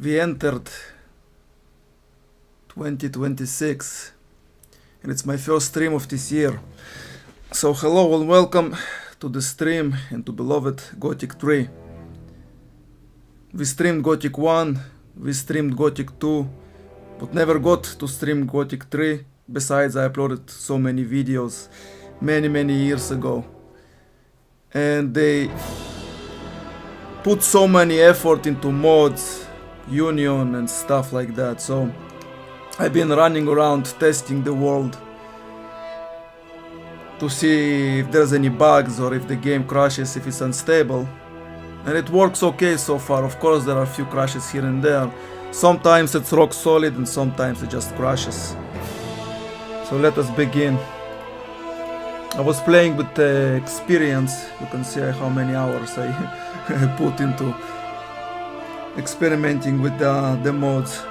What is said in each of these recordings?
we entered 2026 and it's my first stream of this year. So hello and welcome to the stream and to beloved Gothic 3. We streamed Gothic 1, we streamed Gothic 2, but never got to stream Gothic 3. Besides, I uploaded so many videos many years ago. And they put so many effort into mods, union and stuff like that. So I've been running around testing the world to see if there's any bugs or if the game crashes, if it's unstable. And it works okay so far. Of course there are a few crashes here and there. Sometimes it's rock solid and sometimes it just crashes. So let us begin. I was playing with experience. You can see how many hours I put into experimenting with the mods.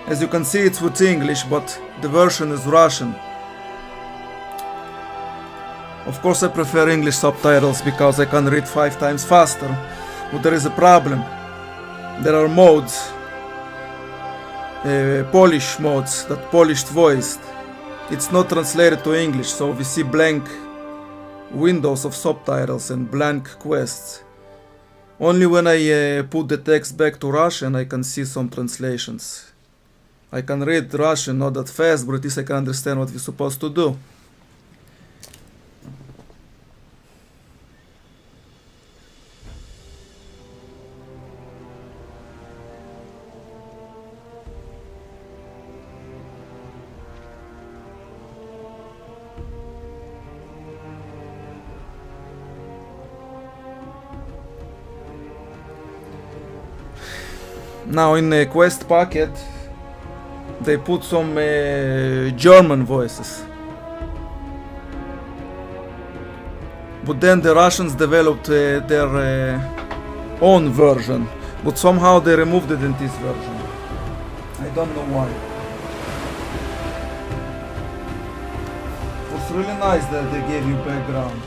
As you can see, it's with English, but the version is Russian. Of course I prefer English subtitles because I can read 5 times faster, but there is a problem. There are modes, Polish modes, that Polish voiced. It's not translated to English, so we see blank windows of subtitles and blank quests. Only when I put the text back to Russian I can see some translations. I can read Russian, not that fast, but at least I can understand what we're supposed to do. Now in the quest packet they put some German voices, but then the Russians developed their own version, but somehow they removed it in this version. I don't know why. It was really nice that they gave you background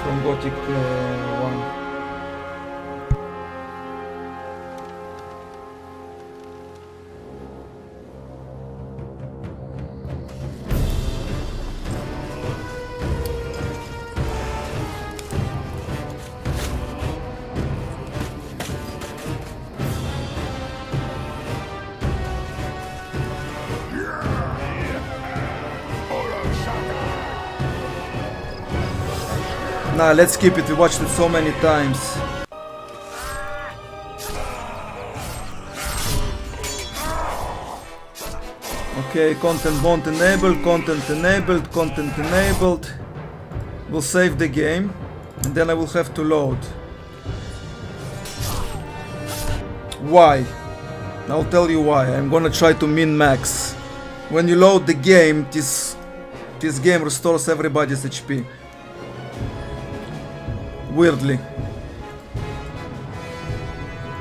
from Gothic 1. Nah, let's keep it, we watched it so many times. Okay, content won't enable, content enabled, content enabled. We'll save the game and then I will have to load. Why? I'll tell you why. I'm gonna try to min-max. When you load the game, this game restores everybody's HP. Weirdly.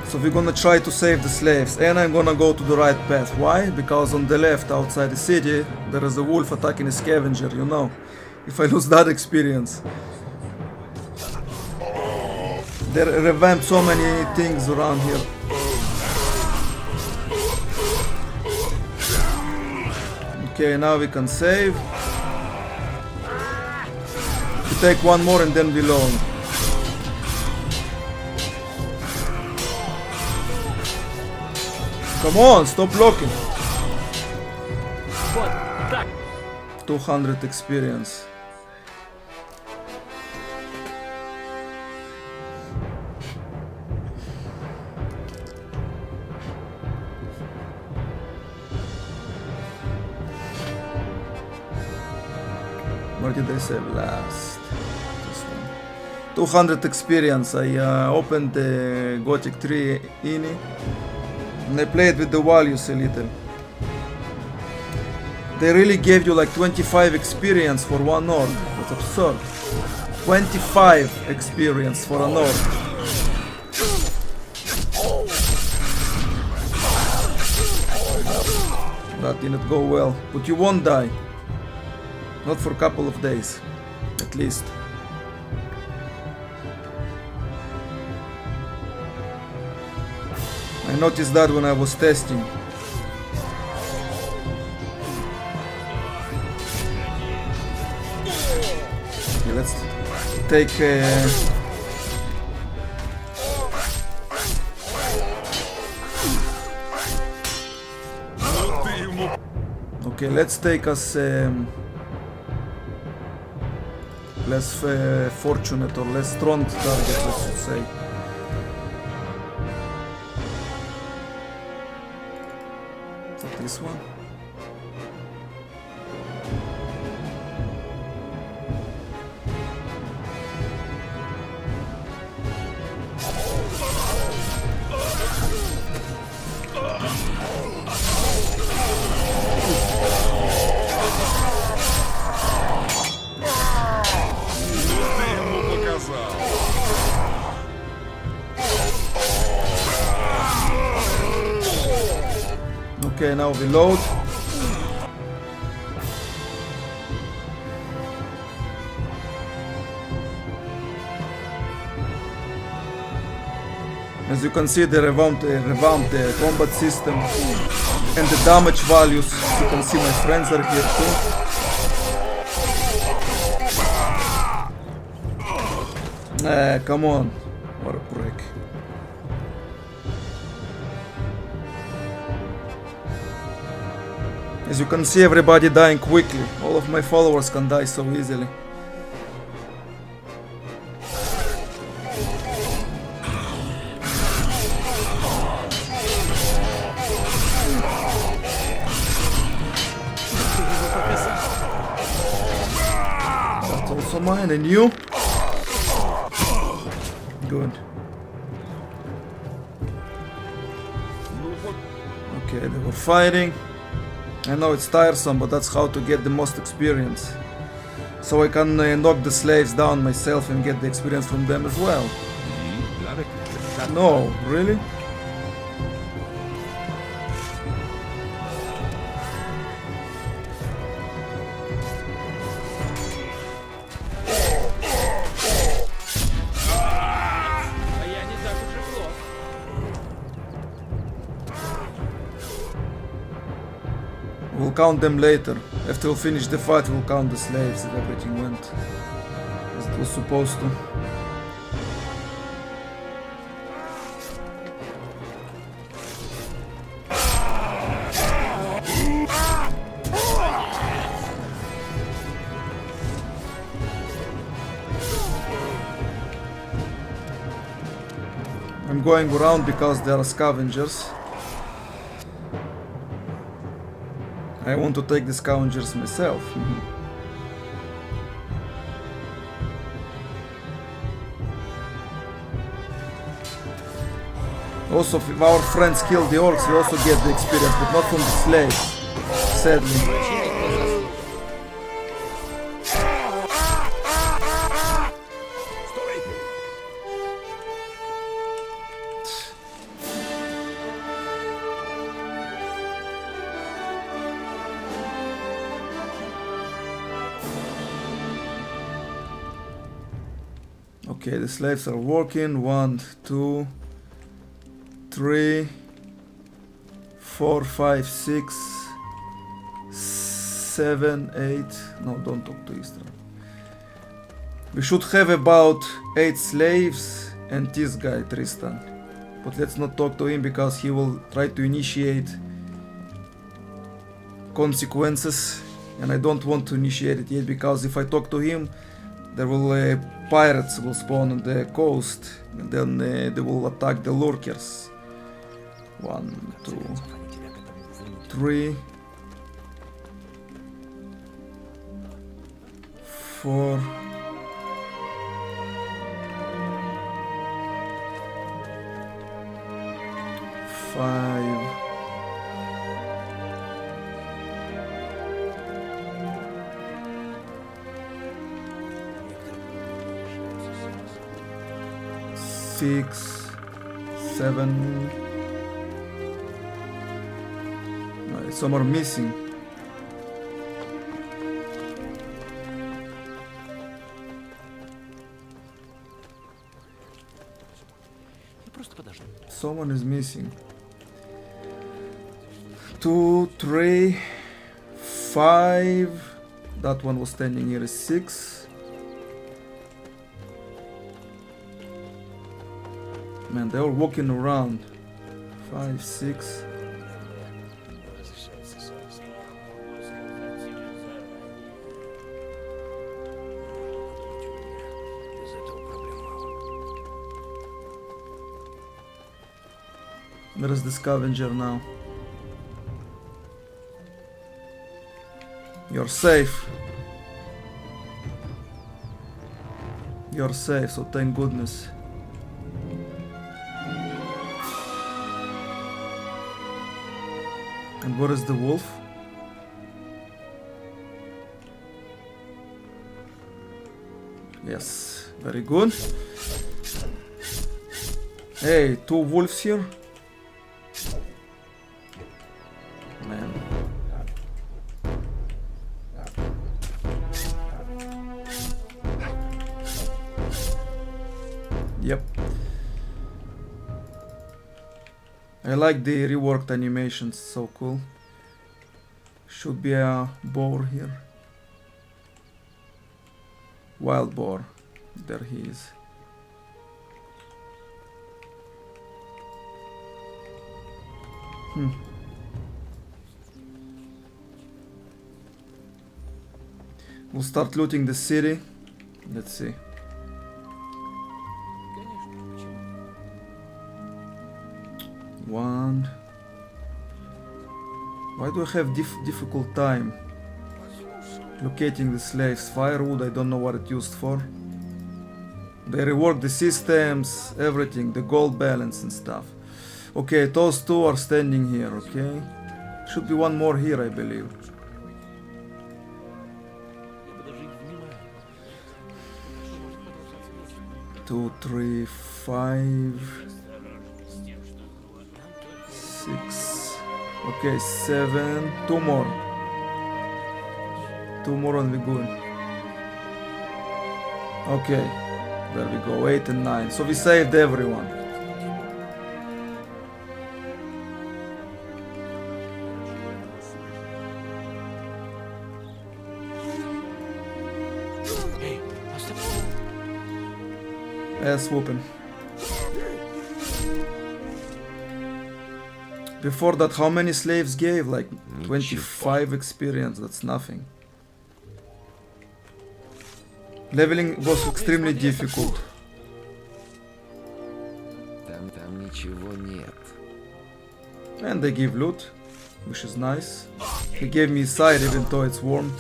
So we're gonna try to save the slaves and I'm gonna go to the right path. Why? Because on the left outside the city there is a wolf attacking a scavenger, you know. If I lose that experience. They revamped so many things around here. Okay, now we can save. We take one more and then we load. Come on, stop blocking. 200 experience. Where did I save last? This one. 200 experience. I opened the Gothic 3 ini. And I played with the values a little. They really gave you like 25 experience for one orb. That's absurd. 25 experience for an orb. That didn't go well. But you won't die. Not for a couple of days. At least. noticed that when I was testing. Okay, let's take okay, let's take us less fortunate or less strong target, let's just say. Is that this one? Okay, now reload. As you can see, they revamped the combat system and the damage values. You can see my friends are here too. Come on. What a prick. As you can see, everybody dying quickly. All of my followers can die so easily. That's also mine, and you? Good. Okay, they were fighting. I know it's tiresome, but that's how to get the most experience. So I can knock the slaves down myself and get the experience from them as well. No, really? We'll count them later. After we'll finish the fight, we'll count the slaves if everything went as it was supposed to. I'm going around because there are scavengers. I want to take the scavengers myself. Also, if our friends kill the orcs, we also get the experience, but not from the slaves, sadly. Okay, the slaves are working. 1, 2, 3, 4, 5, 6, 7, 8. No, don't talk to Istra. We should have about 8 slaves and this guy, Tristan. But let's not talk to him because he will try to initiate consequences. And I don't want to initiate it yet because if I talk to him, there will pirates will spawn on the coast and then they will attack the lurkers. 1, 2, 3, 4, 5, 6, 7. Some are missing. Someone is missing. 2, 3, 5. That one was standing here is 6. Man, they're all walking around. 5, 6. Where is the scavenger now? You're safe. You're safe, so thank goodness. And where is the wolf? Yes, very good. Hey, 2 wolves here. Man. Yep. I like the reworked animations, so cool. Should be a boar here. Wild boar. There he is. We'll start looting the city. Let's see. One. Why do I have difficult time locating the slaves? Firewood, I don't know what it used for. They rework the systems, everything, the gold balance and stuff. Okay, those 2 are standing here, okay? Should be one more here, I believe. Two, 3, 5, 6. Okay, 7. 2 more. 2 more and we're good. Okay, there we go. 8 and 9. So we saved everyone. Ass whooping. Before that, how many slaves gave? Like 25 experience, that's nothing. Leveling was extremely difficult. And they give loot, which is nice. He gave me side even though it's warm.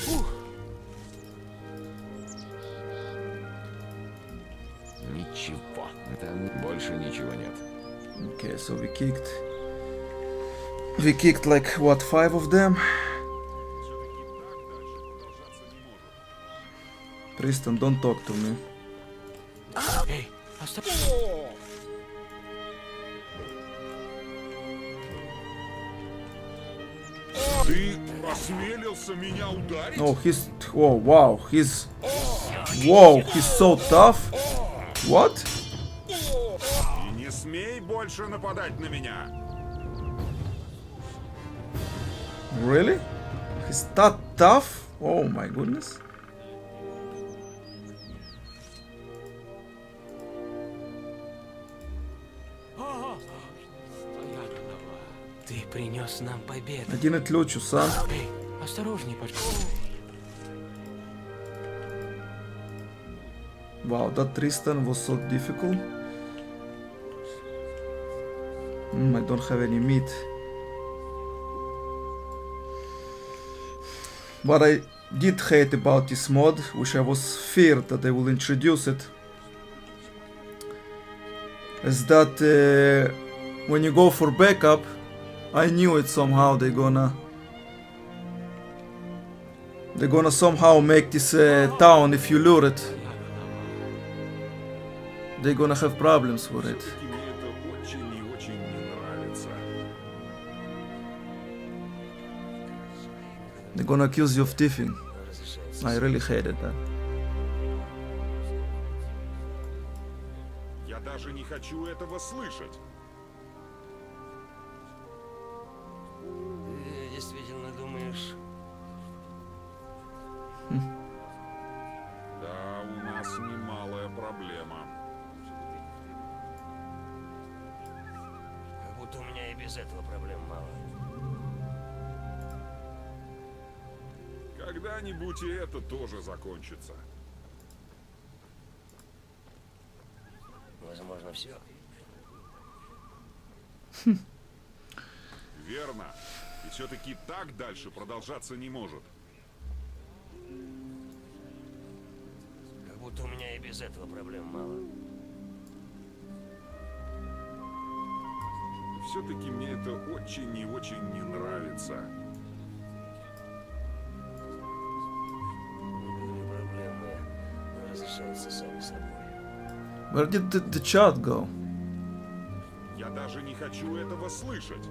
Okay, so we kicked like what, 5 of them? Tristan, don't talk to me. Oh, he's... Oh, wow, he's... Whoa, he's so tough. What? Really? He's that tough? Oh my goodness. I didn't loot you, son. Wow, that Tristan was so difficult. I don't have any meat. What I did hate about this mod, which I was feared that they will introduce it, is that when you go for backup, I knew it somehow they're gonna somehow make this town, if you loot it, they're gonna have problems with it. They're gonna accuse you of thieving. I really hated that. Я даже не хочу этого слышать. Когда-нибудь и это тоже закончится. Возможно, все. Верно. И все-таки так дальше продолжаться не может. Как будто у меня и без этого проблем мало. Все-таки мне это очень и очень не нравится. Некоторые проблемы разрешаются сами собой. Where did the chat go? Я даже не хочу этого слышать.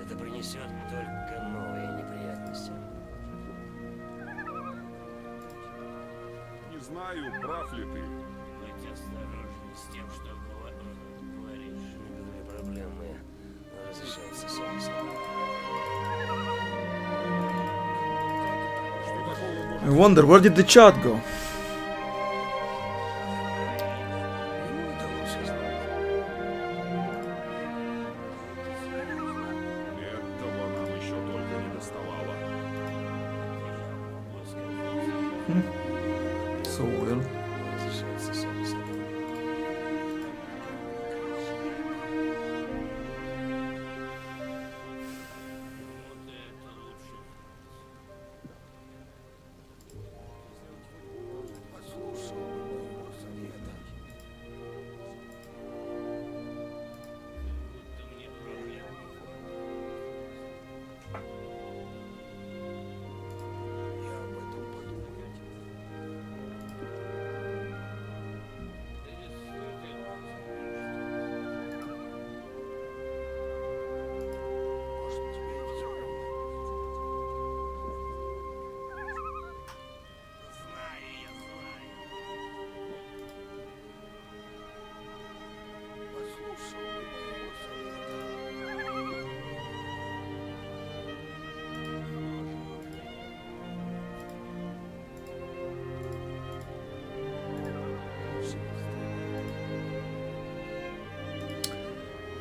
Это принесет только новые неприятности. Не знаю, прав ли ты. Будь осторожен с тем, что говоришь. Некоторые проблемы разрешаются сами собой. Что такого может... I wonder, where did the chat go? Ему это лучше знать. Этого нам еще только не доставало. So weird. Разрешаются сами собой.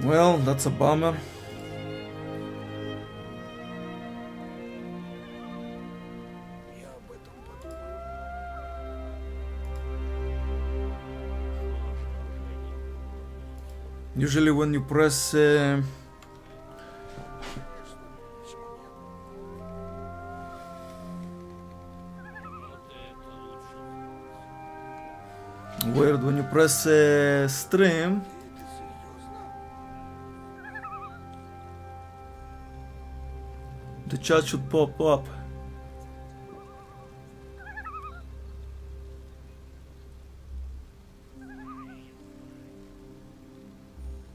Well, that's a bummer. Usually when you press weird, when you press stream, the chat should pop up.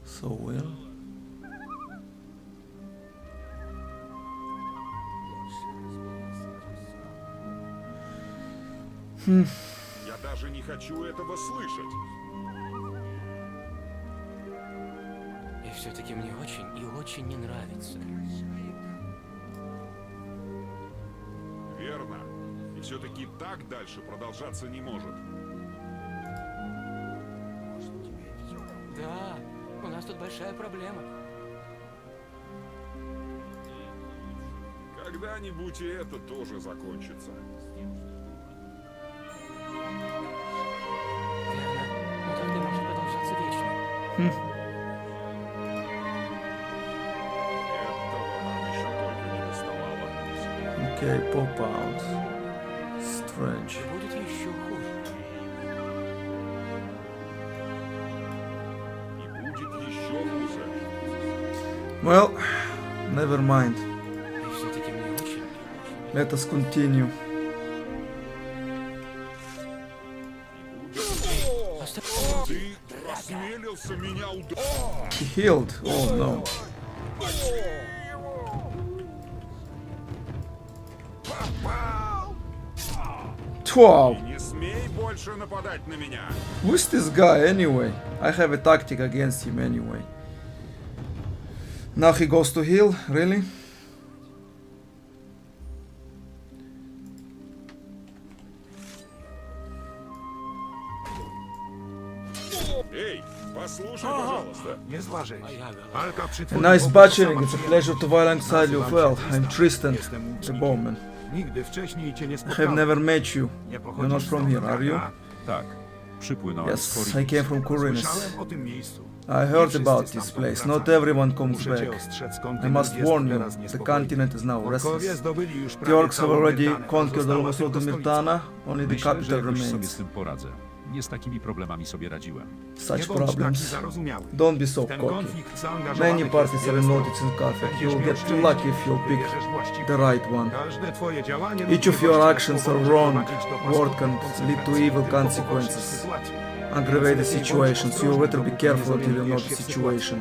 So weird. Я даже не хочу этого слышать. И все-таки мне очень и очень не нравится. Верно. И все-таки так дальше продолжаться не может. Да, у нас тут большая проблема. Когда-нибудь и это тоже закончится. Верно. Но так не может продолжаться вечно. Этого нам еще только не доставало. Okay, pop out. Strange. И будет еще хуже. И будет еще хуже. Well, never mind. И все-таки мне очень... Let us continue. Ты осмелился меня ударить. He healed. Oh no. 12. Не смей больше нападать на меня. Who is this guy anyway? I have a tactic against him anyway. Now he goes to heal, really? Эй, послушай, пожалуйста. Не сложись. Моя голова. Это Nice butchering, it's a pleasure to while alongside you. Well, I'm Tristan, the bowman. Nigdy wcześniej cię nie I have spotkałem. never met you. Nie You're pochodzisz not from stąd, here, are you? prawda? Tak. Przypłynąłem z Yes, I Korinth. came from Corinth. Słyszałem o tym miejscu. I heard about this place. Not everyone comes Muszę cię back. ostrzec, I kontynent must jest warn you, teraz the niespokojny. continent is now Orkowie restless. zdobyli już The prawie orcs have całą already Brytanię. conquered Została almost all tylko the stolica. Mirtana, only the Myślę, że capital jakoś sobie remains. z tym poradzę. Nie z takimi problemami sobie radziłem. Such Nie bądź taki problems. zarozumiały. Don't be so Ten cocky. konflikt zaangażowanych Many jest parties are wiele involved stron. in Gothic. Będziesz You'll miał get too szczęście, lucky if you'll gdy pick wybierzesz właściwy. the right one. Każde twoje działanie Each of lub your niewłaściwe actions słowo are może wrong. prowadzić do Word can paskudnych lead to konsekwencji, evil tylko pogorszy consequences. sytuację. Aggravate the situation, so you better be careful until you know the situation.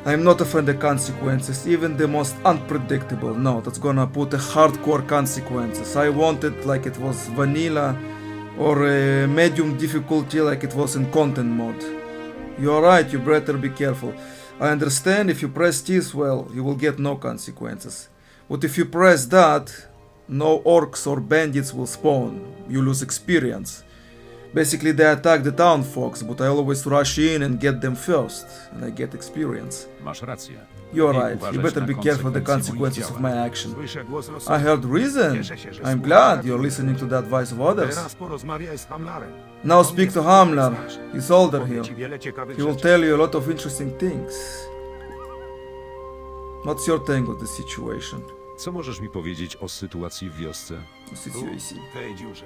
I'm not a fan of the consequences, even the most unpredictable. No, that's gonna put a hardcore consequences. I want it like it was vanilla or a medium difficulty like it was in content mode. You're right, you better be careful. I understand if you press this, well, you will get no consequences. But if you press that, no orcs or bandits will spawn. You lose experience. Basically, they attack the town folks, but I always rush in and get them first, and I get experience. Masz rację. You're Nie right, you uważać better na be careful of the konsekwencje moich consequences of działań. my action. Słyszę głos I rozsądku. heard reason. Cieszę się, że I'm słuchasz glad takiej you're listening to the advice of others. Teraz porozmawiaj z Hamlarem. Now On speak jest to Hamlar. znasz. He's older Powie here. ci wiele ciekawych He will rzeczy. tell you a lot of interesting things. What's your take on the situation? Co możesz mi powiedzieć o sytuacji w wiosce? Situation. W tej dziurze.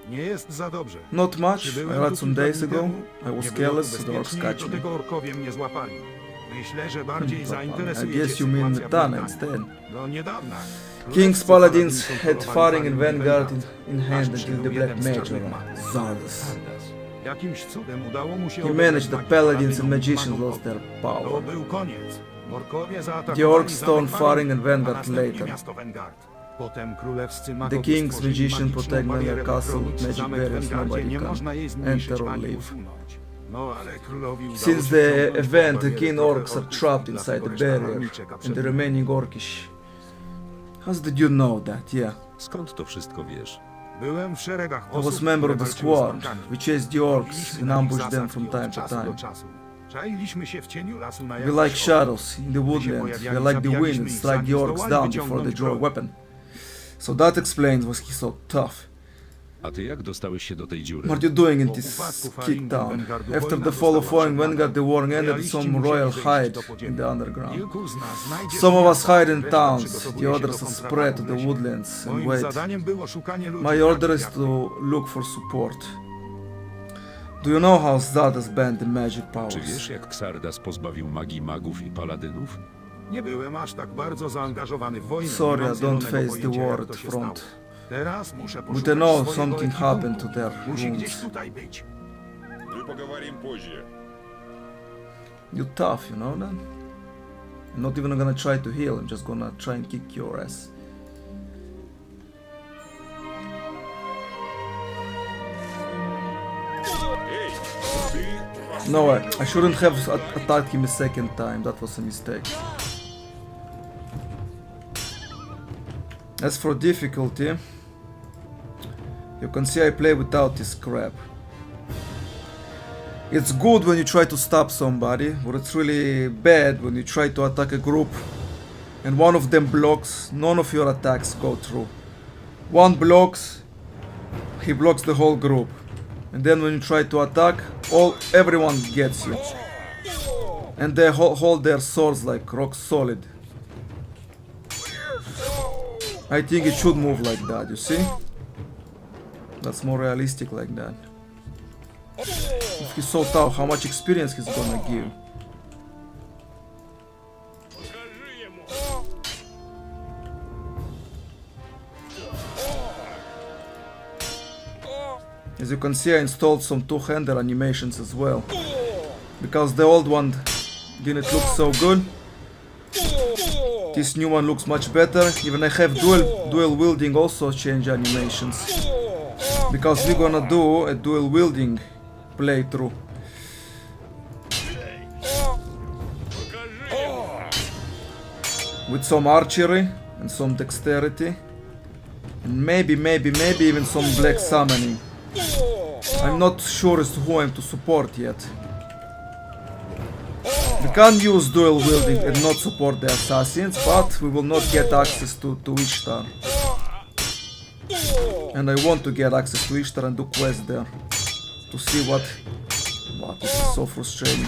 Nie jest za dobrze. Not much. I Przybyłem read tu some kilka days dni ago. temu. I was Nie było tu careless, the orcs bezpiecznie i catch do me. tego orkowie mnie złapali. Myślę, że bardziej I zainteresuje guess cię you mean sytuacja w Mirtana Brytanii. instead. Do niedawna. King's królewscy paladins paladini had kontrolowali firing in Zanim Vanguard Brytanii. in hand Aż until the przybył Black jeden z Mage czarnych arrived. magów. Zardas. Jakimś cudem udało mu się He odebrać managed the magię paladins and paladynów magicians magów lost their To power. był koniec. Orkowie zaatakowali The orcs zamek stormed Farin, firing and a Vanguard następnie later. miasto Vanguard. Potem królewscy The magowie king's stworzyli magician magiczną protect barierę Vanguard castle with chronić magic zamek w barriers, Vanguardzie. nobody Nie can można jej zmniejszyć enter or ani leave. usunąć. No ale królowi udało Since się the wciągnąć event, w the barierę king trochę orcs are orków trapped dla inside the reszta barrier, armii czeka and przed the nim. remaining orcish. How did you know that? Yeah. Skąd to wszystko wiesz? Byłem w szeregach I was osób, member of które the walczyły z squad. orkami. We chased the orcs Trafiliśmy and na ich ambushed them zasadzki from od time to czasu do time. czasu. Czailiśmy się w cieniu lasu na We jakiś like ogień. shadows in the Gdy się woodland. pojawiali, We like the wind zabijaliśmy and ich, strike zanim the orcs zdołali down before they wyciągnąć draw a broń. weapon. So that explains why he's so tough. A ty jak dostałeś się do tej dziury? What are you doing in Po this upadku kick Faringu town? Vanguardu After wojna the fall of została Foreign Vanguard, the war ended. Realiści Some musieli royal zejść hide do podziemia. in the underground. Kilku z nas znajdzie Some of us miasta, hide in reszta towns, przygotowuje the się do others are kontraataku spread to w the lesie. woodlands and Moim wait. zadaniem było szukanie ludzi My order takich is jak to look for support. Do you know how Zardas banned the magic Czy powers? wiesz, jak Xardas pozbawił magii magów i paladynów? Nie byłem aż tak bardzo zaangażowany w wojnę. Sorry, nie I mam don't zielonego face the pojęcia, war jak at to się front. stało. Teraz muszę We poszukać don't know swojego something ekwipunku. happened to their Musi gdzieś wounds. tutaj być. My poговорим позже. You're tough, you know that? I'm not even gonna try to heal, I'm just gonna try and kick your ass. No, I shouldn't have attacked him a second time, that was a mistake. As for difficulty, you can see I play without this crap. It's good when you try to stop somebody, but it's really bad when you try to attack a group and one of them blocks, none of your attacks go through. One blocks, he blocks the whole group. And then when you try to attack, everyone gets you. And they hold their swords like rock solid. I think it should move like that, you see? That's more realistic like that. If he's so tough, how much experience he's gonna give? As you can see, I installed some two-hander animations as well. Because the old one didn't look so good. This new one looks much better. Even I have dual wielding also change animations. Because we're gonna do a dual wielding playthrough. With some archery and some dexterity. And maybe even some black summoning. I'm not sure as to who I'm to support yet. We can use dual wielding and not support the assassins, but we will not get access to Ishtar. And I want to get access to Ishtar and do quests there. To see what... Wow, this is so frustrating.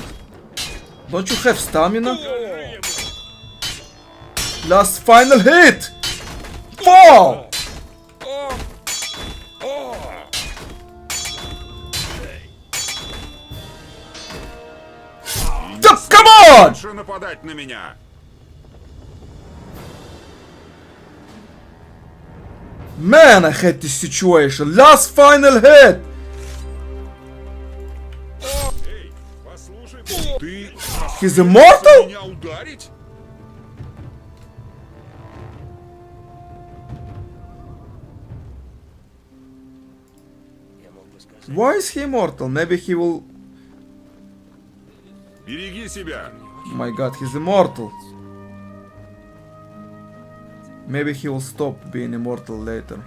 Don't you have stamina? Last final hit! Fall! Come on! Больше нападать на меня! Man, I hate this situation. Last final hit! Эй, послушай, ты He's immortal? меня ударить? Я мог бы сказать, Why is he immortal? Maybe he will... Береги себя! My god, he's immortal. Maybe he will stop being immortal later.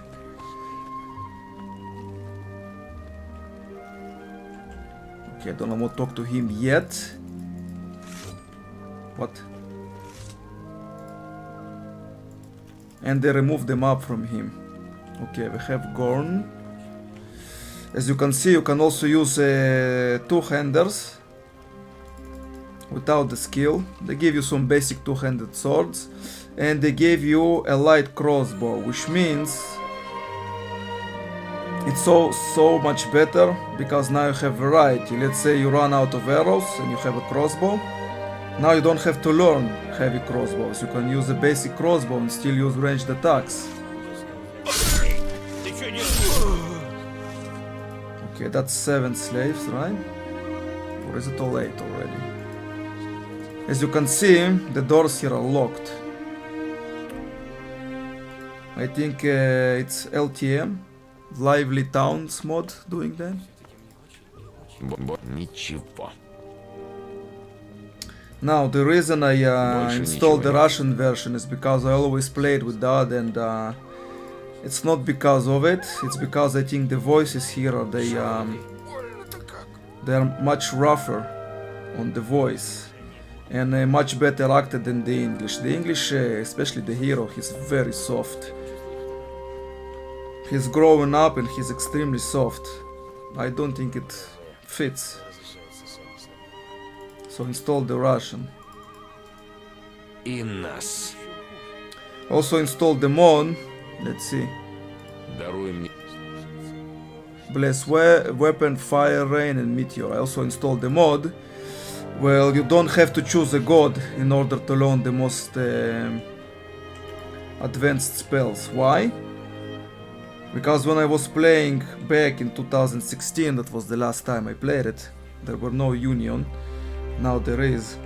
Okay, I don't want to talk to him yet. What? And they removed the map from him. Okay, we have Gorn. As you can see, you can also use two-handers without the skill. They give you some basic two-handed swords, and they gave you a light crossbow, which means it's so much better because now you have variety. Let's say you run out of arrows and you have a crossbow. Now you don't have to learn heavy crossbows. You can use a basic crossbow and still use ranged attacks. ты что делаешь? Okay, that's 7 slaves, right? Or is it all 8 already? As you can see, the doors here are locked. I think it's LTM, Lively Towns mod, doing that. Ничего. Now, the reason I Больше installed the ничего нет. Russian version is because I always played with that, and it's not because of it. It's because I think the voices here are they're much rougher on the voice and much better acted than the English. The English, especially the hero, he's very soft. He's growing up and he's extremely soft. I don't think it fits. Разрешается сами собой. So install the Russian. И нас. Also install the mod. Let's see. Даруй мне. Bless weapon, fire, rain, and meteor. I also installed the mod. Well, you don't have to choose a god in order to learn the most advanced spells. Why? Because when I was playing back in 2016, that was the last time I played it, there were no union. Now there is.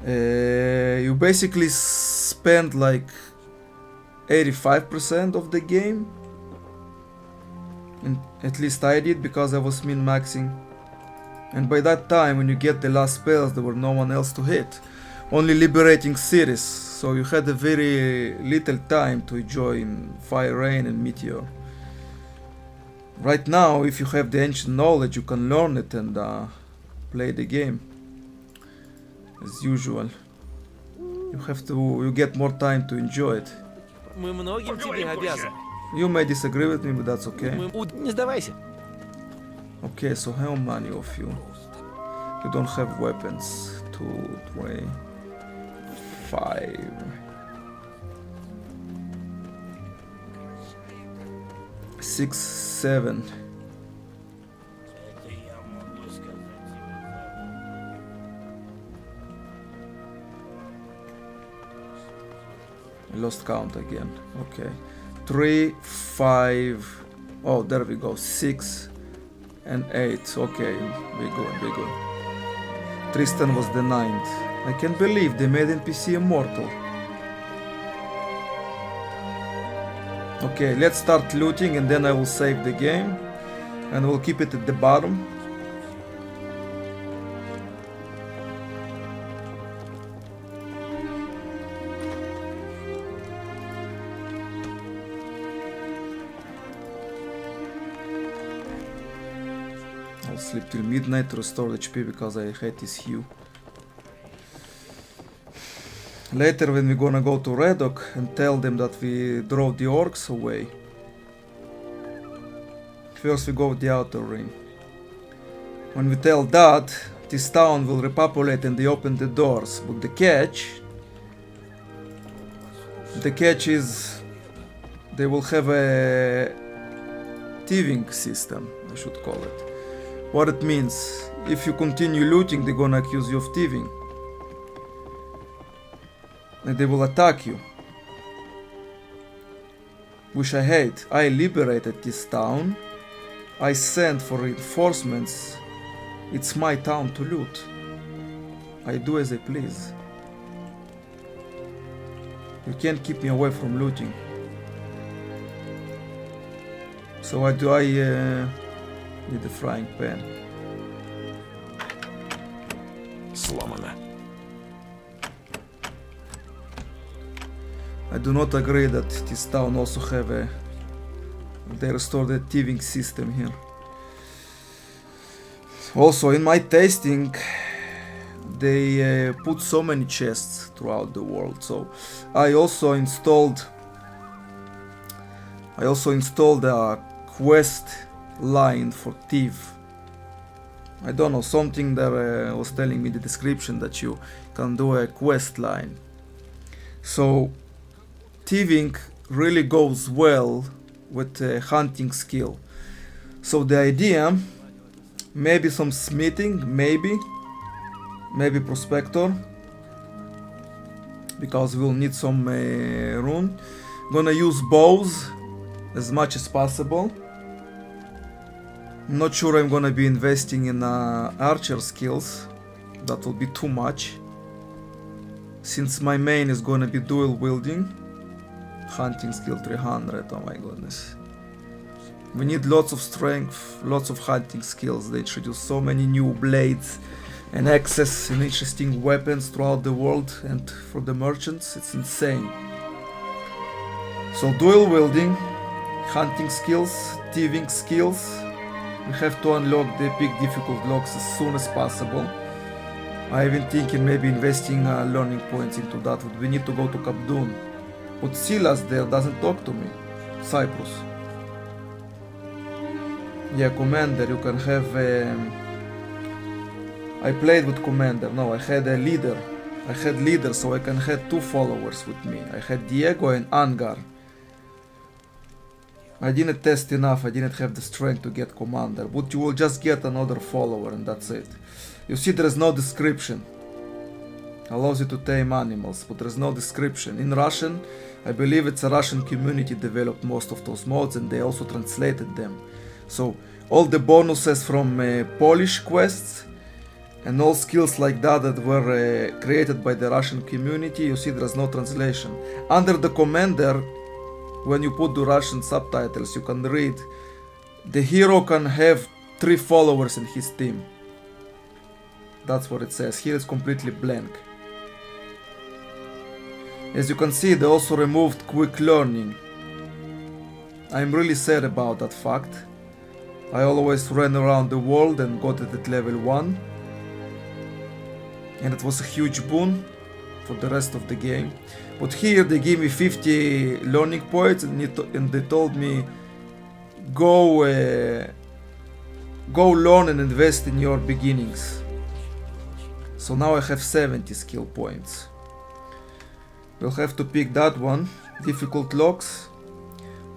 You basically spend like 85% of the game. And at least I did, because I was min-maxing. And by that time, when you get the last spells, there were no one else to hit. Only liberating cities, so you had a very little time to enjoy Fire, Rain and Meteor. Right now, if you have the ancient knowledge, you can learn it and play the game. As usual. You get more time to enjoy it. Мы многим тебе обязаны. You may disagree with me, but that's okay. Не сдавайся. Okay, so how many of you? You don't have weapons. 2, 3, 5. Six, 7. Это я могу сказать тебе. I lost count again. Okay. 3, 5. Oh, there we go. 6 and 8. Okay, be good, be good. Tristan was the 9th. I can't believe they made NPC immortal. Okay, let's start looting and then I will save the game. And we'll keep it at the bottom. I'll sleep till midnight to restore HP because I hate this hue. Later when we're gonna go to Redok and tell them that we drove the orcs away. First we go with the outer ring. When we tell that, this town will repopulate and they open the doors. But the catch is they will have a thieving system, I should call it. What it means, if you continue looting, they're gonna accuse you of thieving. And they will attack you. Which I hate. I liberated this town. I sent for reinforcements. It's my town to loot. I do as I please. You can't keep me away from looting. So why do I need a frying pan? Сломано. I do not agree that this town also have a... They restored the thieving system here. Also, in my tasting, they put so many chests throughout the world. So I also installed a quest line for thief. I don't know, something that was telling me in the description that you can do a quest line. So thieving really goes well with hunting skill. So the idea, maybe some smithing, maybe prospector, because we'll need some rune. Gonna use bows as much as possible. Not sure I'm gonna be investing in archer skills. That will be too much, since my main is gonna be dual wielding. Hunting skill 300, oh my goodness. We need lots of strength, lots of hunting skills. They introduce so many new blades and access and interesting weapons throughout the world, and for the merchants it's insane. So dual wielding, hunting skills, thieving skills. We have to unlock the big difficult locks as soon as possible. I even thinking maybe investing learning points into that, but we need to go to Kabdun. But Silas there doesn't talk to me. Cyprus. Yeah, Commander, you can have... I played with Commander. No, I had a leader. I had leader, so I can have 2 followers with me. I had Diego and Angar. I didn't test enough, I didn't have the strength to get Commander. But you will just get another follower and that's it. You see, there is no description. Allows you to tame animals, but there is no description. In Russian, I believe it's a Russian community developed most of those mods and they also translated them. So all the bonuses from Polish quests and all skills like that that were created by the Russian community, you see there is no translation. Under the Commander, when you put the Russian subtitles, you can read the hero can have 3 followers in his team. That's what it says. Here it's completely blank. As you can see, they also removed quick learning. I'm really sad about that fact. I always ran around the world and got it at level 1. And it was a huge boon for the rest of the game. But here they gave me 50 learning points and they told me go learn and invest in your beginnings. So now I have 70 skill points. We'll have to pick that one. Difficult locks.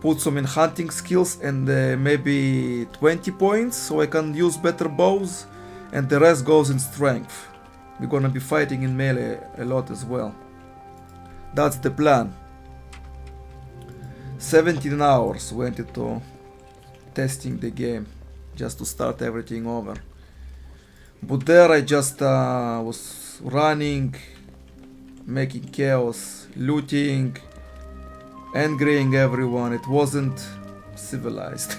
Put some in hunting skills and maybe 20 points so I can use better bows, and the rest goes in strength. We're gonna be fighting in melee a lot as well. That's the plan. 17 hours went into testing the game just to start everything over. But there I just was running, making chaos, looting, angering everyone. It wasn't civilized.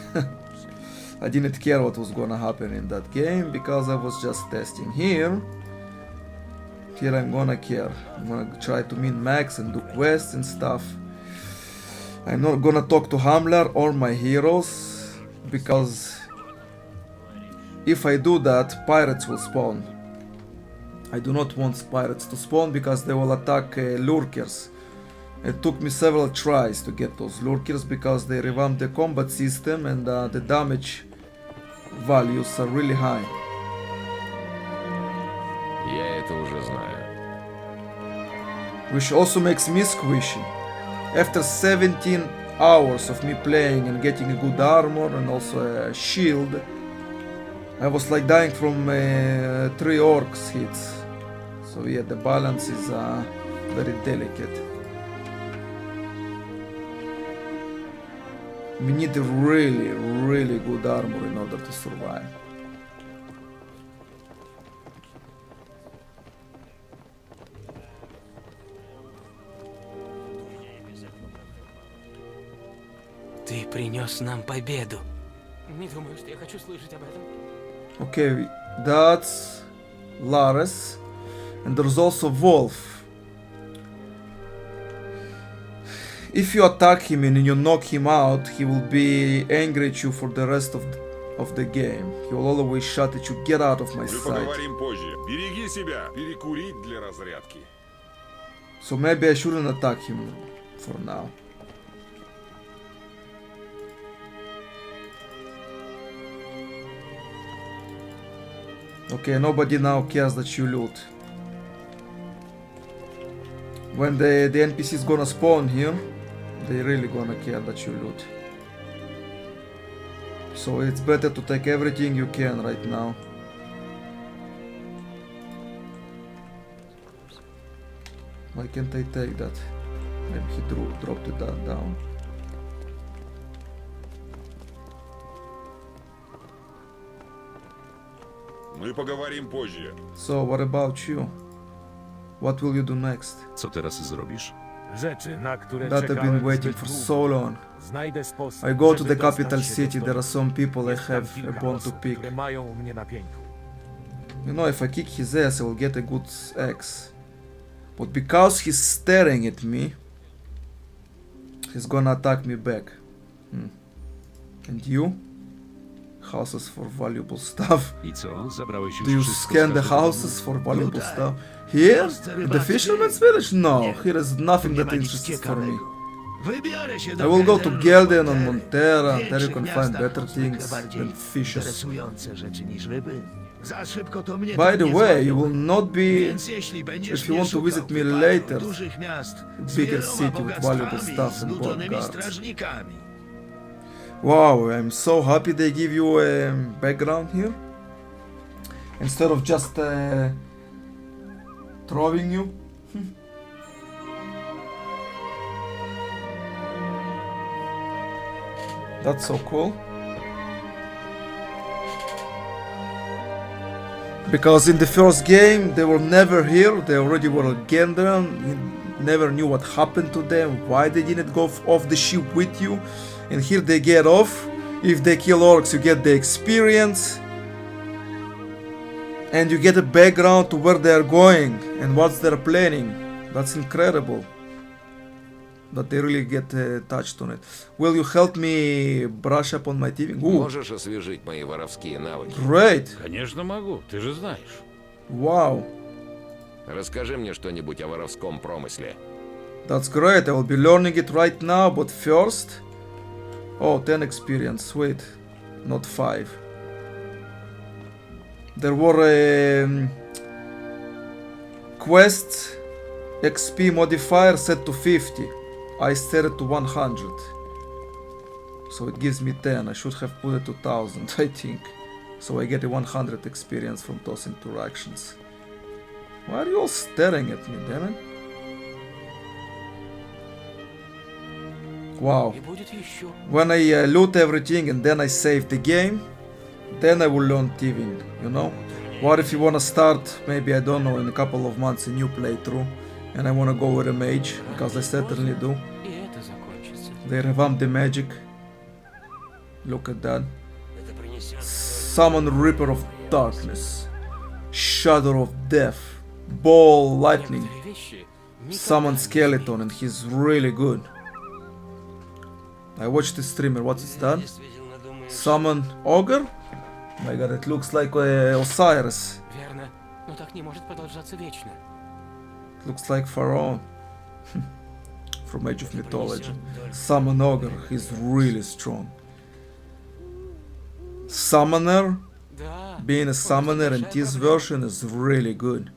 I didn't care what was gonna happen in that game because I was just testing. Here I'm gonna care. I'm gonna try to min max and do quests and stuff. I'm not gonna talk to Hamler or my heroes because if I do that, pirates will spawn. I do not want pirates to spawn because they will attack lurkers. It took me several tries to get those lurkers because they revamped the combat system and the damage values are really high. Я это уже знаю. Which also makes me squishy. After 17 hours of me playing and getting a good armor and also a shield, I was like dying from 3 orcs hits. So yeah, the balance is very delicate. We need a really, really good armor in order to survive. Ты принес нам победу. Не думаю, что я хочу слышать об этом. Okay, that's Lares. And there's also Wolf. If you attack him and you knock him out, he will be angry at you for the rest of the game. He will always shout at you, get out of my Мы sight. поговорим позже. Береги себя. Перекурить для разрядки. So maybe I shouldn't attack him for now. Okay, nobody now cares that you loot. When the NPC is gonna spawn here, they really gonna care that you loot. So it's better to take everything you can right now. Why can't I take that? Maybe he dropped it down. Мы поговорим позже. So what about you? What will you do next? Co teraz zrobisz? Rzeczy, na które That I've been czekałem waiting zbyt for długo. so long. Znajdę sposób, I go to żeby the dostać capital się city. do There are some people I Jest tam have kilka a bone to osób, pick. które mają mnie na pięku. You know, if I kick his ass, I will get a good axe. But because he's staring at me, he's gonna attack me back. And you? Houses for valuable stuff. I co? Zabrałeś już Do you wszystko scan z the każdego houses for valuable stuff? Here? In the fisherman's village? No, here is nothing that interests for me. Wybiorę się I do will go to Gelden on Montery. Montera. There you W can większych find miastach better rosną things chyba bardziej than fishes. interesujące rzeczy niż ryby. Za szybko to mnie By tam the nie way, złapią. you will not be Więc jeśli będziesz if you mnie want to szukał, visit me wypadł later, dużych miast z bigger wieloma city with valuable bogactwami, stuff and znudzonymi bodyguards. strażnikami. Wow, I'm so happy they give you a background here. Instead of just throwing you. That's so cool. Because in the first game they were never here, they already were again there. You never knew what happened to them, why they didn't go off the ship with you. And here they get off. If they kill orcs, you get the experience. And you get a background to where they are going and what they're planning. That's incredible. That they really get touched on it. Will you help me brush up on my thieving? Ooh, Можешь освежить мои воровские навыки? great. Конечно могу, ты же знаешь. Wow. Расскажи мне что-нибудь о воровском промысле. That's great. I will be learning it right now, but first... Oh, 10 experience. Sweet. Not 5. There were quests XP modifier set to 50. I set it to 100. So it gives me 10. I should have put it to 1000, I think. So I get a 100 experience from those interactions. Why are you all staring at me, damn it? Wow. И будет еще. When I loot everything and then I save the game, then I will learn thieving, you know? What if you wanna start, maybe, I don't know, in a couple of months a new playthrough, and I wanna go with a mage, because I certainly do. И это закончится. They revamped the magic. Look at that. Это принесет... Summon Reaper of Darkness. Shadow of Death. Ball Lightning. Некоторые вещи никогда Summon не Skeleton, and he's really good. I watched this streamer, what's it done? Действительно думаешь... Summon Ogre? My god, it looks like Osiris. Верно. Но так не может продолжаться вечно. It looks like Pharaoh. From Age of Mythology. Summon Ogre, he's really strong. Summoner, Да. being a summoner in this version is really good.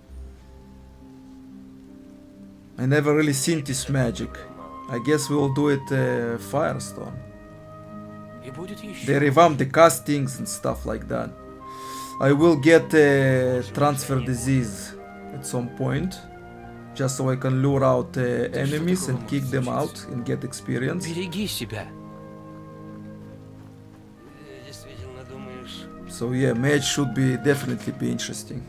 I never really seen this magic. I guess we'll do it Firestone. И будет еще. They revamped the castings and stuff like that. I will get transfer disease at some point, just so I can lure out enemies and kick them out and get experience. Береги себя. Действительно думаешь... So yeah, match should be definitely be interesting.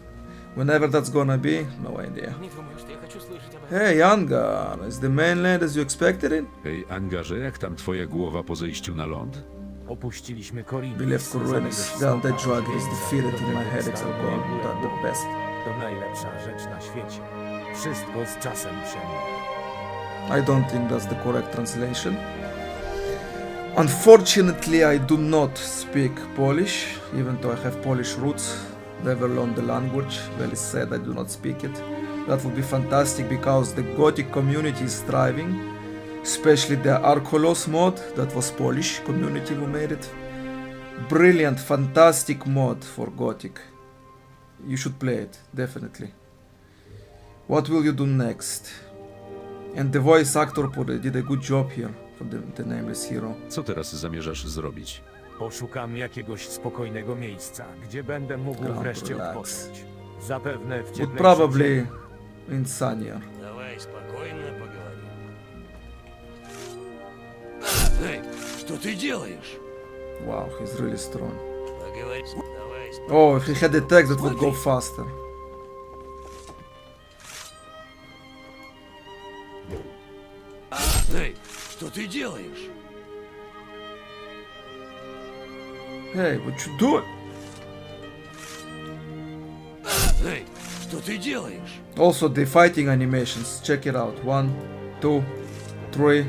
Whenever that's gonna be, no idea. Не думаю, что я хочу слышать об этом. Hey, Angar, is the mainland as you expected it? Ej, Angarze, jak tam twoja głowa po zejściu na ląd? Opuściliśmy Korinth. Believe Coriolis. God, that dragon is defeated and my headaches are gone. That's the best. To najlepsza rzecz na świecie. Wszystko z czasem przeminie. I don't think that's the correct translation. Unfortunately, I do not speak Polish, even though I have Polish roots. Never learned the language. Very sad I do not speak it. That would be fantastic because the Gothic community is thriving, especially the Archolos mod, that was Polish community who made it. Brilliant, fantastic mod for Gothic. You should play it, definitely. What will you do next? And the voice actor did a good job here for the nameless hero. Co teraz zamierzasz zrobić? Poszukam jakiegoś spokojnego miejsca, gdzie będę mógł Grand wreszcie relax. odpocząć. Zapewne w Would cieplejszym probably in Sanya. Давай спокойно поговорим. Эй, что ты делаешь? Wow, he's really strong. Поговори. Давай спокойно. Oh, if he had the text, that would go faster. Эй, что ты делаешь? Hey, what you doing? Эй, что ты делаешь? Also, the fighting animations, check it out. 1, 2, 3,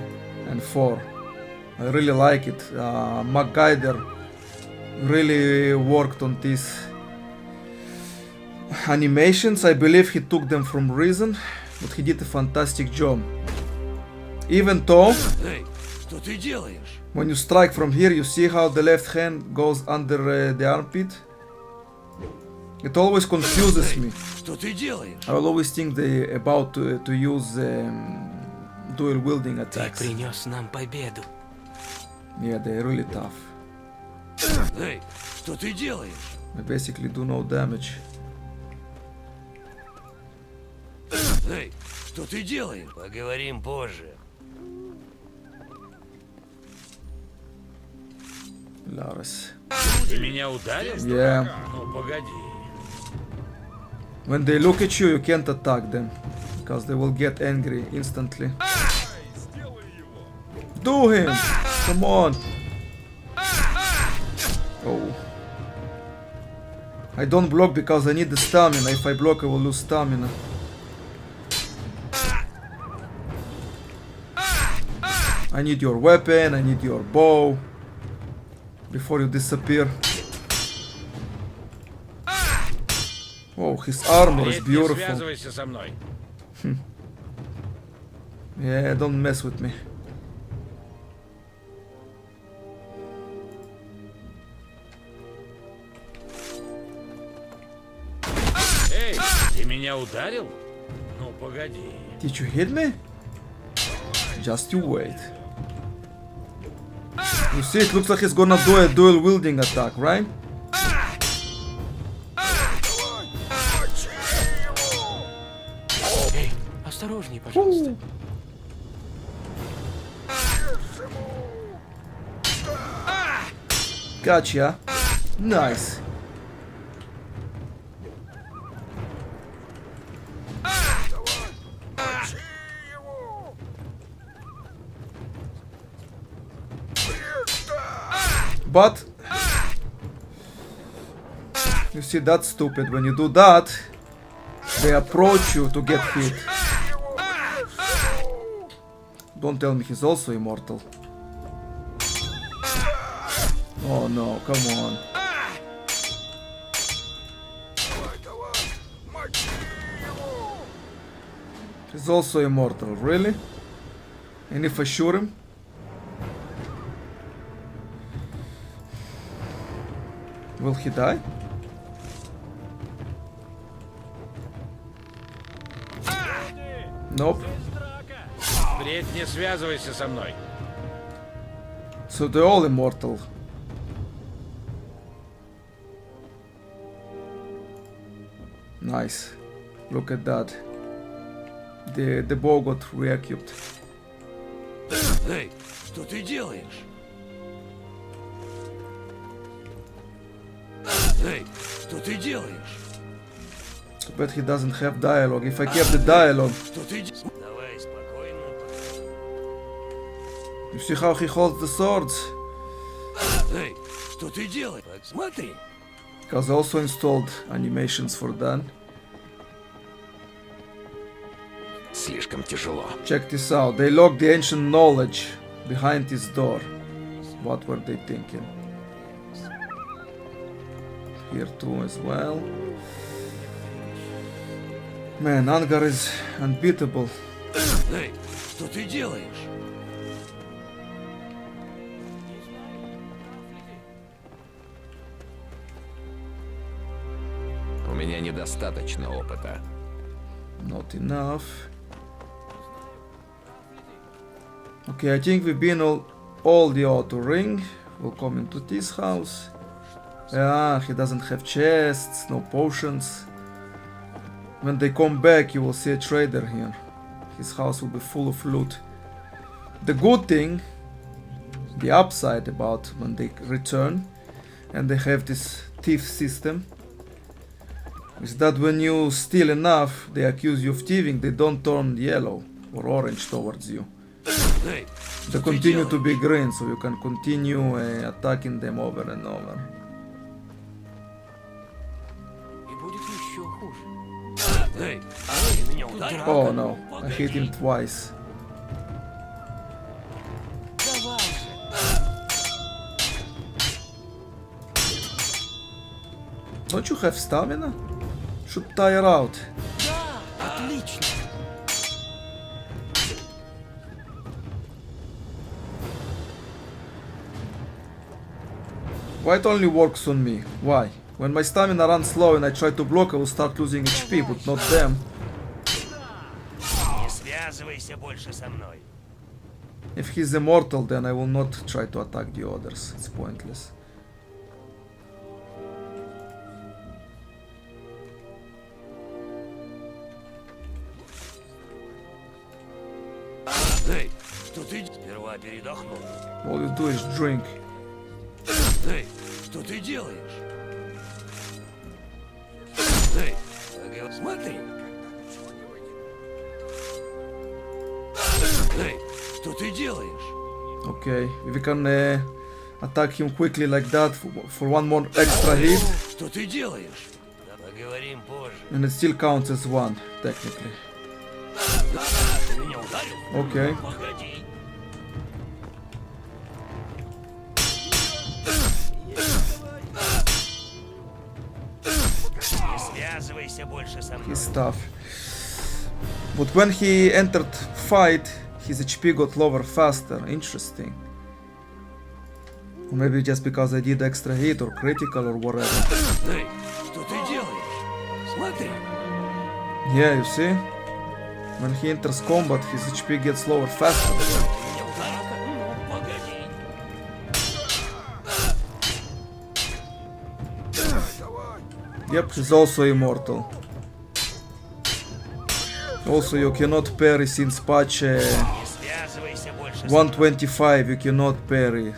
and 4. I really like it. MacGyver really worked on these animations. I believe he took them from Reason, but he did a fantastic job. Even though, Эй, что ты делаешь? when you strike from here, you see how the left hand goes under the armpit? It always confuses me. Что ты делаешь? I will always think they about to use dual wielding Ты attacks. принес нам победу. Yeah, they're really tough. Эй, что ты делаешь? They basically do no damage. Эй, что ты делаешь? Поговорим позже. Laris. Ты меня ударил? Yeah. Ну, погоди. When they look at you, you can't attack them. Because they will get angry instantly. Do him! Come on! Oh. I don't block because I need the stamina. If I block, I will lose stamina. I need your weapon, I need your bow. Before you disappear. Oh, his armor is Впредь не beautiful. связывайся со мной. Yeah, don't mess with me. Эй, ты меня ударил? Ну, погоди. Did you hit me? Just you wait. You see, it looks like he's gonna do a dual wielding attack, right? Эй, осторожней, пожалуйста. Gotcha. Nice. But you see, that's stupid. When you do that, they approach you to get hit. Don't tell me he's also immortal. Oh no, come on. He's also immortal, really? And if I shoot him? Will he die? Nope. Впредь не связывайся со мной. So they're all immortal. Nice. Look at that. The bow got re-equipped. Эй, что ты делаешь? Эй, что ты делаешь? Too bad he doesn't have dialogue. If I kept the dialogue, Что ты делаешь? Давай спокойно. you see how he holds the swords? Эй, что ты делаешь? Смотри. Because I also installed animations for that. Слишком тяжело. Check this out. They locked the ancient knowledge behind this door. What were they thinking? Here too as well. Man, Angar is unbeatable. Эй, что ты делаешь? У меня недостаточно опыта. Not enough. Okay, I think we've been all the outer ring. We'll come into this house. Yeah, he doesn't have chests, no potions. When they come back, you will see a trader here. His house will be full of loot. The good thing, the upside about when they return, and they have this thief system, is that when you steal enough, they accuse you of thieving, they don't turn yellow or orange towards you. Эй, They continue to be green, so you can continue attacking them over and over. И будет еще хуже. эй, ты меня ударил? Oh no, I hit him twice. Давай же. Don't you have stamina? Should tire out. Да, отлично. Why it only works on me? Why? When my stamina runs low and I try to block, I will start losing HP, but not them. Не связывайся больше со мной. If he's immortal, then I will not try to attack the others. It's pointless. Эй, что ты... Сперва передохнул. All you do is drink. Эй, что ты делаешь? Эй, смотри. Эй, что ты делаешь? Okay, if we can attack him quickly like that for one more extra hit, Что ты делаешь? Поговорим позже. and it still counts as one, technically. Ты меня ударил? Okay. Погоди. Не связывайся больше со мной. His stuff. But when he entered fight, his HP got lower faster. Interesting. Or maybe just because I did extra hit or critical or whatever. Эй, что ты делаешь? Смотри. Yeah, you see? When he enters combat, his HP gets lower faster. Ты меня ударил? Ну, погоди. Yep, he's also immortal. Also, you cannot parry since patch Не связывайся больше со мной. 125. You cannot parry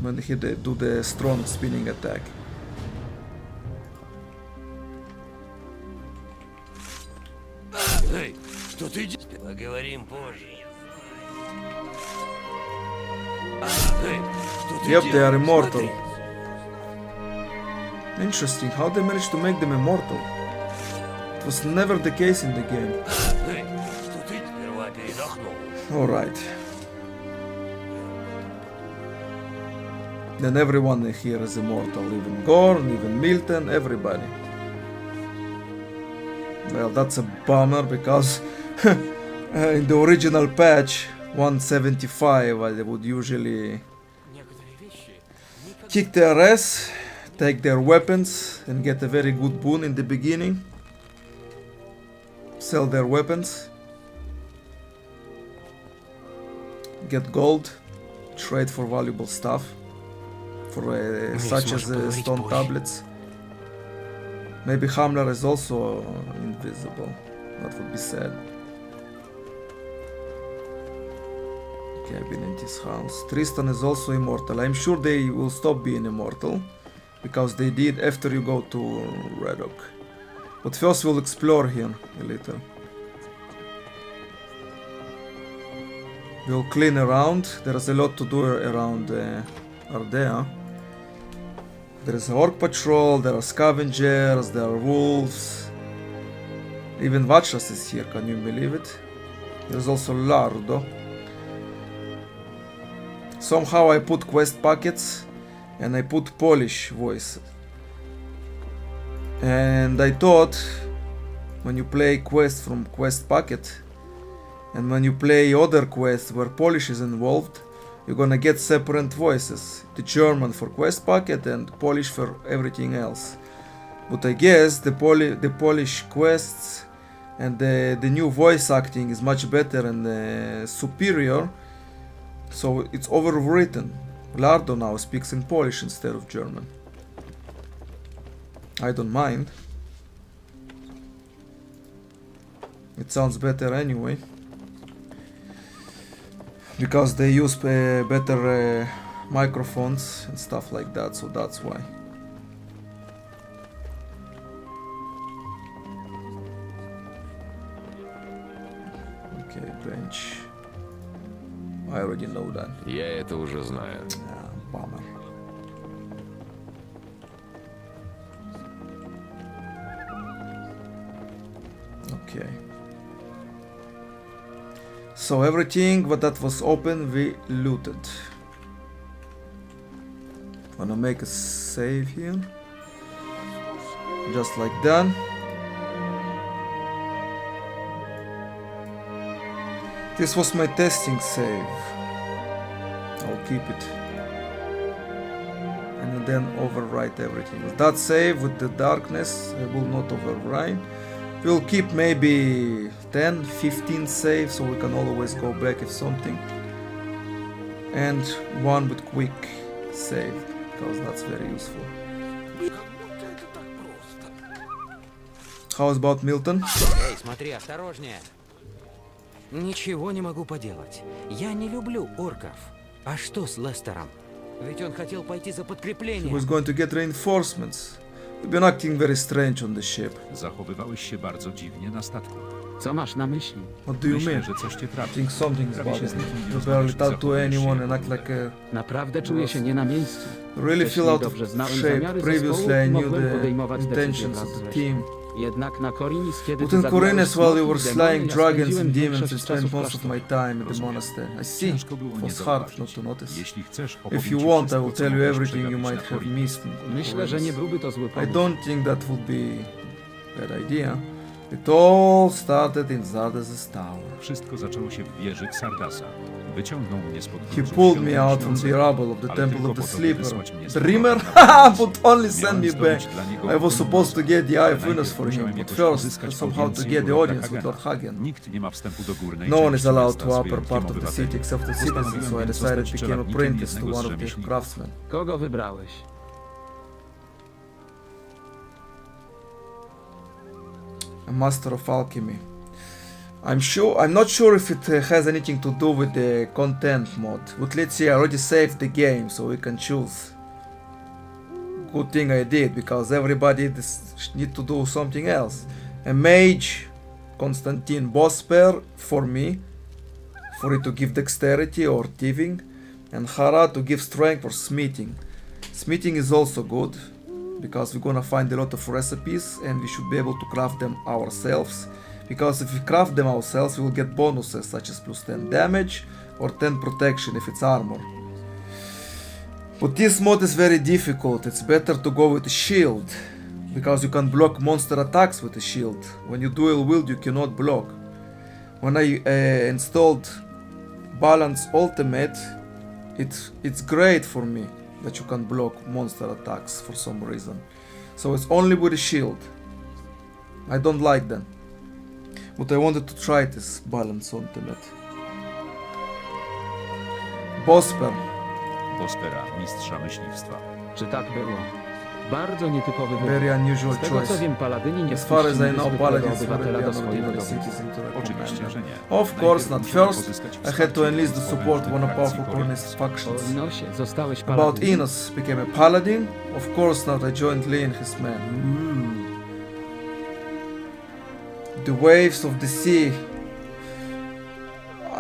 when he do the strong spinning attack. Эй, что ты делаешь? Поговорим позже. Эй, что ты Yep, they are делаешь? immortal. Смотри. Interesting, how they managed to make them immortal. It was never the case in the game. Эй, что ты сперва передохнул. Alright. Then everyone here is immortal, even Gorn, even Milton, everybody. Well, that's a bummer because In the original patch 175, I would usually Некоторые вещи никогда... kick their ass, take their weapons, and get a very good boon in the beginning. Sell their weapons, get gold, trade for valuable stuff, for such as stone tablets. Maybe Hamler is also invisible. That would be sad. Okay, I've been in this house. Tristan is also immortal. I'm sure they will stop being immortal, because they did after you go to Red Oak. But first we'll explore here a little. We'll clean around. There's a lot to do around Ardea. There's an orc patrol, there are scavengers, there are wolves. Even Vachras is here, can you believe it? There's also Lardo. Somehow I put quest packets and I put Polish voice. And I thought when you play quest from quest packet and when you play other quests where Polish is involved, you're gonna get separate voices. The German for quest packet and Polish for everything else. But I guess the Polish quests and the new voice acting is much better and superior. So it's overwritten. Lardo now speaks in Polish instead of German. I don't mind. It sounds better anyway. Because they use better microphones and stuff like that, so that's why. Okay, bench. I already know that. Я это уже знаю. Bummer. Okay. So everything that was open we looted. Wanna make a save here. Just like that. This was my testing save. I'll keep it. And then overwrite everything. With that save with the darkness, I will not overwrite. We'll keep maybe 10, 15 saves so we can always go back if something. And one with quick save, because that's very useful. How about Milton? Эй, смотри, осторожнее. Ничего не могу поделать. Я не люблю орков. А что с Лестером? Ведь он хотел пойти за He подкреплением. was going to get reinforcements. You've been acting very strange on the ship. Zachowywałeś się bardzo dziwnie na statku. Co masz na myśli? What do you Myślę, mean? że coś cię I trapi. think something's Prawie się bothering z nikim nie you. You barely rozmawiasz, talk to zachowujesz się anyone and jak act like a... Naprawdę czuję się nie na miejscu. Really feel Wcześniej out of dobrze znałem shape. zamiary Previously zespołu I i knew mogłem the podejmować intentions decyzje of wraz the z team. Jednak na Korinis, kiedy But ty in zabiłeś Korinnes, while you were smoki i demony, slaying ja dragons spędziłem and demons, I większość spent czasu w most of klasztorze. my time in the Rozumiem. monastery. I see. Ciężko było It nie was hard not zauważyć. to notice. Jeśli chcesz, If opowiem you ci want, I wszystko, will co tell you mogłeś everything you przegapić might na have Korinis. missed in Myślę, że nie Korinnes. byłby to zły I pomysł. don't think that would be a bad idea. It all started in Zardes' tower. Wszystko zaczęło się w wieży Xardasa. Wyciągnął mnie spod He gruzów pulled me świątyni out from the śniącej. rubble of the Ale temple tylko of the po to, by sleeper. wysłać mnie z Dreamer? powrotem na Haha, Korinis. but only send Miałem me back. zdobyć dla niego I was ogromną supposed to moc. get the Ale eye of Venus najpierw for him, musiałem but jakoś first, uzyskać somehow to audiencję get the u Lorda audience with Lord Hagena. Hagen. Nikt nie ma wstępu do górnej No one części is allowed miasta to z upper wyjątkiem part of the obywateli. city except the citizens, so I Postanowiłem więc decided to zostać become czeladnikiem apprentice to jednego z one of the rzemieślników. craftsmen. Kogo wybrałeś? A master of alchemy. I'm not sure if it has anything to do with the content mod. But let's see, I already saved the game, so we can choose. Good thing I did, because everybody need to do something else. A mage, Constantine Bosper for me, for it to give dexterity or thieving, and Hara to give strength or smithing. Smithing is also good, because we're gonna find a lot of recipes and we should be able to craft them ourselves. Because if we craft them ourselves, we will get bonuses such as plus 10 damage or 10 protection if it's armor. But this mod is very difficult. It's better to go with a shield, because you can block monster attacks with a shield. When you dual wield, you cannot block. when I installed Balance Ultimate, it's great for me that you can block monster attacks for some reason. So it's only with a shield. I don't like them. But I wanted to try this Balance Ultimate. Bosper. Bospera, mistrza myśliwstwa. Czy tak było? Bardzo nietypowy wybór. Very unusual Z tego co choice. wiem, paladyni nie As far as I wpuścili know, zwykłego paladins were obywatela do beyond swojego ordinary domu. citizens to Oczywiście, recommend że them. nie. Of course not. Najpierw First, musiał pozyskać I had to wsparcie enlist the od support of one of frakcji powerful colonist factions. O Inosie, zostałeś About paladynem. Enos became a paladin. Of course not. I joined Lee and his men. The waves of the sea.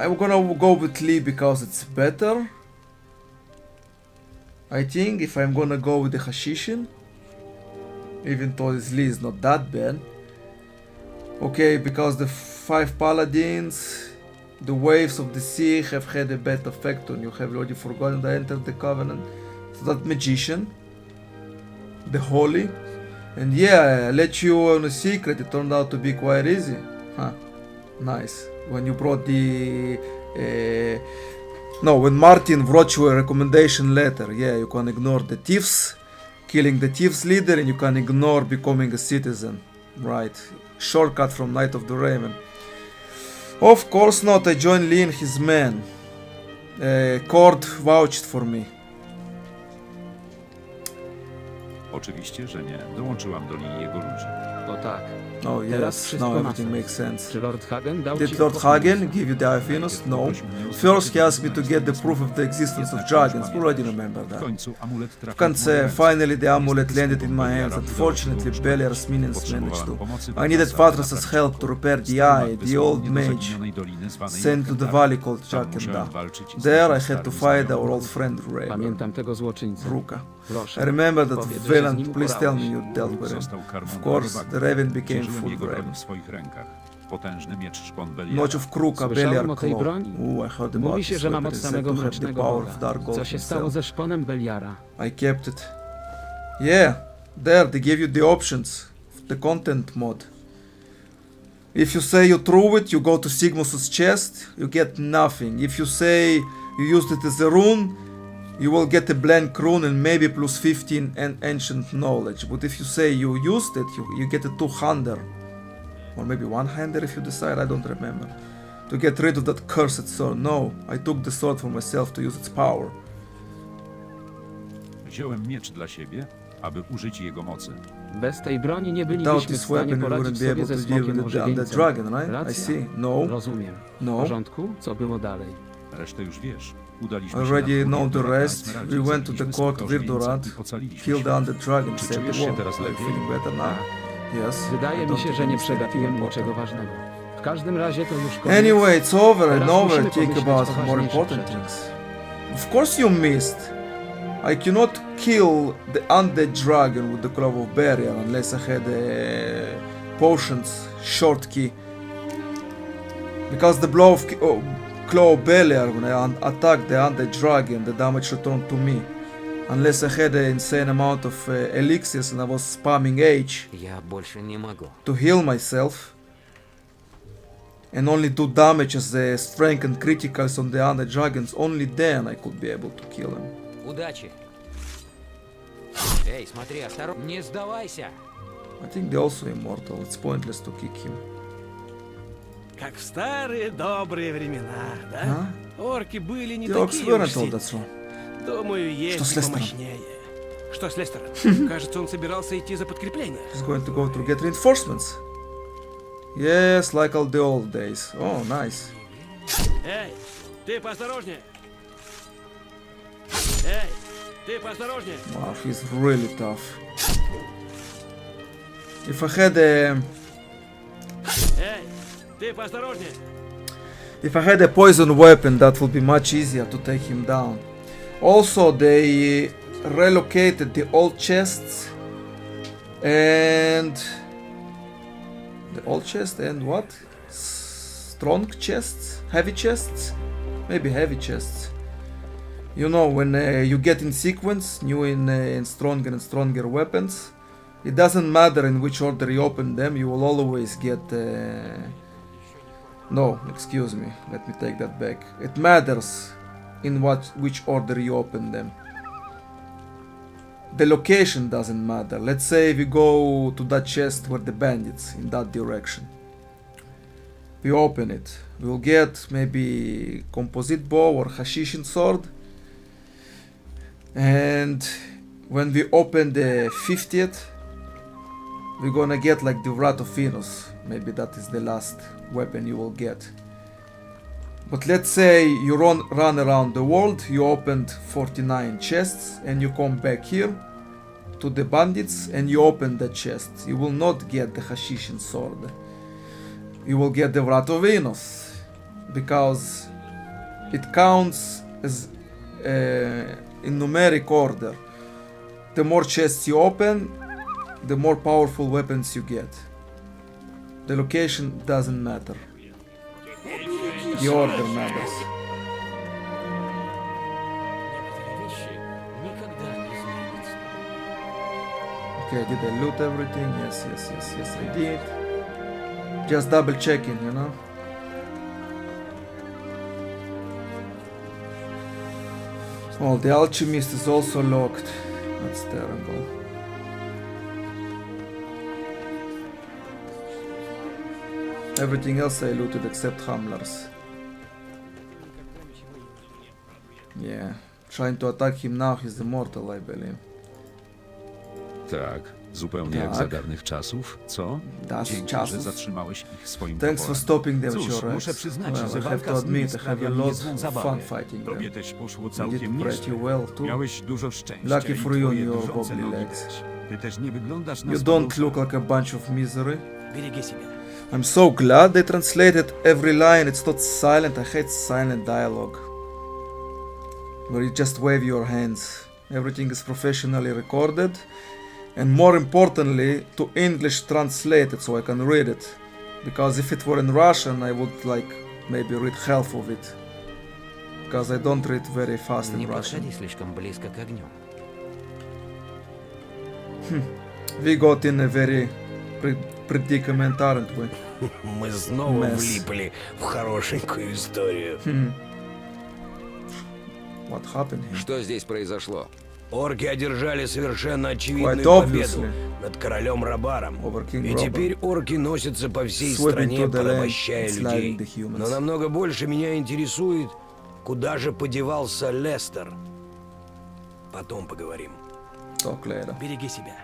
I'm gonna go with Lee because it's better. I think if I'm gonna go with the Hashishin, even though this Lee is not that bad. Okay, because the 5 paladins, the waves of the sea have had a bad effect on you. Have already forgotten that I entered the covenant. So that magician, the holy, and yeah, I let you on a secret. It turned out to be quite easy. Huh? Nice. When you brought the no, when Martin wrote you a recommendation letter, yeah, you can ignore the thieves, killing the thieves leader, and you can ignore becoming a citizen. Right. Shortcut from Knight of the Raven. Of course not. I joined Lee and his men. Cord vouched for me. Oczywiście, że nie. Dołączyłam do linii jego ludzi. O tak. Oh Teraz yes, wszystko now ma everything sens. makes sense. Czy Lord Hagen dał Did ci Lord odpowiedź? Hagen give you the Eye of Enos? No. First he asked me to get the proof of the existence of dragons. We already remember W that. końcu amulet W trafił w końcu, moje ręce. finally the amulet Niestety landed in my Beliara hands. udało się Unfortunately, go Beliar's użyć. minions managed Potrzebowałem to. pomocy I needed Wadasa, Fathras's naprawić help go. to repair the Strumak eye, the wysłał old mnie do mage zaginionej doliny zwanej sent to the Jekenda. valley called Tam Jakenda. musiałem walczyć z There I naszym had to starym fight our znajomym. old friend Raven, Pamiętam tego złoczyńcę. Ruka. Proszę. I remember that Powiedz, że z villain, nim please tell me uporałeś. you dealt Róg with him. został karmą Of course, dla the robaków. Raven became Cieszyłem full jego broń Raven. w swoich rękach. Potężny miecz szpon Beliara. Notch of Kruka, Słyszałem Beliar o tej Claw. broni. Ooh, I heard about Mówi się, this że ma weapon. moc It's said samego to have the mrocznego power Boga. of Dark God Co się stało himself. ze szponem Beliara? I kept it. Yeah, there they give you the options, the content mod. If you say you threw it, you go to Sigmus's chest, you get nothing. If you say you used it as a rune, you will get a blank rune and maybe plus 15 and ancient knowledge. But if you say you used it, you get a 200. Or maybe 100 if you decide, I don't remember. To get rid of that cursed sword. No, I took the sword for myself to use its power. Wziąłem miecz dla siebie, aby użyć jego mocy. Bez tej broni nie Without bylibyśmy w this stanie weapon, you wouldn't poradzić be able sobie ze to deal smokiem with the undead ożywieńcem. dragon, right? I Racja. see. No, Rozumiem. W no. porządku? Co było dalej? Resztę już wiesz. Udaliśmy Already się na know the dwór na rest. Esmeraldzie, We went to the zabiliśmy court smoka Virdorat, ożywieńca i ocaliliśmy killed się. the undead dragon, Czy saved czujesz the się world. teraz Are you lepiej? feeling better now? Yes. Wydaje I mi don't się, think że nie it's przegapiłem anything niczego important. ważnego. W każdym razie to już koniec. Anyway, it's over and Teraz over. musimy Think pomyśleć about o more ważniejszych important rzeczach. things. Of course you missed. I cannot kill the undead dragon with the Glove of Burial unless I had a potions short key. Because the blow of Claw of Beliar, when I attacked the undead dragon, the damage returned to me. Unless I had an insane amount of elixirs and I was spamming H Я больше не могу. to heal myself and only do damage as the strength and criticals on the undead dragons, only then I could be able to kill him. Удачи. Эй, смотри, осторожно. Не сдавайся. I think they're also immortal, it's pointless to kick him. Как в старые добрые времена, да? Huh? Орки были не The orcs такие weren't уж all сильные. that strong. Думаю, есть Что с и Лестером? помощнее. Что с Лестером? Кажется, он собирался идти за подкреплением. He's going to go to get reinforcements. Yes, like all the old days. Oh, nice. Эй, ты поосторожнее! Эй, ты поосторожнее! Wow, he's really tough. If I had a... Эй, ты поосторожнее! If I had a poison weapon, that would be much easier to take him down. Also, they relocated the old chests and the old chest and what? Strong chests? Heavy chests? Maybe heavy chests. You know, when you get in sequence, new in stronger and stronger weapons, it doesn't matter in which order you open them, you will always get No, excuse me. Let me take that back. It matters in which order you open them. The location doesn't matter. Let's say we go to that chest where the bandits, in that direction. We open it. We will get maybe composite bow or Hashishin sword. And when we open the 50th, we're gonna get like the Wrath of Venus. Maybe that is the last weapon you will get. But let's say you run around the world, you opened 49 chests, and you come back here to the bandits and you open the chest. You will not get the Hashishin sword. You will get the Wrath of Venus, because it counts as in numeric order. The more chests you open, the more powerful weapons you get. The location doesn't matter. The order matters. Некоторые вещи никогда не изменятся. Okay, did I loot everything? Yes, I did. Just double checking, you know? Oh, the alchemist is also locked. That's terrible. Everything else I looted except Hamlers. Yeah, trying to attack him now, he's immortal, I believe. Tak, zupełnie jak za Tak. dawnych czasów, co? Das Dzięki, czasów. że zatrzymałeś ich swoim Thanks for toporem. stopping them, Cóż, your muszę ex. przyznać, że Well, I have walka to z nimi admit, I have a sprawia mi lot niezłą of zabawę. fun fighting Tobie them. też poszło You całkiem did nieźle. pretty well too. Miałeś dużo szczęścia Lucky i for you and twoje your drżące wobbly nogi legs. też. Ty też nie wyglądasz na You spadochrona. don't look like a bunch of misery. Береги себя. I'm so glad they translated every line. It's not silent. I hate silent dialogue, where you just wave your hands. Everything is professionally recorded, and more importantly, to English translated so I can read it. Because if it were in Russian, I would like maybe read half of it. Because I don't read very fast in Не Russian. подходи слишком близко к огню. We got in a very predicament, aren't we? Мы снова Mess. влипли в хорошенькую историю. What happened here? Что здесь произошло? Орки одержали совершенно очевидную Quite победу obviously. над королем Рабаром. Over King И Robert. теперь орки носятся по всей Sweeping стране, through the land, порабощая людей. enslaving the humans. Но намного больше меня интересует, куда же подевался Лестер. Потом поговорим. Talk later. Береги себя.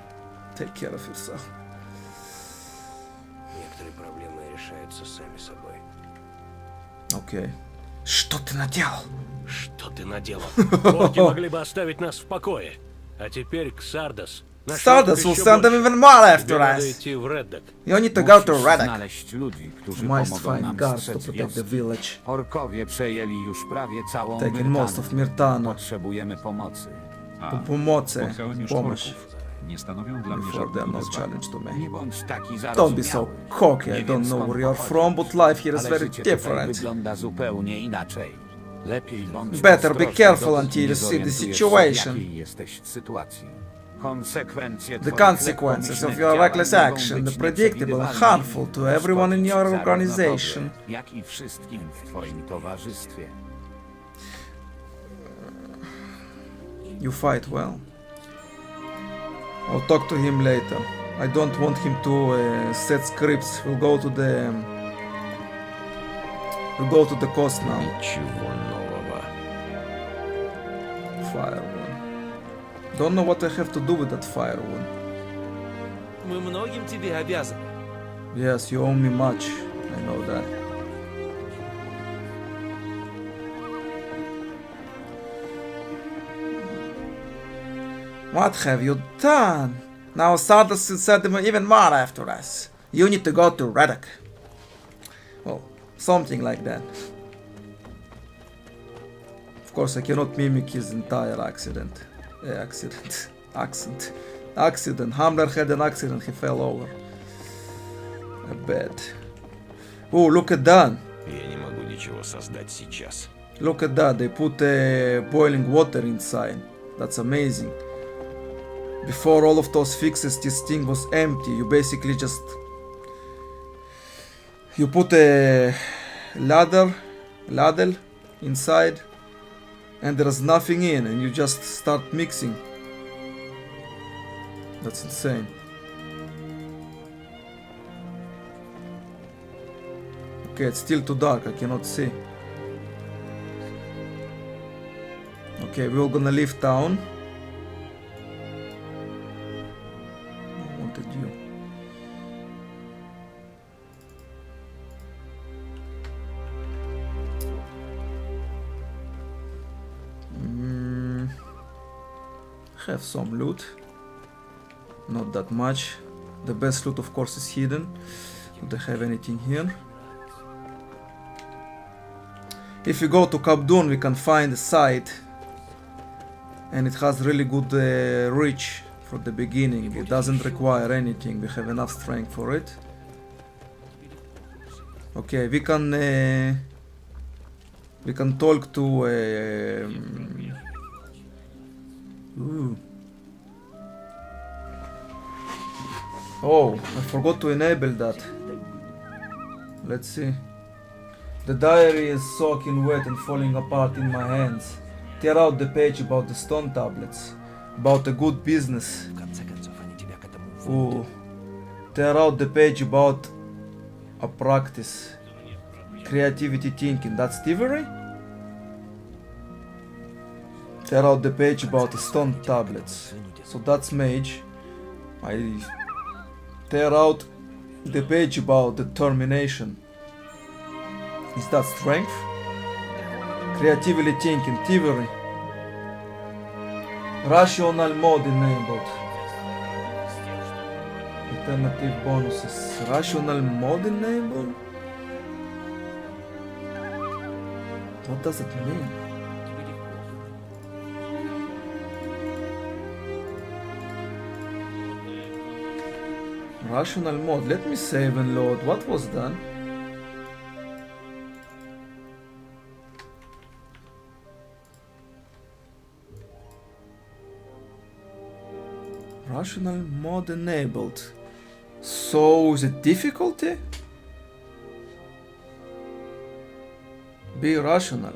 Take care of yourself. Некоторые проблемы решаются сами собой. Okay. Что ты наделал? Что ты наделал? Орки могли бы оставить нас в покое. А теперь к Сардас. Наш Stardust враг will еще send them больше. even more after Тебе надо us. идти в Реддок. You need to go to Musisz Redek. znaleźć ludzi, którzy Must pomogą find nam guards to strzec protect the wioski. village. Orkowie przejęli już prawie całą Taking most of Myrtanę. Mirtana. Potrzebujemy pomocy. A, Pomocy. spotkałem już Pomóż. orków. Nie stanowią dla mnie Before they're żadnego no wyzwania. challenge to me. Nie bądź taki Don't be so zarozumiały. cocky. I Nie don't wiem, know skąd where you're pochodzisz, from, but life here is ale very życie tutaj different. wygląda zupełnie inaczej. Lepiej bądź Better be ostrożny, careful dopóki until nie you see the zorientujesz się, situation. w jakiej jesteś sytuacji. Konsekwencje The twoich consequences of lekkomyślnych your działań reckless mogą action, być the predictable, nieprzewidywalne harmful i to everyone in szkodzić your zarówno organization. tobie, jak i wszystkim w twoim towarzystwie. You fight well. I'll talk to him later. I don't want him to set scripts. We'll go to the coast now. Ничего нового. Fire one. Don't know what I have to do with that fire one. Мы многим тебе обязаны. Yes, you owe me much. I know that. What have you done? Now Stardust will send them even more after us. You need to go to Redek. Well, something like that. Of course, I cannot mimic his entire accent. Accident. Hamler had an accident, he fell over. A bed. Oh, look at that. Я не могу ничего создать сейчас. Look at that, they put boiling water inside. That's amazing. Before all of those fixes, this thing was empty. You basically just... You put ladle inside, and there's nothing in, and you just start mixing. That's insane. Okay, it's still too dark, I cannot see. Okay, we're gonna leave town. I wanted you. Have some loot. Not that much. The best loot, of course, is hidden. Don't have anything here. If we go to Kabdun, we can find a site, and it has really good reach for the beginning. It doesn't require anything. We have enough strength for it. Okay, we can talk to. Ooh. Oh, I forgot to enable that. Let's see. The diary is soaking wet and falling apart in my hands. Tear out the page about the stone tablets. About a good business. Ooh. Tear out the page about a practice. Creativity thinking. That's thievery? Tear out the page about the stone tablets. So that's mage. I tear out the page about determination. Is that strength? Creatively thinking, thievery. Rational mode enabled. Alternative bonuses. Rational mode enabled? What does it mean? Rational mode. Let me save and load. What was done? Rational mode enabled. So is it difficulty? Be rational.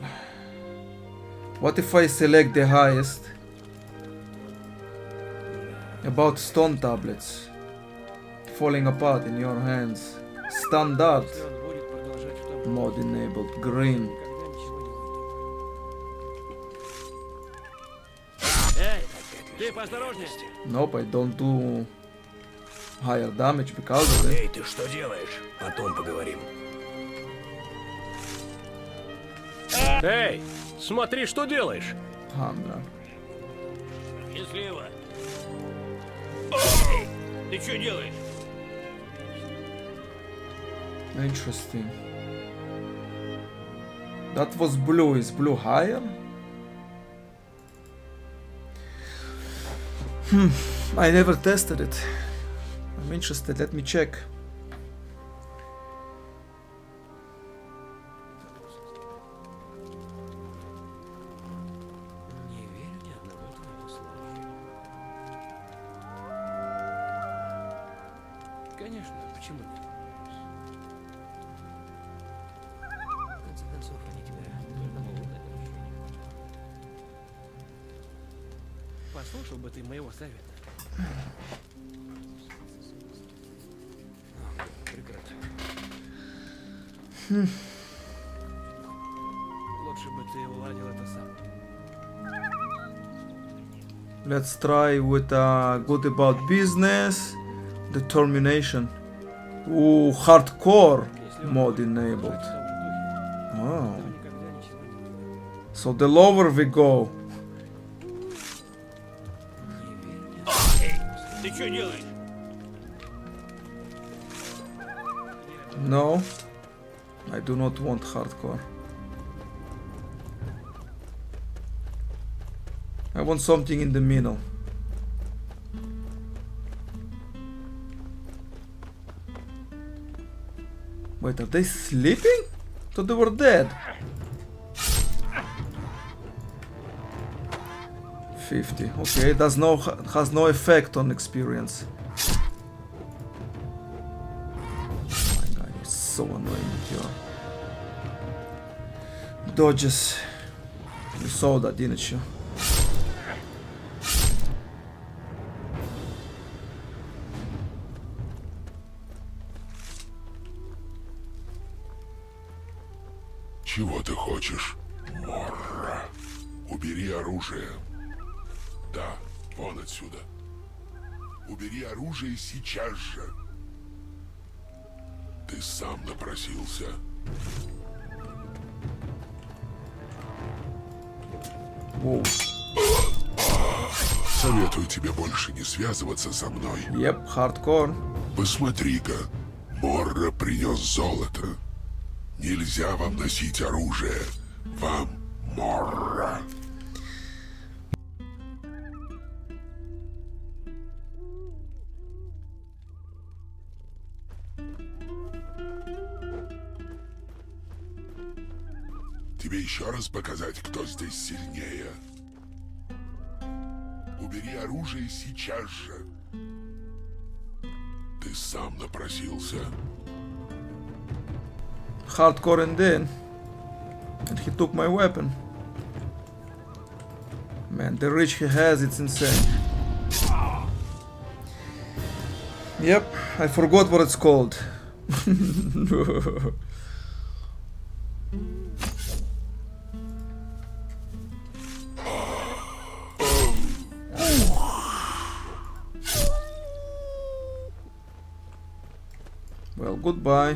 What if I select the highest? About stone tablets. Falling apart in your hands. Standard. Mode enabled. Green. Nope, I don't do higher damage because of it. Эй, ты что делаешь? Потом поговорим. Эй, смотри, что делаешь. Hamra. Счастливо. Эй, ты что делаешь? Interesting. That was blue. Is blue higher? I never tested it. I'm interested. Let me check. Не верю ни одному твоему слову. Конечно, почему нет? В конце концов, они тебя только могут огорчить. Послушал бы ты моего совета. Прекрати. Лучше бы ты уладил это сам. Let's try with good about business. Determination. Ooh, hardcore mode enabled. Oh. So the lower we go. Ты что делаешь? No, I do not want hardcore. I want something in the middle. Wait, are they sleeping? I thought they were dead. 50. Okay, it has no effect on experience. Oh my god, you're so annoying here. dodges. You saw that, didn't you? Чего ты хочешь? Морра. Убери оружие. Да, вон отсюда. Убери оружие сейчас же. Ты сам напросился. Whoa. Советую тебе больше не связываться со мной. Yep, hardcore. Посмотри-ка, Морра принес золото. Нельзя вам носить оружие. Вам Морра. Тебе еще раз показать, кто здесь сильнее. Убери оружие сейчас же. Ты сам напросился. Hardcore and then. And he took my weapon. Man, the reach he has, it's insane. Yep, I forgot what it's called. Well, goodbye.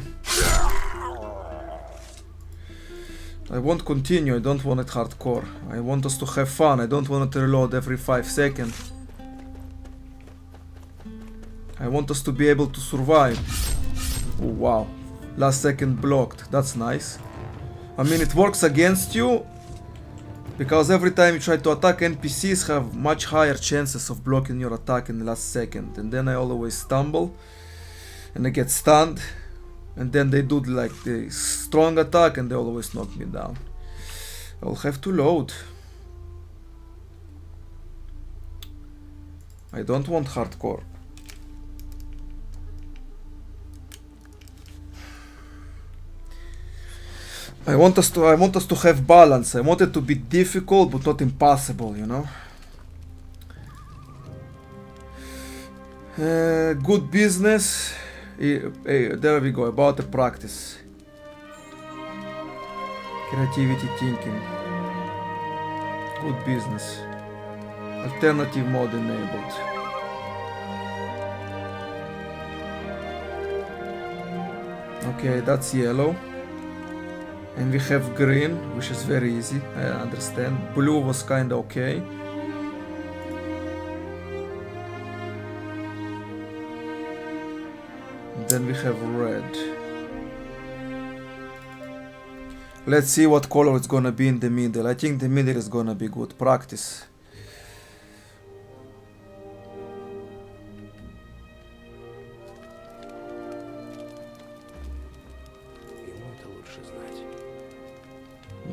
I won't continue, I don't want it hardcore. I want us to have fun, I don't want it to reload every 5 seconds. I want us to be able to survive. Oh wow, last second blocked, that's nice. I mean, it works against you, because every time you try to attack, NPCs have much higher chances of blocking your attack in the last second. And then I always stumble, and I get stunned. And then they do like the strong attack and they always knock me down. I'll have to load. I don't want hardcore. I want us to have balance. I want it to be difficult but not impossible, you know? Good business. There we go, about the practice. Creativity thinking. Good business. Alternative mode enabled. Okay, that's yellow. And we have green, which is very easy, I understand. Blue was kinda okay. Then we have red. Let's see what color it's gonna be in the middle. I think the middle is gonna be good practice.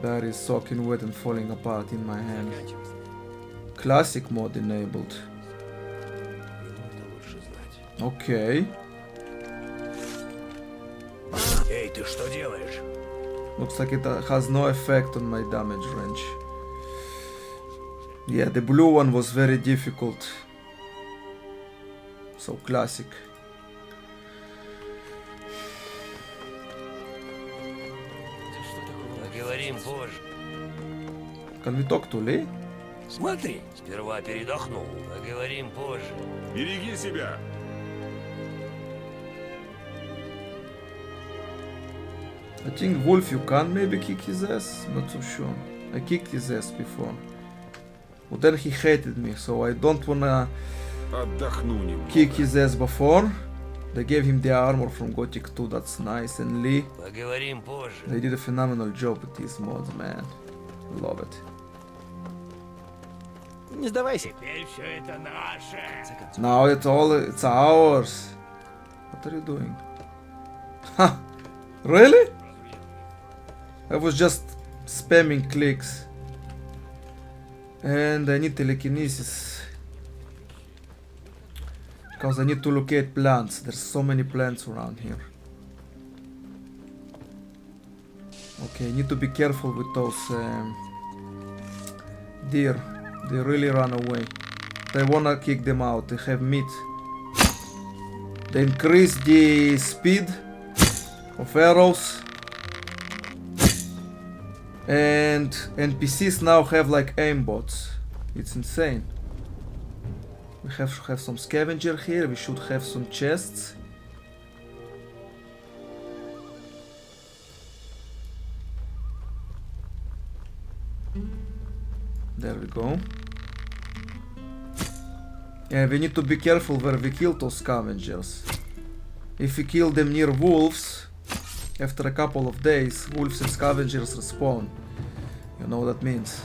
That is soaking wet and falling apart in my hand. Classic mode enabled. Okay. Эй, ты что делаешь? Looks like it has no effect on my damage range. Yeah, the blue one was very difficult. So classic. Поговорим позже. Can we talk to Lee? Смотри, сперва передохнул. Поговорим позже. Береги себя! I think Wolf you can maybe kick his ass, not so sure. I kicked his ass before. But then he hated me, so I don't wanna Отдохну немного. kick his ass before. They gave him the armor from Gothic 2, that's nice. And Lee, Поговорим позже. they did a phenomenal job with these mods, man. Love it. Не сдавайся. Теперь все это наше. Now it's ours. What are you doing? Ha! Really? I was just spamming clicks. And I need telekinesis. Because I need to locate plants. There's so many plants around here. Okay, need to be careful with those deer. They really run away. I wanna kick them out. They have meat. They increase the speed of arrows. And NPCs now have like aimbots. It's insane. We have to have some scavenger here. We should have some chests. There we go. And we need to be careful where we kill those scavengers. If we kill them near wolves, after a couple of days, wolves and scavengers respawn. You know what that means.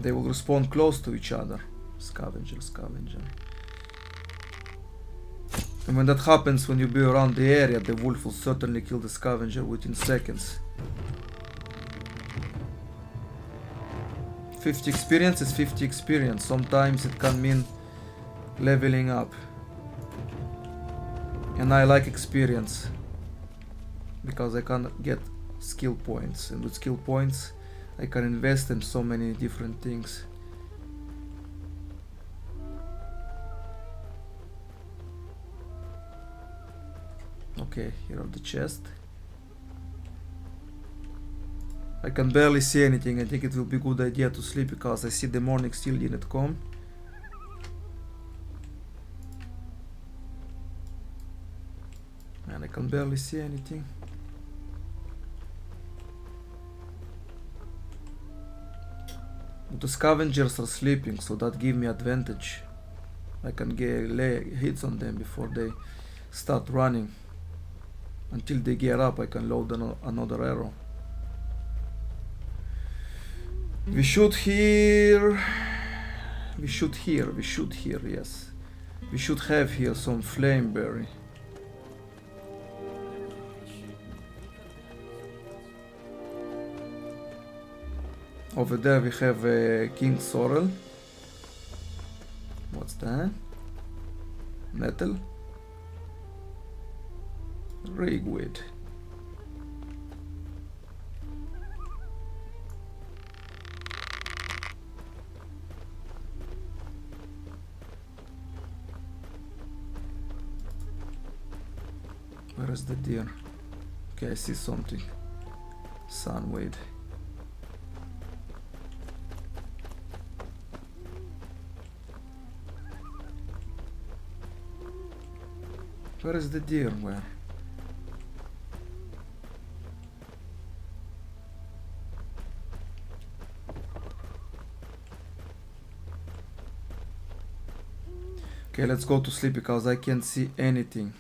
They will respawn close to each other. Scavenger, scavenger. And when that happens, when you be around the area, the wolf will certainly kill the scavenger within seconds. 50 experience is 50 experience. Sometimes it can mean leveling up. And I like experience because I can get skill points, and with skill points I can invest in so many different things. Okay, here are the chests. I can barely see anything. I think it will be a good idea to sleep because I see the morning still didn't come. And I can barely see anything. But the scavengers are sleeping, so that gives me advantage. I can lay hits on them before they start running. Until they get up, I can load another arrow. We should hear, yes. We should have here some flameberry. Over there we have a king sorrel. What's that? Metal. Rigweed. Where is the deer? Okay, I see something. Sunweed. Where is the deer? Where? Okay, let's go to sleep because I can't see anything.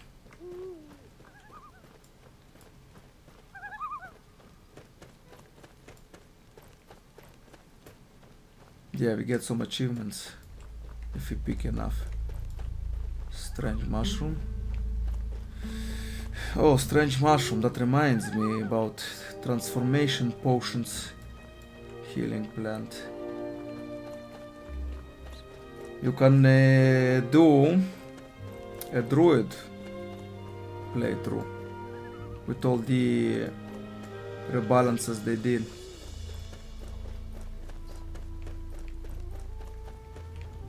Yeah, we get some achievements if we pick enough. Strange mushroom. Oh, strange mushroom, that reminds me about transformation potions. Healing plant. You can do a druid playthrough with all the rebalances they did.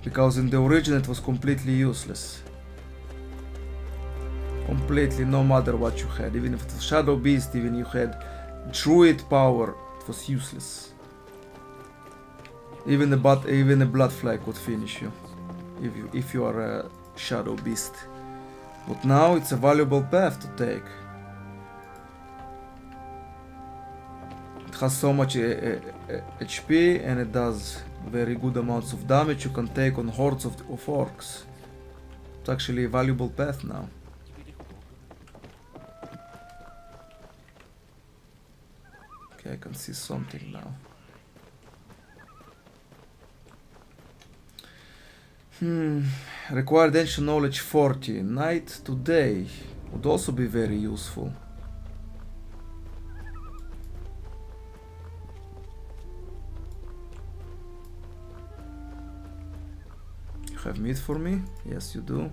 Because in the origin it was completely useless. Completely, no matter what you had. Even if it was Shadow Beast, even you had Druid power, it was useless. Even the Bloodfly could finish you if you are a Shadow Beast. But now it's a valuable path to take. It has so much HP and it does very good amounts of damage you can take on hordes of orcs. It's actually a valuable path now. Okay, I can see something now. Required ancient knowledge 40. Night to day would also be very useful. You have meat for me? Yes, you do.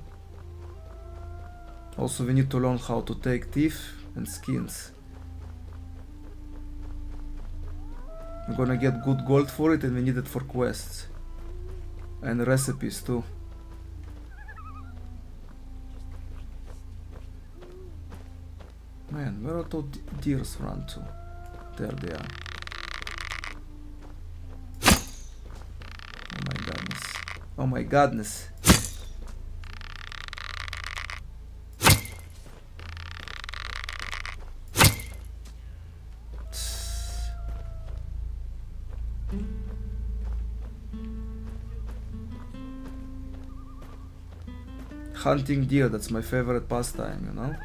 Also, we need to learn how to take thief and skins. I'm gonna get good gold for it, and we need it for quests. And recipes too. Man, where are those deers run to? There they are. Oh my goodness. Oh my goodness. Hunting deer, that's my favorite pastime, you know?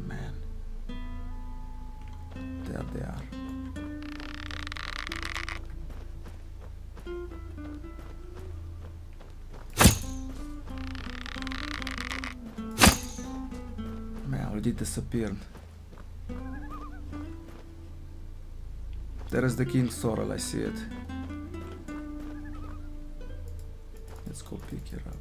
Man. There they are. Man, already disappeared. There is the King's Sorrel, I see it. Let's go pick it up.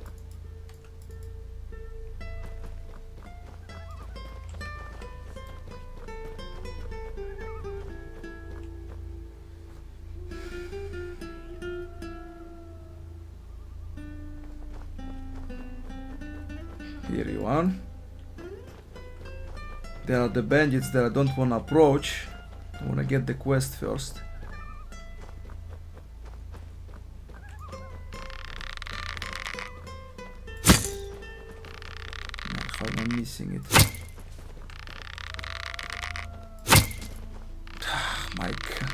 Here you are. There are the bandits that I don't want to approach. I want to get the quest first. Man, how am I missing it? My God.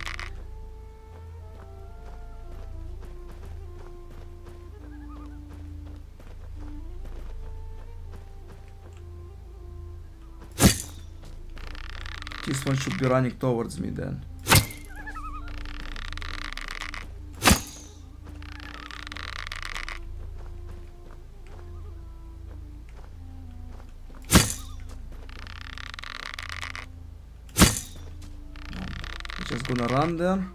This one should be running towards me then. We're just gonna run there.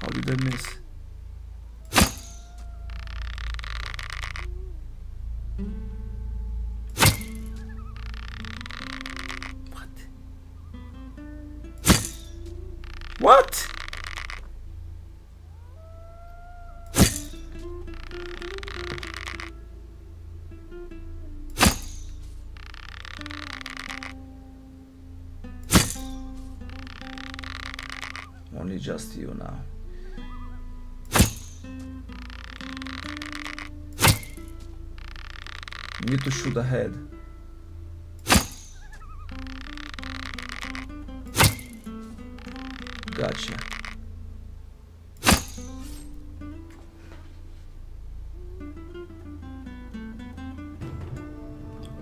How did I miss? What? What? Only just you now. You need to shoot ahead. Gotcha.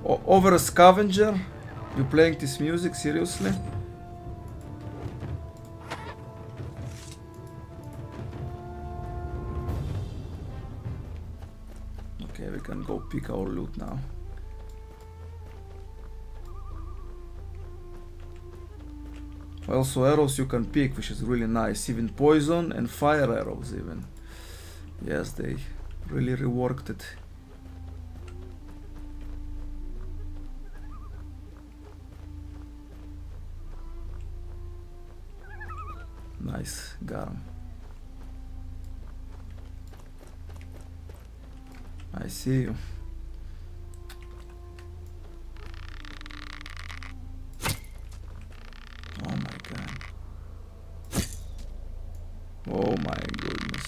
Over a scavenger? You playing this music? Seriously? Okay, we can go pick our loot now. Also arrows you can pick, which is really nice. Even poison and fire arrows even. Yes, they really reworked it. Nice, got him. I see you. Oh my God. Oh my goodness.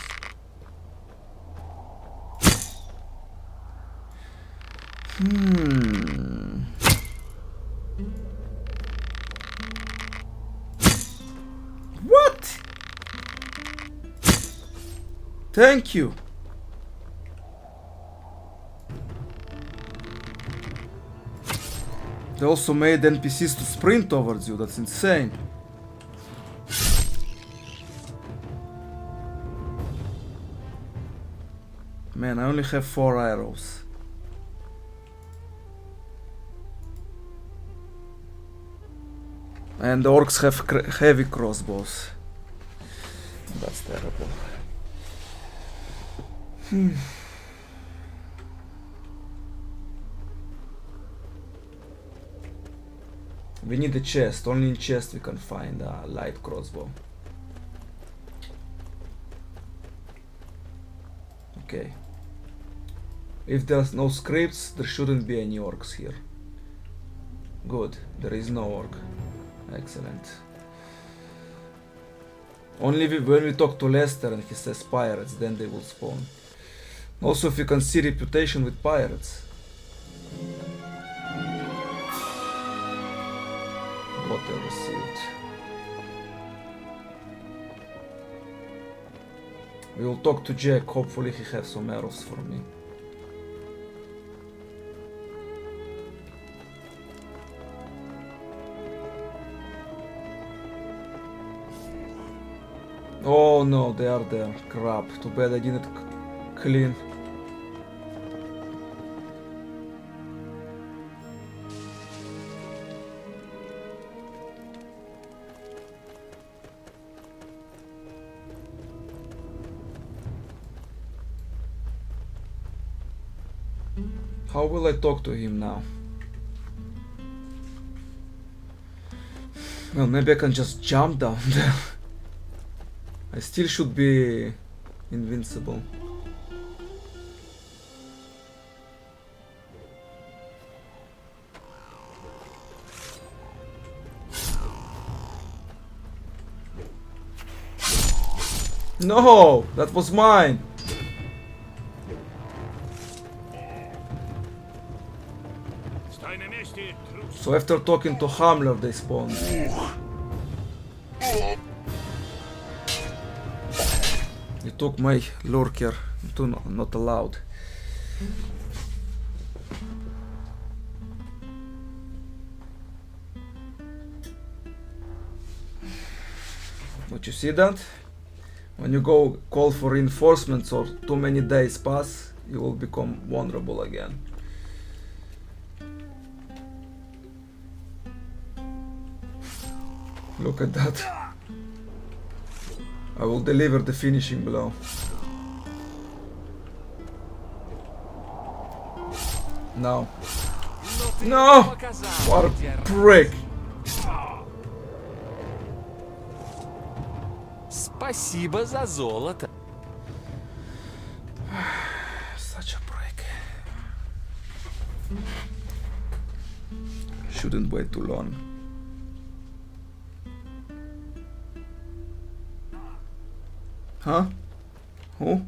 What? Thank you. They also made NPCs to sprint towards you. That's insane. Man, I only have 4 arrows. And the orcs have heavy crossbows. That's terrible. We need a chest. Only in chest we can find a light crossbow. Okay. If there's no scripts, there shouldn't be any orcs here. Good. There is no orc. Excellent. Only when we talk to Lester and he says pirates, then they will spawn. Also, if you can see reputation with pirates. Water received. We will talk to Jack. Hopefully he has some arrows for me. Oh no, they are there. Crap. Too bad I didn't clean. How will I talk to him now? Well, maybe I can just jump down there. I still should be invincible. No, that was mine. So after talking to Hamler, they spawned. He took my lurker. Not allowed. But you see that? When you go call for reinforcements or too many days pass, you will become vulnerable again. Look at that. I will deliver the finishing blow. No. No! What a prick! Спасибо за золото. Such a prick. Shouldn't wait too long. Huh? Who?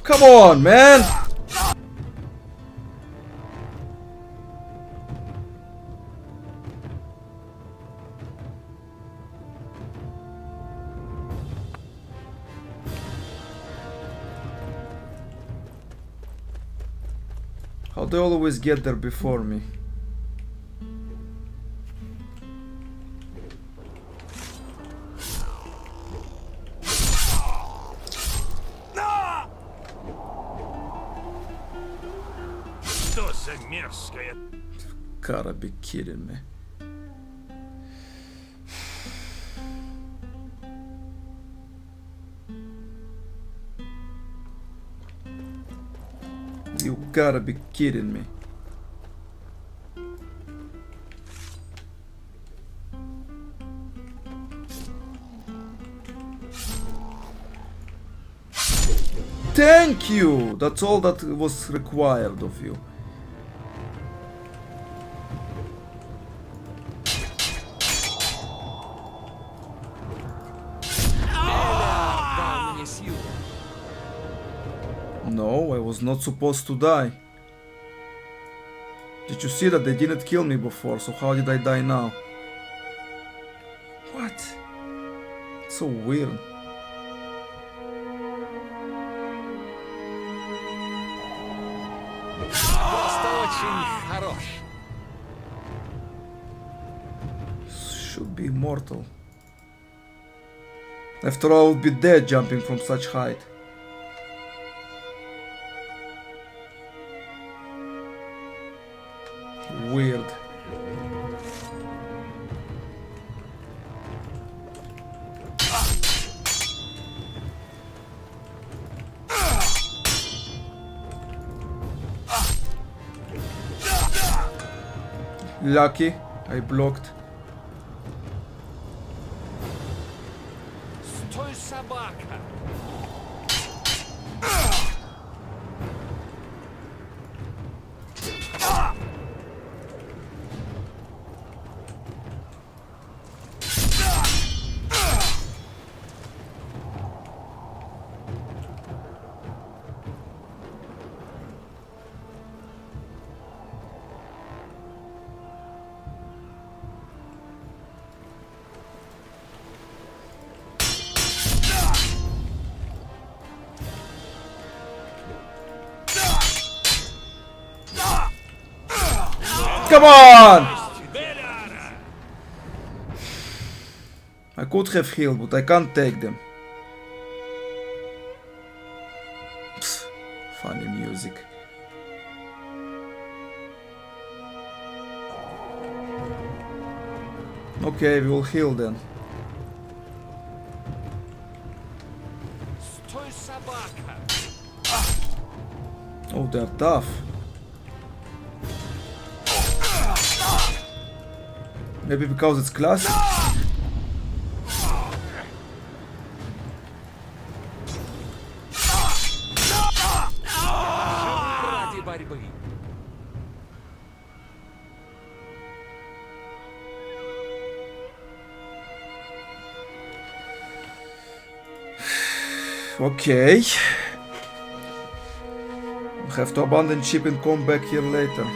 Come on, man! How do they always get there before me? Gotta be kidding me. You gotta be kidding me. Thank you! That's all that was required of you. No, I was not supposed to die. Did you see that they didn't kill me before, so how did I die now? What? It's so weird. очень хорош. Should be immortal. After all, I would be dead jumping from such height. Weird. Lucky, I blocked. Стой, собака! Come on! I could have healed, but I can't take them. Psst, funny music. Okay, we will heal then. Стой, собака! Oh, they're tough. Maybe because it's classic. Ради борьбы. Okay. We have to abandon ship and come back here later.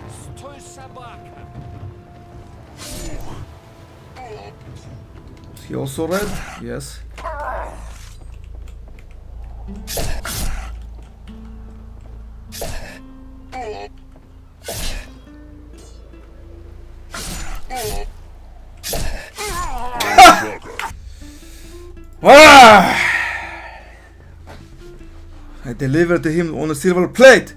Стой, собака! Is he also red? Yes. Ah! I delivered to him on a silver plate.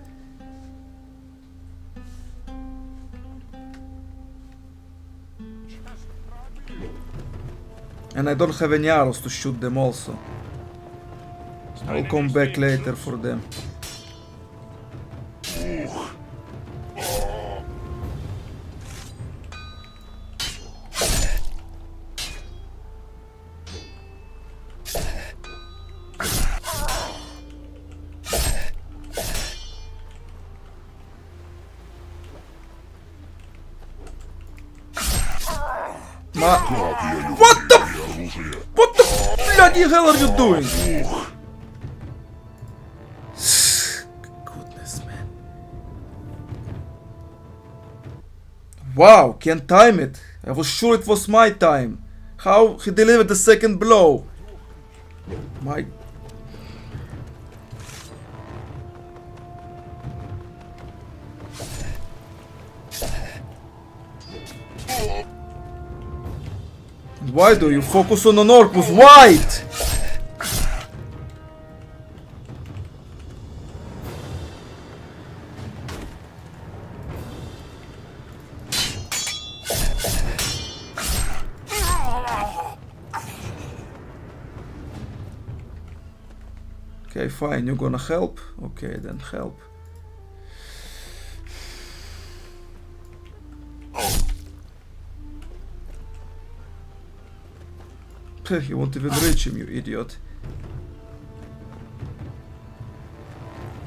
And I don't have any arrows to shoot them also. I'll come back later for them. What the bloody hell are you doing? Goodness, man. Wow, can't time it. I was sure it was my time. How he delivered the second blow? My... Why do you focus on an orc with white? Okay, fine, you're gonna help? Okay, then help. You won't even reach him, you idiot.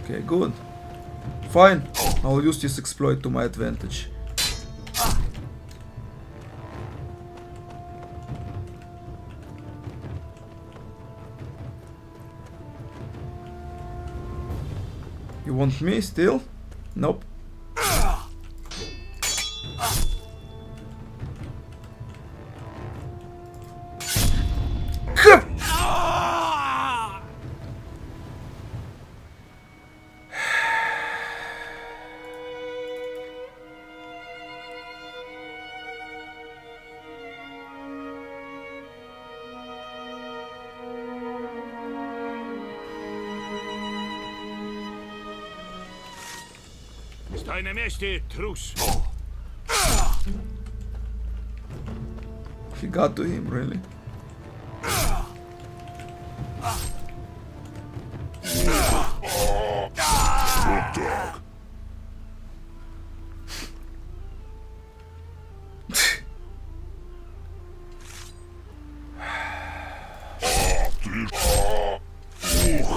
Okay, good. Fine, I'll use this exploit to my advantage. You want me still? Nope. Стой на месте, трус! He got to him, really.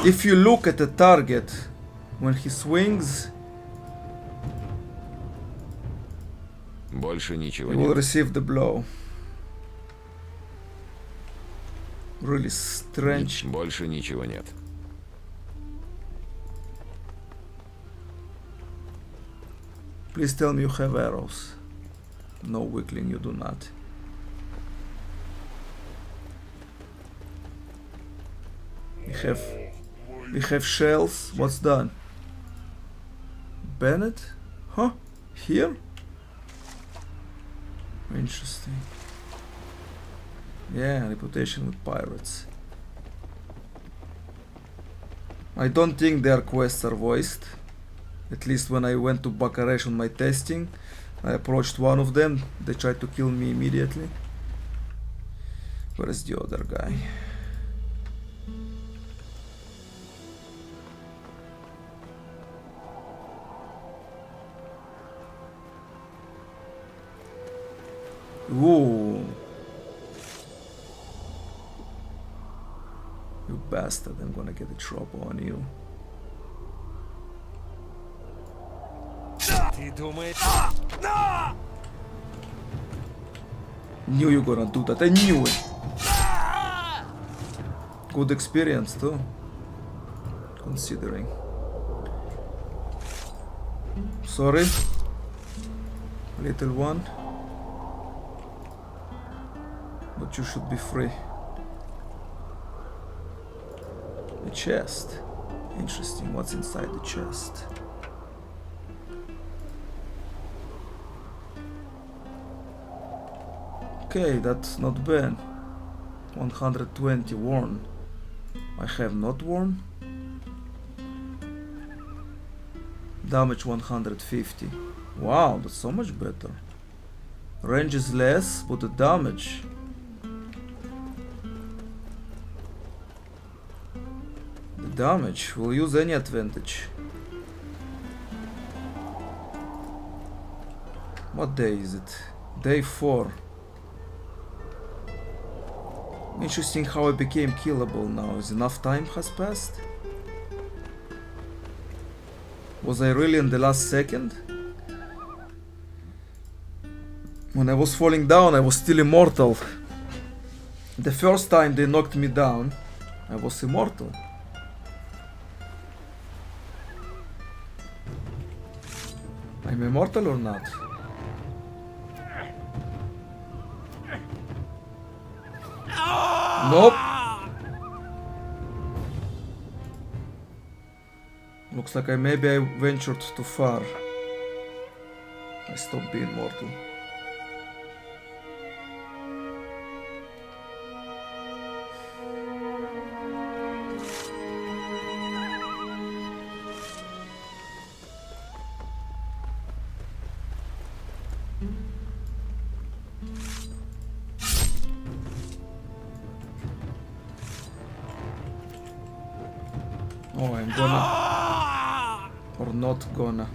If you look at the target when he swings, Больше ничего he will нет. receive the blow. Really strange. Больше ничего нет. Please tell me you have arrows. No, weakling, you do not. We have shells. What's done? Bennett? Huh? Here? Interesting. Yeah, reputation with pirates. I don't think their quests are voiced. At least when I went to Bucharest on my testing, I approached one of them. They tried to kill me immediately. Where is the other guy? Ooh. You bastard, I'm gonna get a drop on you. Ты думаешь... Knew you gonna do that, I knew it! Good experience too. Considering. Sorry. Little one. But you should be free. A chest. Interesting, what's inside the chest? Okay, that's not bad. 120 worn. I have not worn. Damage 150. Wow, that's so much better. Range is less, but the damage. The damage will use any advantage. What day is it? Day 4. Interesting how I became killable now. Is enough time has passed? Was I really in the last second? When I was falling down, I was still immortal. The first time they knocked me down, I was immortal. I'm immortal or not? Nope. Looks like maybe I ventured too far. I stopped being mortal. Oh, I'm gonna or not gonna.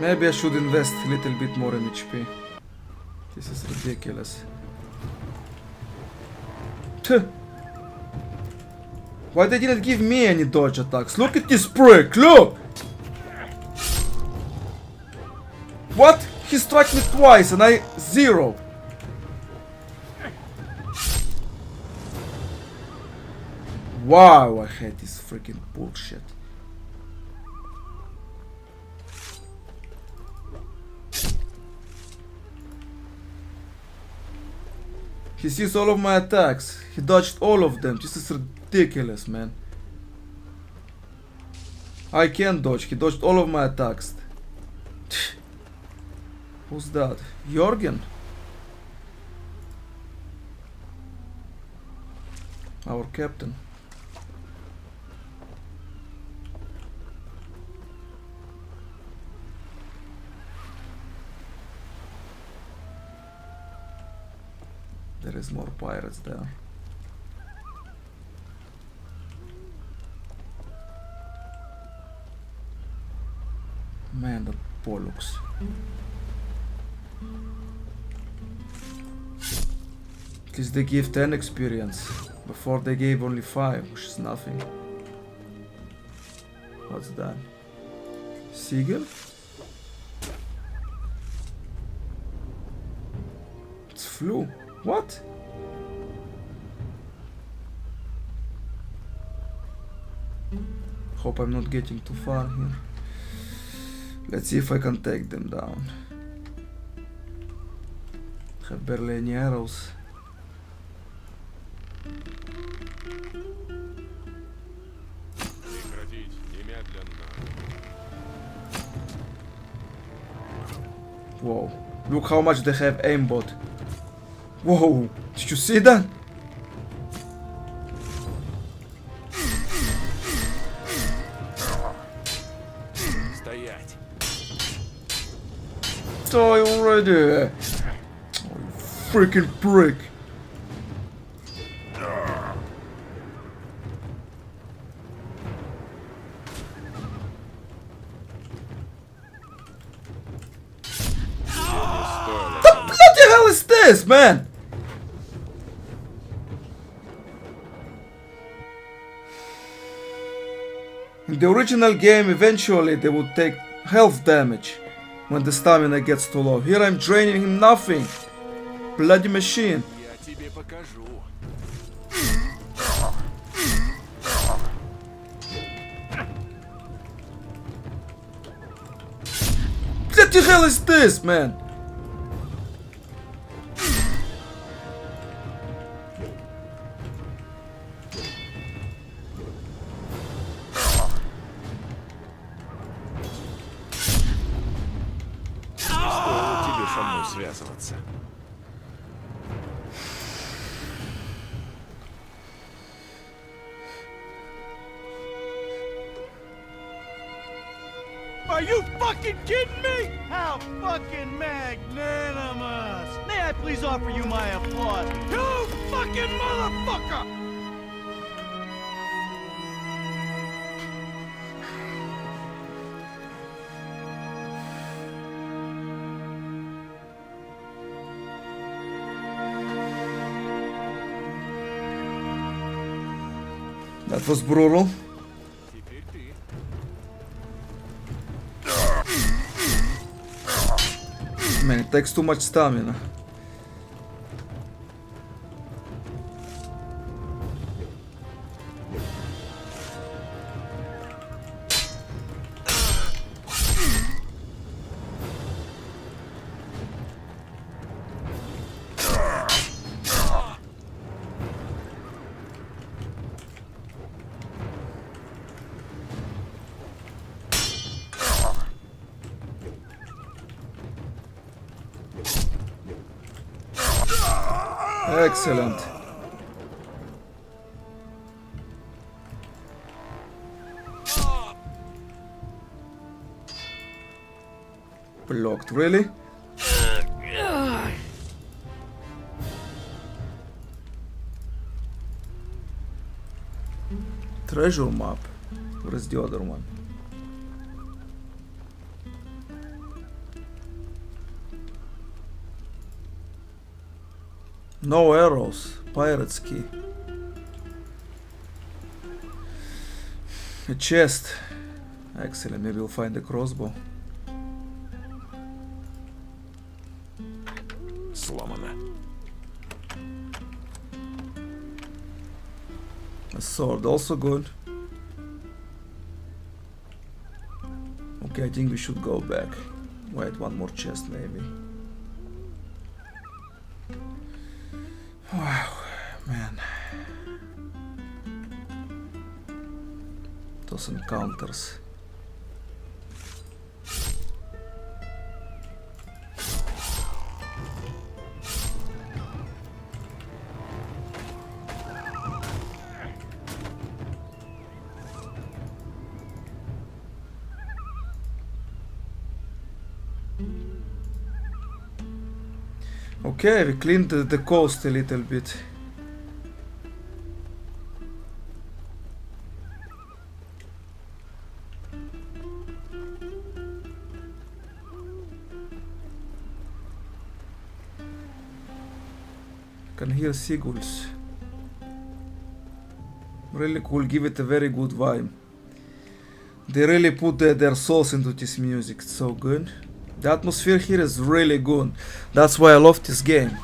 Maybe I should invest a little bit more in HP. This is ridiculous. Tuh. Why they didn't give me any dodge attacks? Look at this prick, look! What? He struck me twice and I 0. Wow, I hate this freaking bullshit. He sees all of my attacks. He dodged all of them. This is ridiculous, man. I can't dodge. He dodged all of my attacks. Who's that? Jorgen? Our captain. There is more pirates there. Man, the bollocks. At least they give 10 experience. Before they gave only 5, which is nothing. What's that? Seagull? It's flu. What? Hope I'm not getting too far here. Let's see if I can take them down. Have barely any arrows. Прекратить немедленно. Whoa. Look how much they have aimbot. Whoa. Did you see that? Стоять! Die already. Oh, you freaking prick. What the hell is this, man? In the original game, eventually they would take health damage when the stamina gets too low. Here I'm draining him nothing. Bloody machine. Я тебе покажу. What the hell is this, man? Тебе со мной связываться. Are you fucking kidding me? How fucking magnanimous! May I please offer you my applause? You fucking motherfucker! That was brutal. Теперь ты. Man, it takes too much stamina. Excellent. Blocked, really? Treasure map. Where is the other one? No arrows. Pirate's key. A chest. Excellent. Maybe we'll find a crossbow. Сломано. A sword, also good. Okay, I think we should go back. Wait, one more chest maybe. Wow, man. Those encounters. Okay, we cleaned the coast a little bit. Can hear seagulls. Really cool, give it a very good vibe. They really put their souls into this music, it's so good. The atmosphere here is really good. That's why I love this game.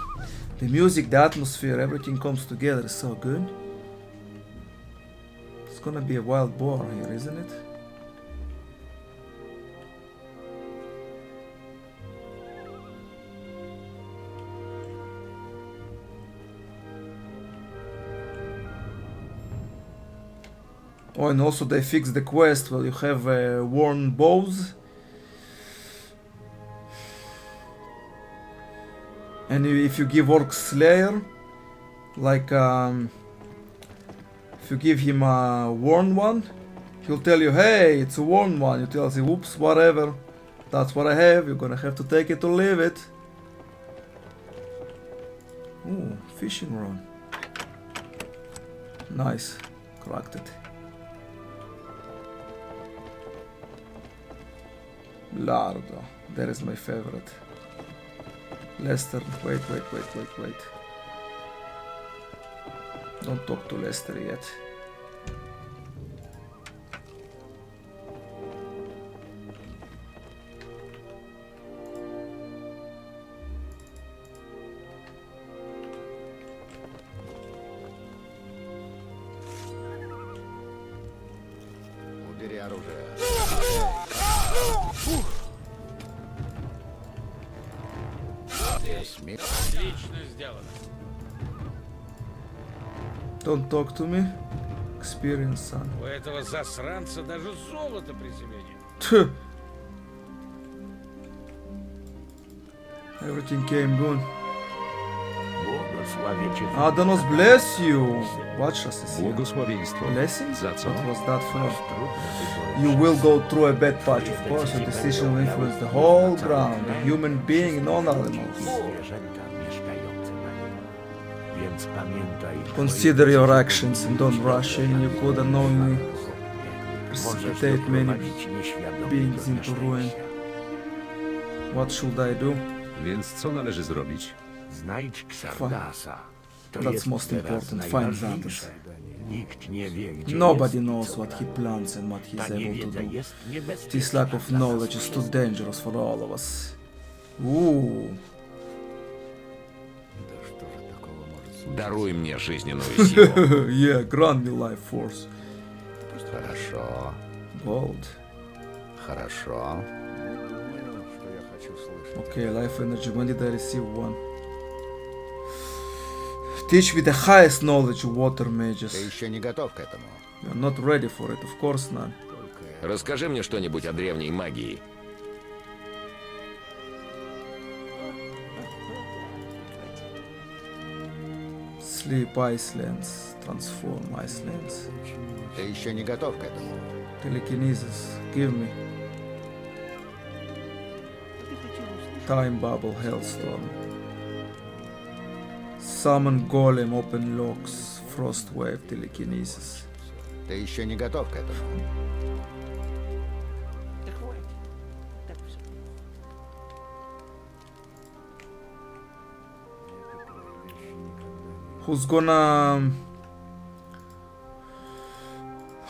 The music, the atmosphere, everything comes together, it's so good. It's gonna be a wild boar here, isn't it? Oh, and also they fixed the quest where you have worn bows. And if you give Orc Slayer, like if you give him a worn one, he'll tell you, hey, it's a worn one. You tell him, whoops, whatever. That's what I have. You're gonna have to take it or leave it. Ooh, fishing rod. Nice. Cracked it. Lardo. That is my favorite. Lester. Wait. Don't talk to Lester yet. Убери оружие. Don't talk to me. Experience, son. У этого засранца даже золото при себе нет. Tuh. Everything came good. Adanos bless you. What shall I say? Błogosławieństwo. Blessings? Za co? What was that for? You will go through a bad patch, of course. Your decision will influence the whole ground, the human being and all animals. Consider your actions and don't rush in. You could unknowingly precipitate many beings into ruin. What should I do? Więc co należy zrobić? Znajdź Xardasa. To That's jest most teraz important. Find najważniejsze. Xardas. Nikt nie wie, gdzie Nobody jest. knows what he plans and what he's Ta able to niewiedza do. jest niebezpieczna This lack of dla knowledge nas. is too dangerous for all of us. Ooh. Даруй мне жизненную силу. Yeah, grant me life force. Хорошо, Gold. хорошо. Okay, life energy. When did I receive one? Teach me the highest knowledge of water Ты mages. еще не готов к этому. You're not ready for it, of course not. Расскажи мне что-нибудь о древней магии. Sleep Icelands. Transform Icelands. Ты еще не готов к этому. Telekinesis. Give me. Time Bubble Hellstorm. Summon Golem, Open Locks, Frostwave, Telekinesis. Ты еще не готов к этому.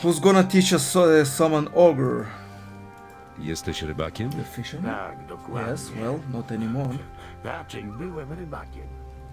Who's gonna teach us summon Ogre? Jesteś rybakiem? The fisherman? Tak, dokładnie. Yes, well, not anymore. Raczej byłem rybakiem.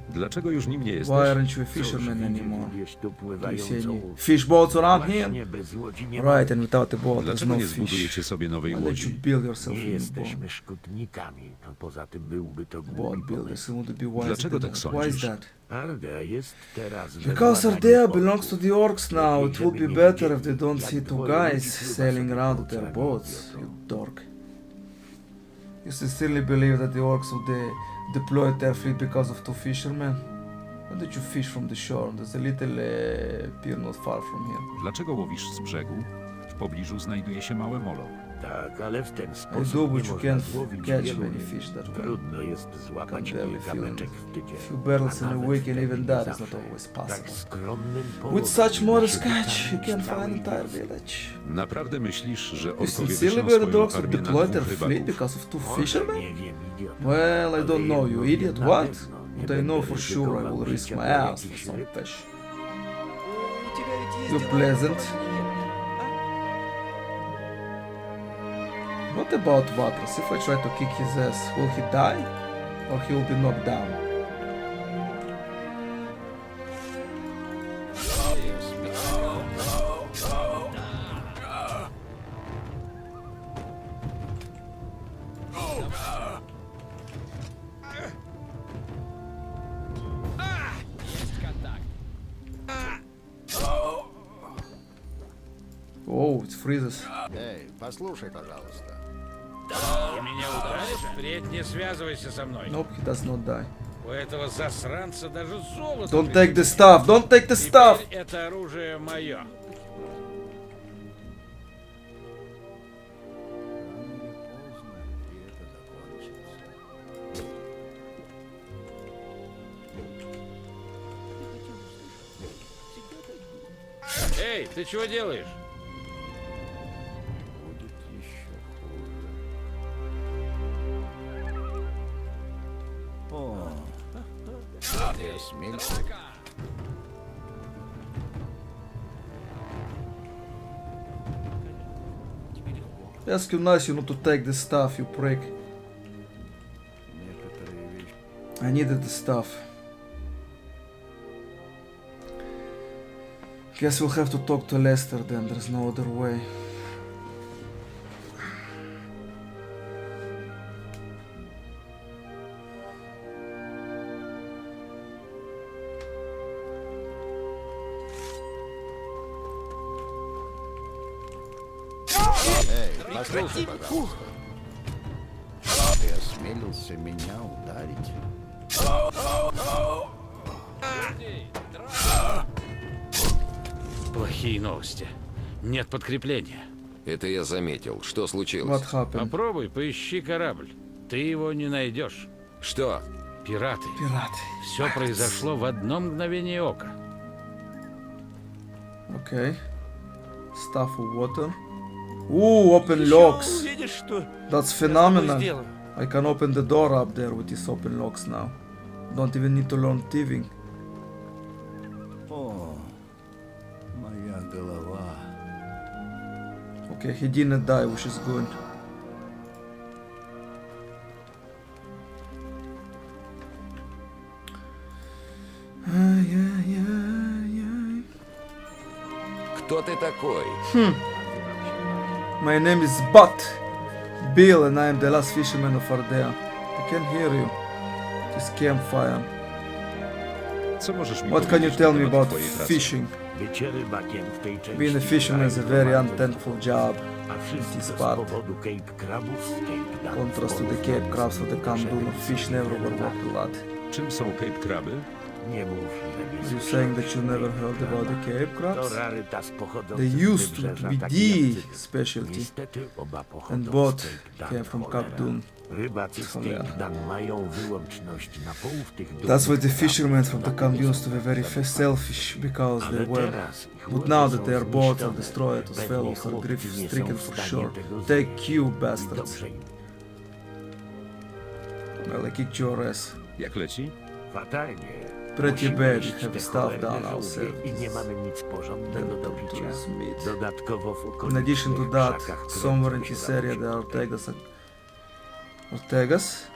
Dlaczego już nim nie Why jesteś? aren't you a Cóż, fisherman anymore? widzisz tu Do you see pływającą any fish boats around here? właśnie bez łodzi nie ma. Right, and without a boat, there's Dlaczego no nie fish. zbudujecie sobie nowej Why don't you łodzi? build yourself Nie in a boat? jesteśmy szkutnikami, a poza tym byłby to Boat głupi builders pomysł. would be wise. Dlaczego to tak do that. Why is sądzisz? that? Arda jest teraz Because wezwana Ardea niepokój. belongs to the orcs now. It would be Lepiej, better żeby if they nie don't wiedzieli, see jak two twoje guys ludzi pływa sailing sobie around with their płocami, boats, idioto. you dork. You sincerely believe that the orcs would deploy their fleet because of two fishermen? Why don't you fish from the shore? There's a little pier not far from here. Dlaczego łowisz z brzegu? W pobliżu znajduje się małe molo. Tak, ale w ten I sposób do, nie but you można can't złowić catch wielu many ryb. fish that way. Trudno jest Can złapać barely kilka fill beczek w tydzień. few barrels in A a nawet week, and wtedy even nie that is not zawsze. always Tak possible. skromnym With połowem such da modest się catch, you can wykarmić cały find entire wóz. village. Naprawdę myślisz, że You orkowie sincerely wyślą were the swoją dogs would armię na deploy their 2 fleet rybaków? because of two Może fishermen? nie wiem, idiota. Well, I Ale don't know, you jedno idiot, wiem na what? pewno, nie But I know będę for sure I ryzykował will risk życia my dla ass for jakichś some ryb. fish. You're pleasant. What about Vatras? If I try to kick his ass, will he die? Or he will be knocked down? Oh, it freezes. Эй, послушай, пожалуйста. Ты меня ударишь? Впредь не связывайся со мной. Nope, he does not die. У этого засранца даже золото. Don't take the stuff! Don't take the stuff! Теперь это оружие мое. Эй, ты чего делаешь? Будет еще хуже. О, ты осмелился? Ask you nice, you not to take the stuff, you prick. Некоторые вещи. I needed the stuff. Guess we'll have to talk to Lester then, there's no other way. Эй, послушай, пожалуйста. Ты осмелился меня ударить? Плохие новости. Нет подкрепления. Это я заметил. Что What случилось? happened? Попробуй, поищи корабль. Ты его не найдешь. Что? Пираты. Pirate. Все произошло в одно мгновение ока. Okay. Stuff of water. Ooh, open locks. Увидишь, что That's phenomenal. I can open the door up there with these open locks now. Don't even need to learn thieving. О, моя голова. Okay, he didn't die, which is good. Ай-яй-яй-яй. Кто ты такой? My name is Bill, and I am the last fisherman of Ardea. I can hear you. This campfire. Co możesz mi What can you powiedzieć tell na me temat about twojej pracy? Bycie fishing? rybakiem w tej części Being a fisherman is a kraju very to bardzo unthankful trudno. job. A It wszystko is z part. powodu Cape Crabów, Cape Ducków, Contrast to the Cape Crabs of the Camden of fish never were worth a lot. Czym są Cape Kraby? Nie mów, że nie Are you słyszałeś. saying that you never heard about the Cape To Crabs? rarytas pochodzący They z used to wybrzeża, be taki jak the ty. specialty, Niestety oba pochodzą and z both Cape came Dan, from cholera. Cape Dun. Rybacy z Cholera. Cape Dan mają wyłączność na połów tych That's why the drobnych fishermen from the krabów Camden used to be zabijają very sobie selfish because Ale they were. teraz ich But łodzie now są that their boats are zniszczone. destroyed, those Pewnie fellows are chłopcy grief nie są stricken w for stanie sure. tego Take zrobić. you, I bastards. dobrze im. Well, I kicked your ass. Jak leci? Fatalnie. Pretty Musimy bad, iść have te stuff cholerne done żółwie ourselves. I nie mamy nic porządnego do Then picia. to meat. Dodatkowo w In okolicznych addition to that, krzakach somewhere in kręcą this się area there are Ortegas. Ortegas?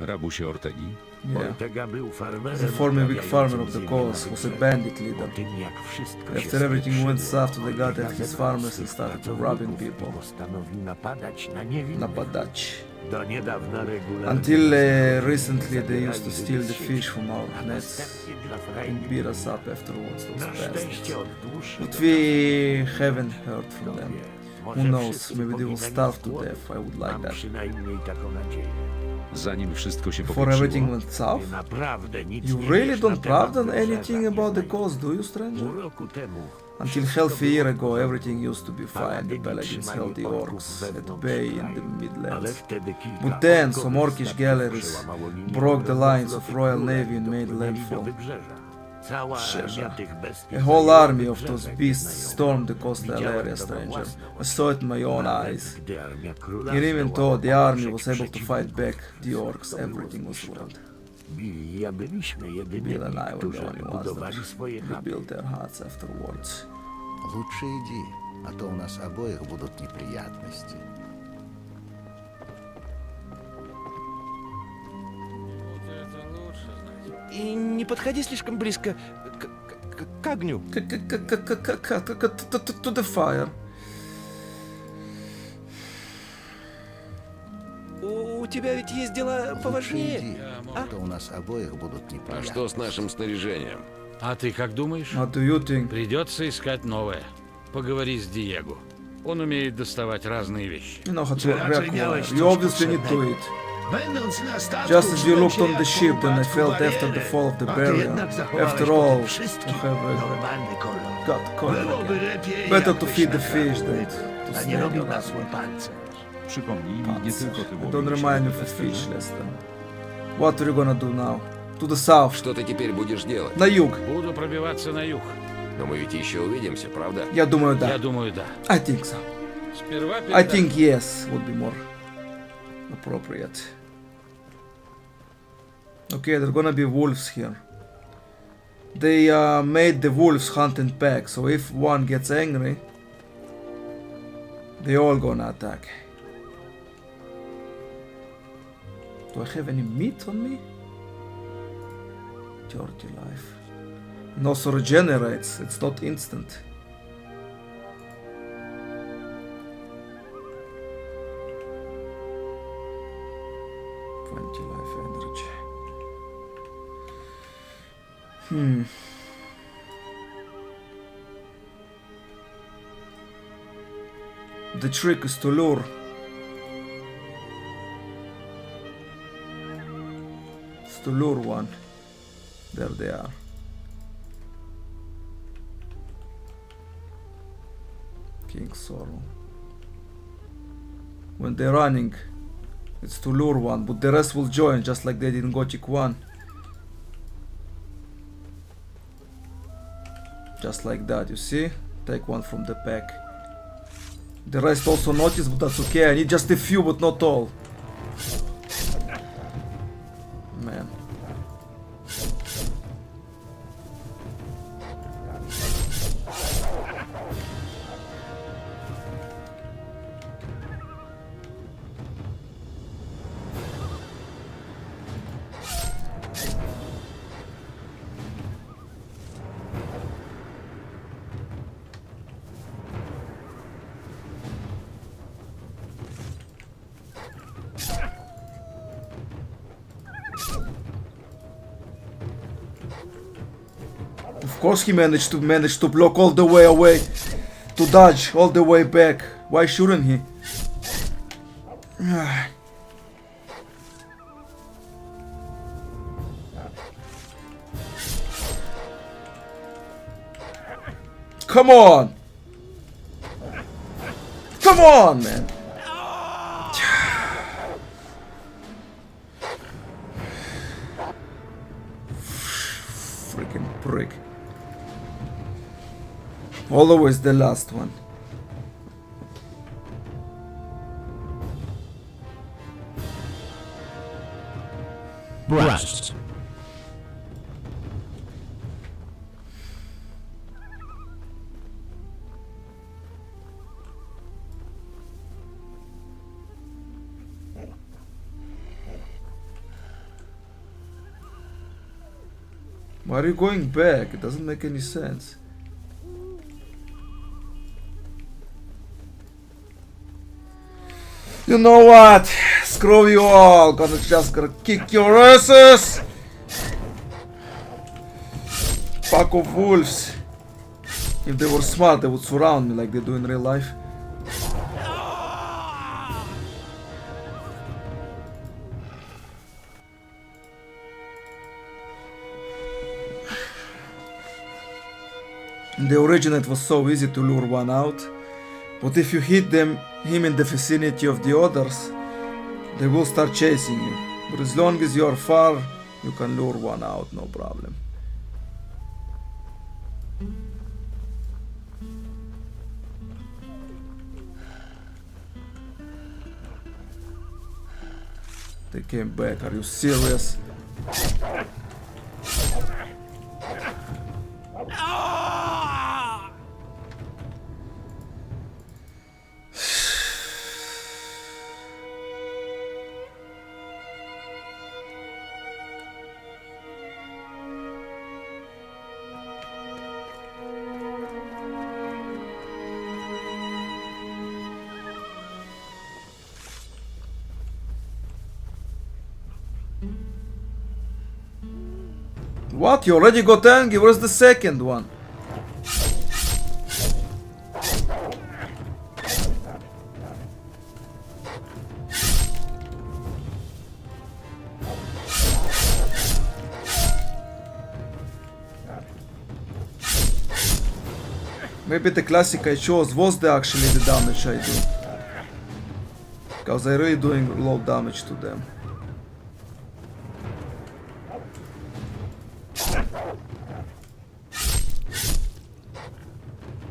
Rabusie Ortegi? Yeah. Ortega był farmerem, The former big farmer of the uprawiającym coast ziemię was a na bandit wybrzeżu. leader. Po tym, jak wszystko się After everything went spieprzyło, south, they gathered Ortega his zebrał farmers and swych started robbing pracowników people. i postanowił napadać na niewinnych. Napadać. Do niedawna regularnie Until zabierali recently they used to ryby steal z the sieci, fish from our a nets następnie dla and frajdy beat us up afterwards, those Na bastards. szczęście od dłuższego But we haven't heard from them. Może Who knows, wszyscy maybe they will poginęli starve z to głodu. death, I would like Mam that. przynajmniej taką nadzieję. Zanim wszystko się Before everything popieprzyło? went south? Naprawdę nic You nie really wiesz na don't temat pravda wybrzeża, anything nie about the znajdziesz. coast, do you, stranger? Pół roku temu Until half a year ago, everything used to be fine. The paladins held the orcs at bay in the Midlands. But then, some orcish galleries broke the lines of Royal Navy and made landfall. A whole army of those beasts stormed the coastal area, stranger. I saw it in my own eyes. And even though the army was able to fight back the orcs, everything was ruined. Bill and I were the only ones that rebuilt their huts afterwards. Лучше иди, а то у нас обоих будут неприятности. И не подходи слишком близко к огню. To the fire. У тебя ведь есть дела Лучше поважнее. иди, а то у нас обоих будут А неприятности. что с нашим снаряжением? А ты как думаешь? What do you think? Придется искать новое. Поговори с Диего. Он умеет доставать разные вещи. You know how to require. You obviously need to eat. Just as you looked on the ship, then I felt after the fall of the barrier. After all, you have got caught again. Better to feed the fish than to snare your Przypomnij mi nie tylko te Don't łowicze remind me of a fish, Lester. What are you gonna do now? To the south. Что ты теперь будешь делать? На юг. Буду пробиваться на юг. Но мы ведь еще увидимся, правда? Я думаю, Я да. думаю, да. I think so. Сперва I think yes would be more appropriate. Okay, there are gonna be wolves here. They made the wolves hunt in packs, so if one gets angry, they all gonna attack. Do I have any meat on me? Dirty life. And also regenerates, it's not instant. Life energy. The trick is to lure. It's to lure one. There they are. King Sorrow. When they're running, it's to lure one, but the rest will join just like they did in Gothic 1. Just like that, you see? Take one from the pack. The rest also notice, but that's okay. I need just a few, but not all. Man. Of course he managed to block all the way away, to dodge all the way back. Why shouldn't he? Come on! Come on, man! Freaking prick. Always the last one. Brass. Why are you going back? It doesn't make any sense. You know what? Screw you all. Gonna kick your asses. Pack of wolves. If they were smart, they would surround me like they do in real life. In the original it was so easy to lure one out, but if you hit him in the vicinity of the others, they will start chasing you. But as long as you are far, you can lure one out, no problem. They came back, are you serious? What? You already got angry? Where's the second one? Maybe the classic I chose was actually the damage I do. Because I'm really doing low damage to them.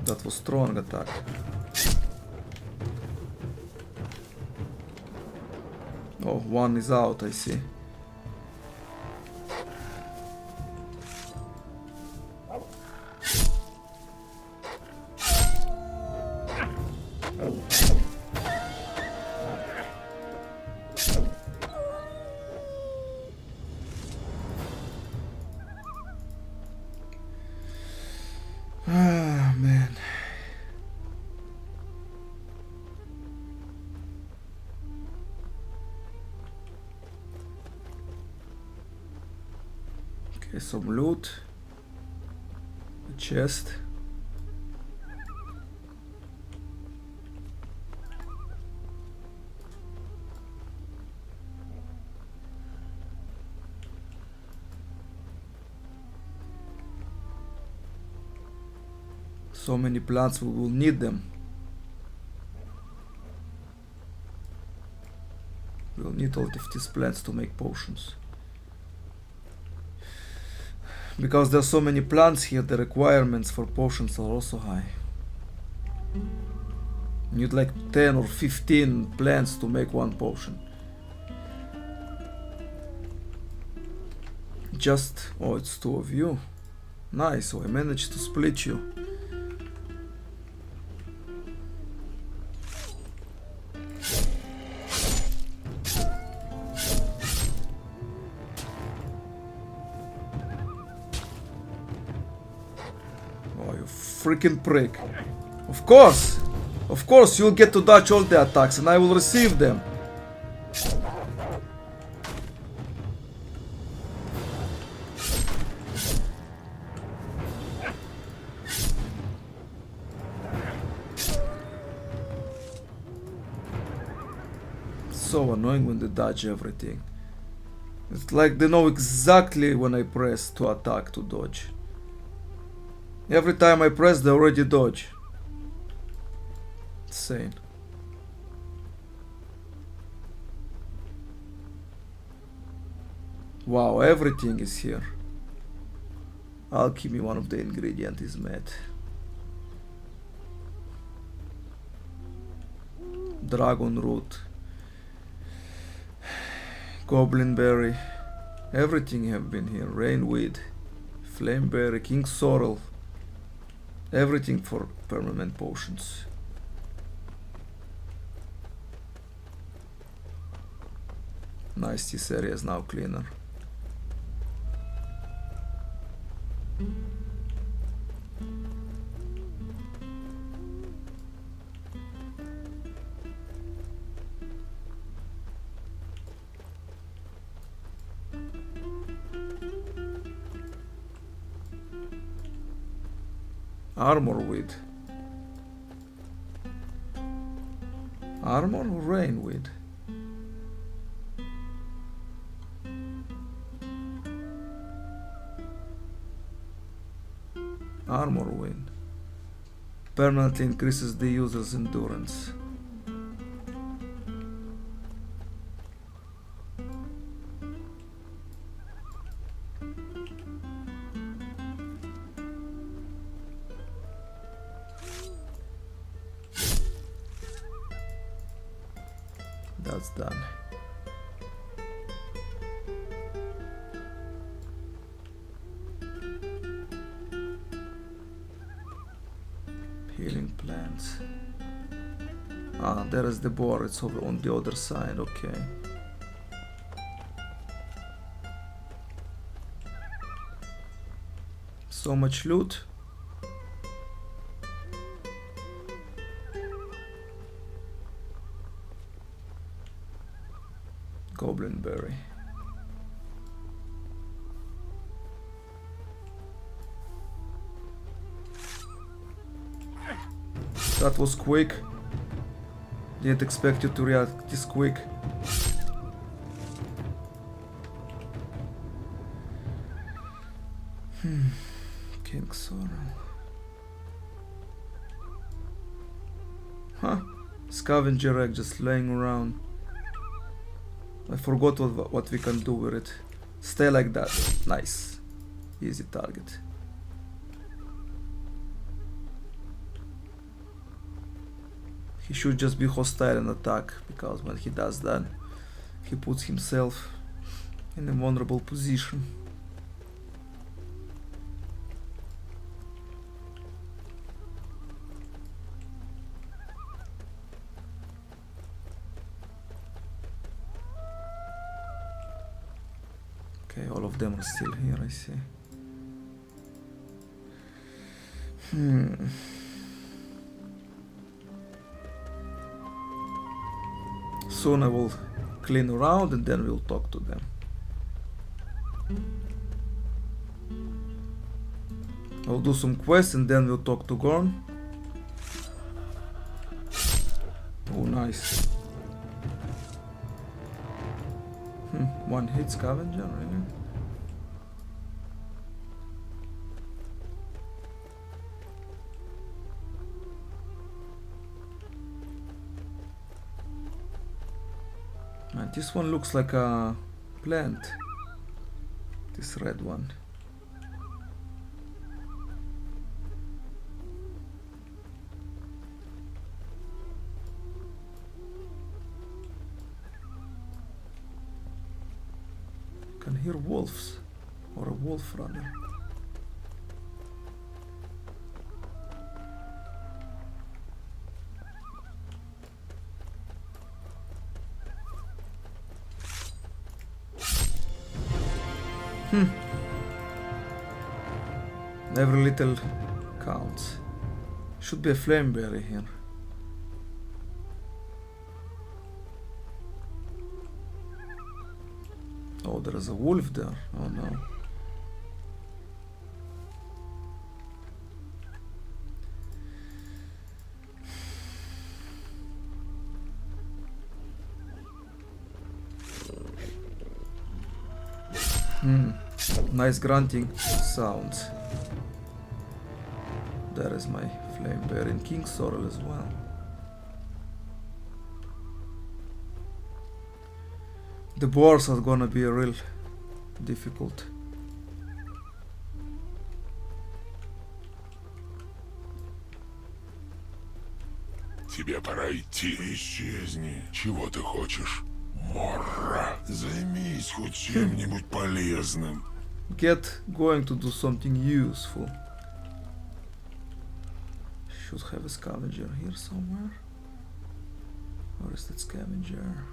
That was strong attack. Oh, one is out, I see. Ah, man. Okay, some loot. A chest. So many plants, we will need them. We'll need all of these plants to make potions. Because there are so many plants here, the requirements for potions are also high. You need like 10 or 15 plants to make one potion. Just, oh, it's two of you. Nice, so I managed to split you. Freaking prick. Of course you'll get to dodge all the attacks and I will receive them. So annoying when they dodge everything. It's like they know exactly when I press to attack, to dodge. Every time I press, they already dodge. Insane. Wow, everything is here. Alchemy, one of the ingredients is met. Dragon root. Goblin berry. Everything have been here. Rainweed. Flameberry. King sorrel. Everything for permanent potions. Nice, this area is now cleaner. Armor weed. Armor or rainweed? Armor weed. permanently increases the user's endurance. That's done. Healing plants. Ah, there is the boar. It's over on the other side. Okay. So much loot. Goblin berry. That was quick. Didn't expect you to react this quick. King Sorrel. Huh? Scavenger egg just laying around. I forgot what we can do with it. Stay like that. Nice. Easy target. He should just be hostile and attack, because when he does that, he puts himself in a vulnerable position. Okay, all of them are still here, I see. Soon I will clean around and then we'll talk to them. I'll do some quests and then we'll talk to Gorn. Oh, nice. One hit scavenger, really? Man, this one looks like a plant. This red one. Can hear wolves, or a wolf rather. Every little counts. Should be a flameberry here. Oh, there is a wolf there. Oh no. Nice grunting sounds. There is my flame bear in King Sorrel as well. The boars are gonna be real difficult. Тебе пора идти. Исчезни. Чего ты хочешь? Морра. Займись хоть чем-нибудь полезным. Get going to do something useful. Should have a scavenger here somewhere. Where is that scavenger?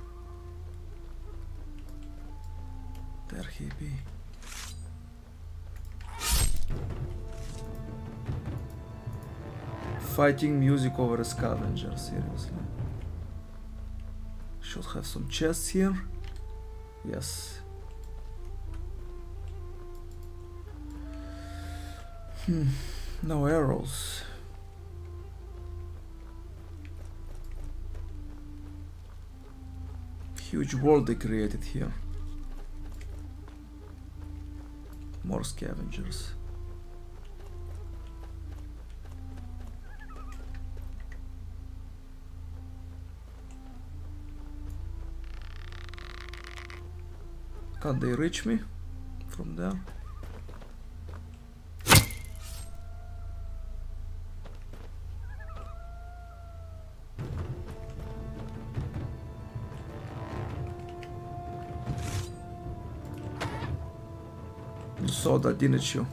There he be. Fighting music over a scavenger, seriously. Should have some chests here. Yes. No arrows. Huge world they created here. More scavengers. Can't they reach me from there? You saw that, didn't you?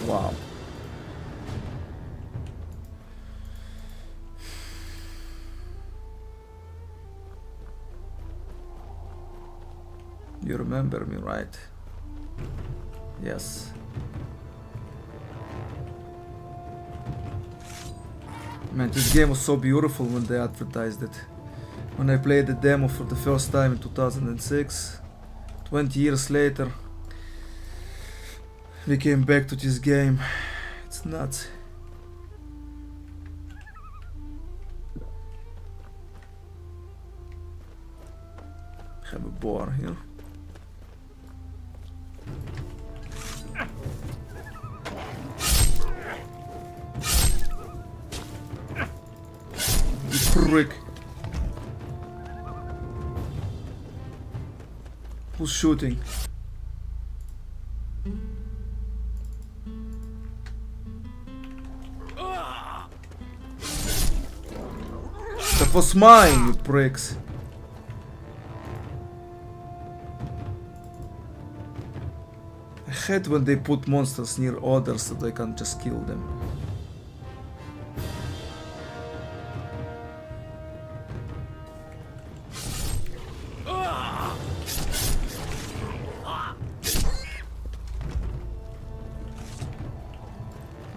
Wow. You remember me, right? Yes. Man, this game was so beautiful when they advertised it. When I played the demo for the first time in 2006, 20 years later, we came back to this game. It's nuts. Have a bar here. Prick. Who's shooting? That was mine, you pricks. I hate when they put monsters near others so they can just kill them.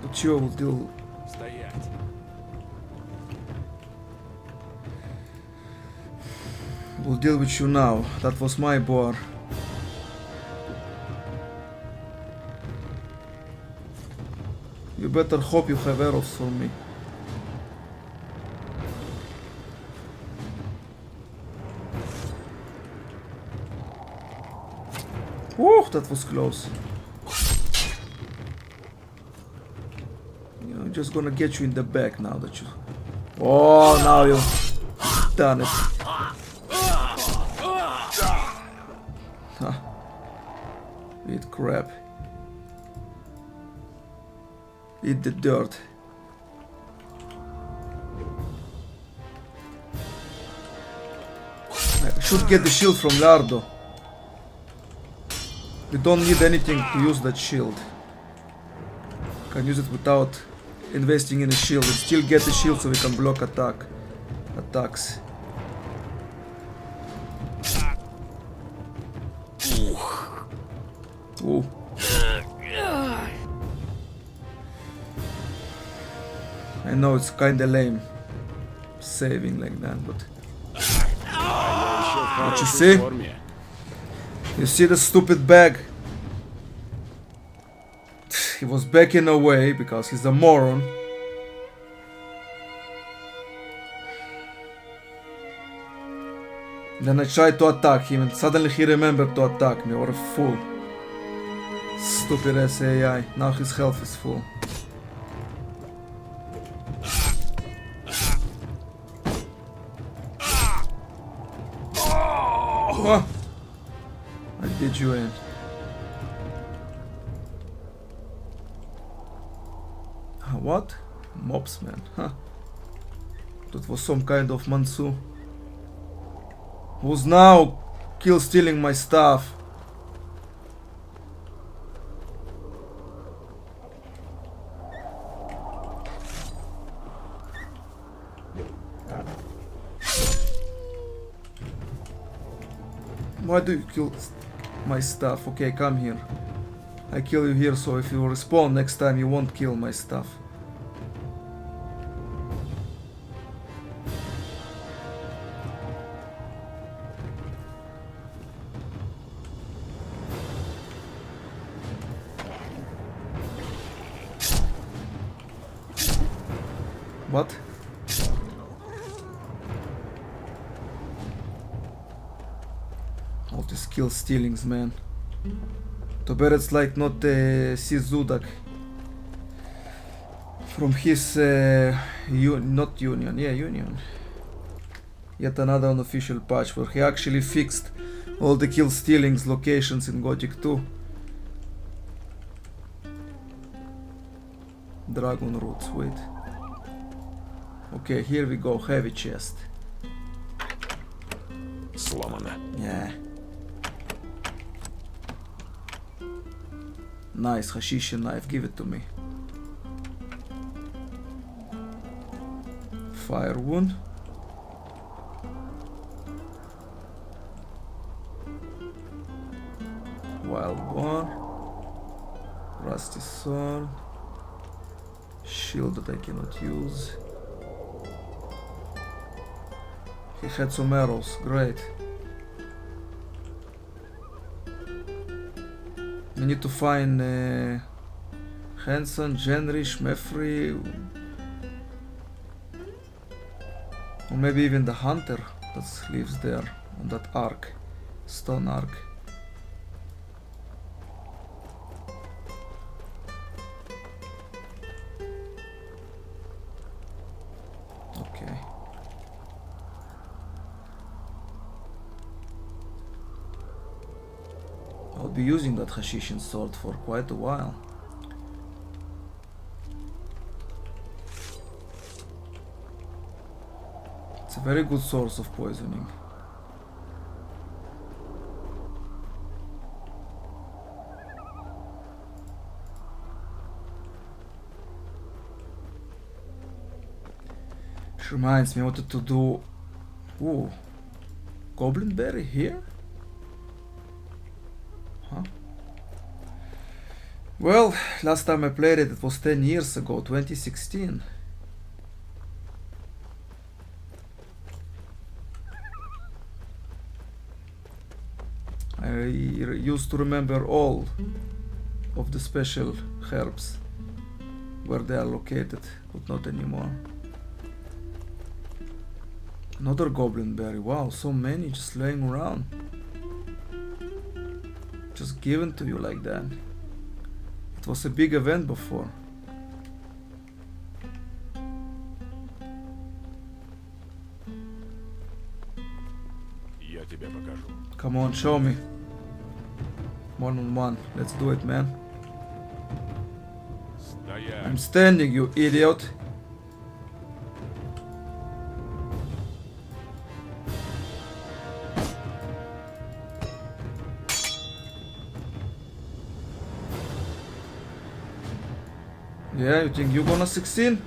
But you will deal. Стоять. We'll deal with you now. That was my bar. You better hope you have arrows for me. Whoa, that was close. I'm just gonna get you in the back now that you... Oh, now you've done it. Huh. Eat crap. Eat the dirt. I should get the shield from Lardo. You don't need anything to use that shield. Can use it without investing in a shield and still get the shield so we can block attacks. Ooh. I know it's kinda lame saving like that, but what you see? You see the stupid bag? He was backing away because he's a moron. Then I tried to attack him and suddenly he remembered to attack me. What a fool. Stupid ass AI. Now his health is full. Oh, I did you in. What? Mobsman, huh? That was some kind of Mansu. Who's now kill stealing my stuff? Why do you kill my stuff? Okay, come here. I kill you here, so if you respawn next time you won't kill my stuff. What? All these kill stealings, man. Too bad it's like not Sizudak. from his not union, yeah, union. Yet another unofficial patch where he actually fixed all the kill stealings locations in Gothic 2. Dragon roots, wait. Okay, here we go, heavy chest. Сломано. Yeah. Nice hashishi knife, give it to me. Fire wound. Wild boar. Rusty sword. Shield that I cannot use. He had some arrows, great. We need to find Hanson, Genrich, Meffrey, or maybe even the hunter that lives there on that ark, stone ark. Okay. I'll be using that Hashishin sword for quite a while. It's a very good source of poisoning. Which reminds me, I wanted to do... Ooh, Goblin Berry here? Huh? Well, last time I played it, it was 10 years ago, 2016. I used to remember all of the special herbs, where they are located, but not anymore. Another goblin berry, wow, so many just laying around. Just given to you like that. It was a big event before. Я тебе покажу. Come on, show me. 1-on-1, let's do it, man. Стоять. I'm standing, you idiot. Yeah, you think you're gonna succeed?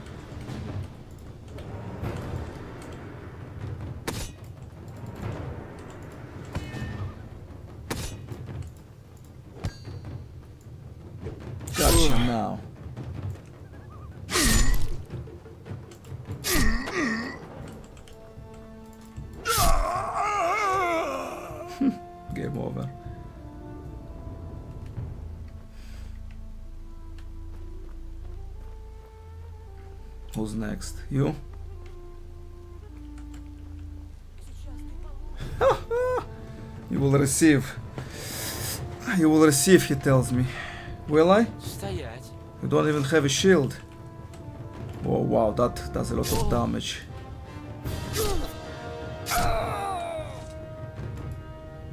Gotcha now. Game over. Who's next? You? You will receive. You will receive, he tells me. Will I? Стоять. You don't even have a shield. Oh wow, that does a lot of damage.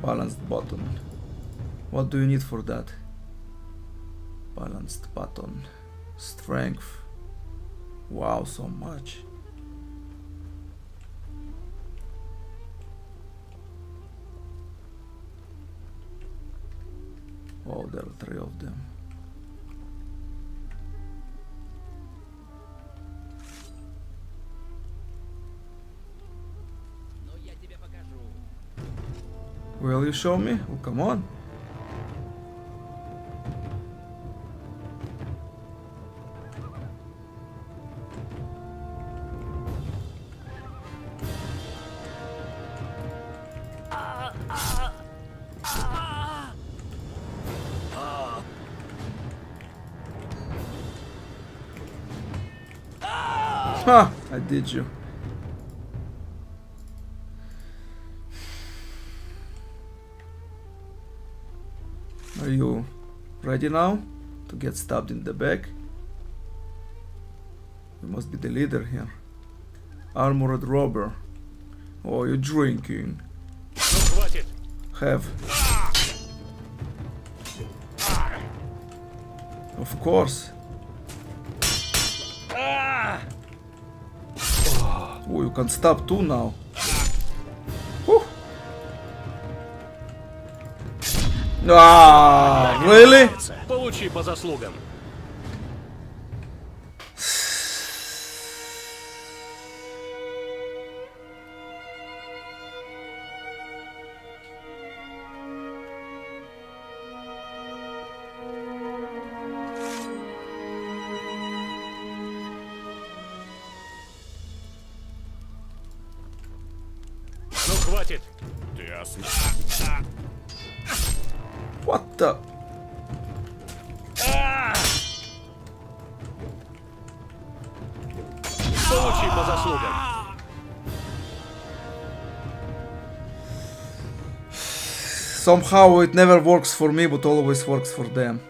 Balanced button. What do you need for that? Balanced button. Strength. Wow, so much. Oh, there are 3 of them. Will you show me? Oh, come on. Ha! I did you. Are you ready now to get stabbed in the back? You must be the leader here. Armored robber. Oh, you're drinking. Ну, хватит! Have. Of course. Oh, you can stop too now. Whew. Ah, really? Получи по заслугам. Ну, хватит! Ясно. What the? Получи по заслугам. Somehow it never works for me, but always works for them.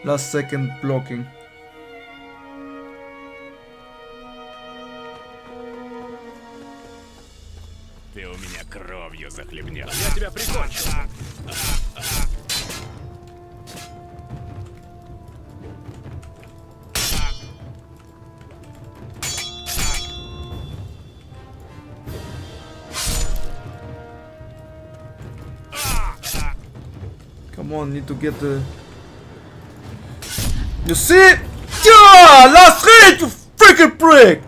Last second blocking. Ты у меня кровью захлебнешь. Я тебя прикончу. Come on, need to get the... You see? Yeah! Last hit, you freaking prick!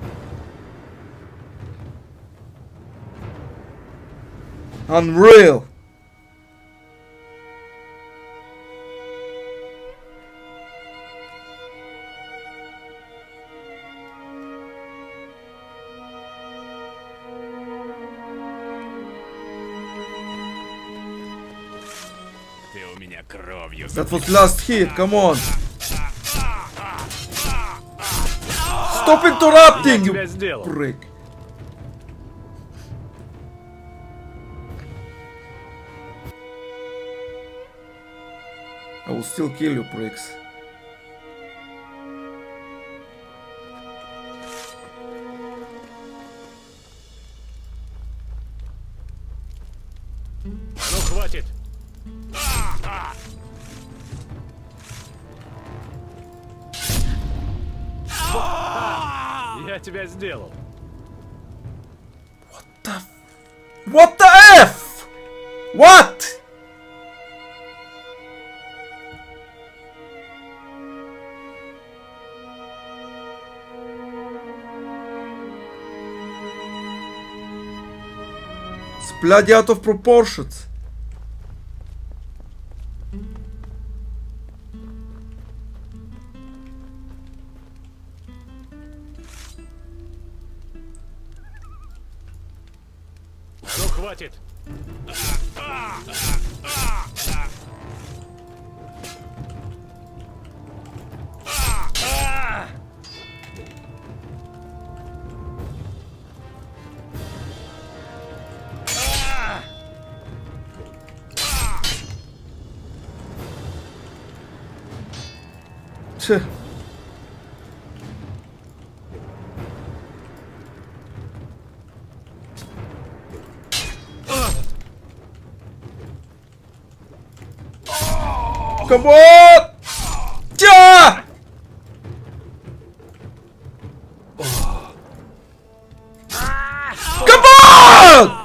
Unreal. Ты у меня кровью That was last hit, come on. Stop interrupting, you тебя сделал. prick. I will still kill you, pricks. Ну, хватит! Я тебя сделал. What the F? What? It's bloody out of proportions. Ну, хватит! Tch. Come on! Yeah! Come on!